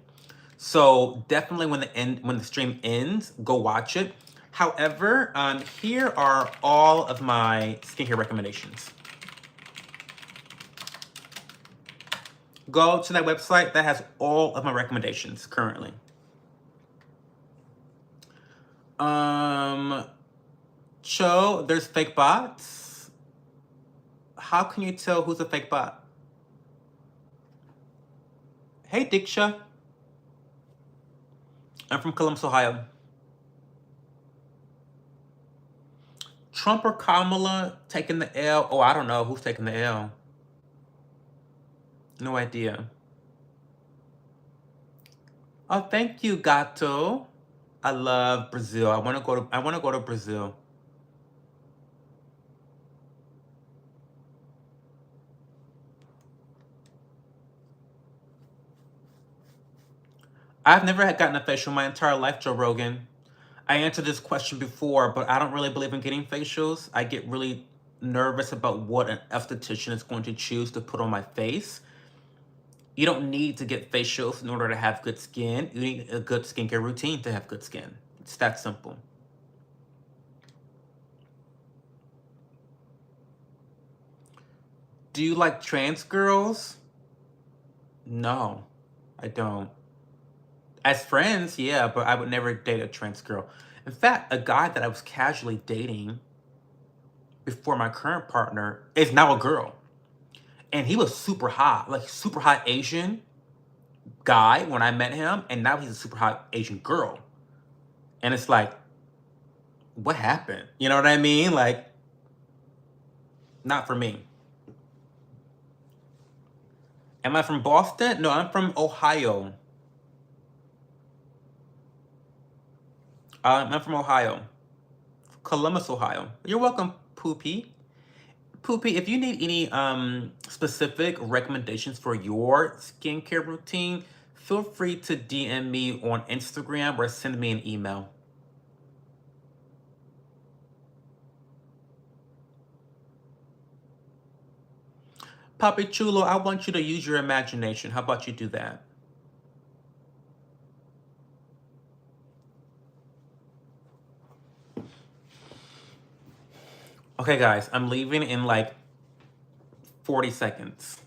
So definitely when the stream ends, go watch it. However, here are all of my skincare recommendations. Go to that website that has all of my recommendations currently. Cho, there's fake bots. How can you tell who's a fake bot? Hey, Diksha. I'm from Columbus, Ohio. Trump or Kamala taking the L? Oh, I don't know who's taking the L. No idea. Oh, thank you, Gato. I love Brazil. I want to go to Brazil. I've never gotten a facial my entire life, Joe Rogan. I answered this question before, but I don't really believe in getting facials. I get really nervous about what an esthetician is going to choose to put on my face. You don't need to get facials in order to have good skin. You need a good skincare routine to have good skin. It's that simple. Do you like trans girls? No, I don't. As friends, yeah, but I would never date a trans girl. In fact, a guy that I was casually dating before my current partner is now a girl. And he was super hot, like super hot Asian guy when I met him, and now he's a super hot Asian girl. And it's like, what happened? You know what I mean? Like, not for me. Am I from Boston? No, I'm from Ohio. I'm from Ohio. Columbus, Ohio. You're welcome, Poopy. Poopy, if you need any specific recommendations for your skincare routine, feel free to DM me on Instagram or send me an email. Papi Chulo, I want you to use your imagination. How about you do that? Okay, guys, I'm leaving in like 40 seconds.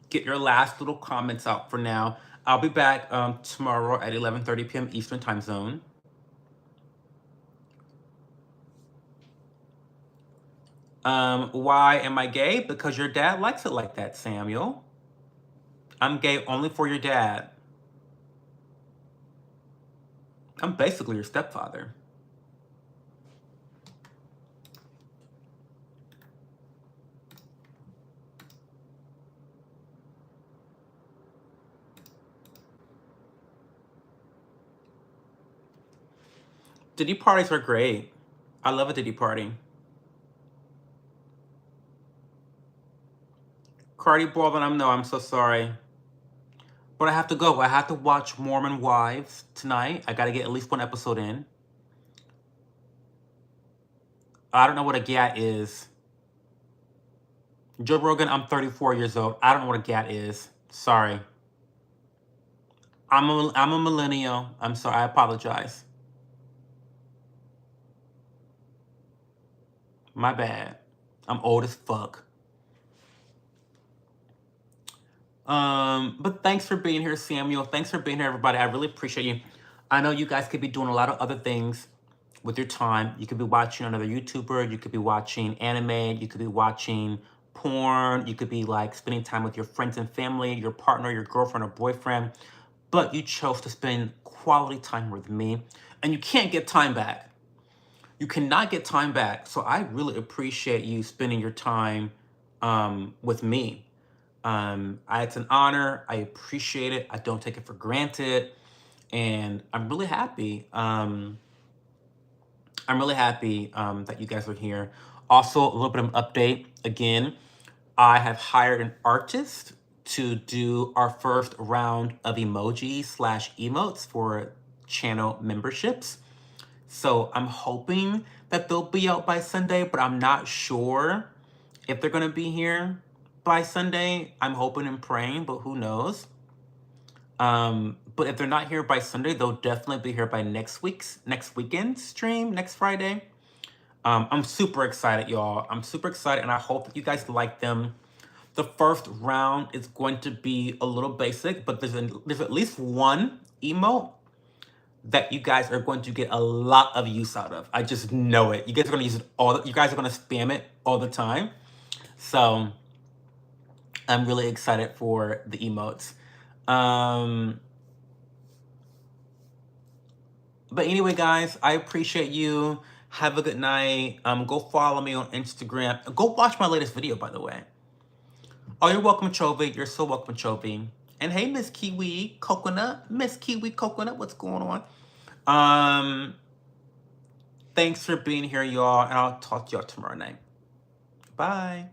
Get your last little comments out for now. I'll be back tomorrow at 11:30 p.m. Eastern Time Zone. Why am I gay? Because your dad likes it like that, Samuel. I'm gay only for your dad. I'm basically your stepfather. Diddy parties are great. I love a Diddy party. Cardi Baldwin, I'm so sorry. But I have to go. I have to watch Mormon Wives tonight. I gotta get at least one episode in. I don't know what a gat is. Joe Rogan, I'm 34 years old. I don't know what a gat is. Sorry. I'm a millennial. I'm sorry. I apologize. My bad. I'm old as fuck. But thanks for being here, Samuel. Thanks for being here, everybody. I really appreciate you. I know you guys could be doing a lot of other things with your time. You could be watching another YouTuber. You could be watching anime. You could be watching porn. You could be like spending time with your friends and family, your partner, your girlfriend or boyfriend. But you chose to spend quality time with me, and you can't get time back. You cannot get time back. So I really appreciate you spending your time with me. It's an honor. I appreciate it. I don't take it for granted, and I'm really happy. I'm really happy that you guys are here. Also, a little bit of an update. Again, I have hired an artist to do our first round of emojis slash emotes for channel memberships. So I'm hoping that they'll be out by Sunday, but I'm not sure if they're gonna be here by Sunday. I'm hoping and praying, but who knows? But if they're not here by Sunday, they'll definitely be here by next weekend stream, next Friday. I'm super excited, y'all. I'm super excited, and I hope that you guys like them. The first round is going to be a little basic, but there's at least one emote that you guys are going to get a lot of use out of. I just know it. You guys are going to use it you guys are going to spam it all the time. So I'm really excited for the emotes. But anyway, guys, I appreciate you. Have a good night. Go follow me on Instagram. Go watch my latest video, by the way. Oh, you're welcome, Chovy. You're so welcome, Chovy. And hey, Miss Kiwi Coconut. Miss Kiwi Coconut, what's going on? Thanks for being here, y'all, and I'll talk to y'all tomorrow night. Bye.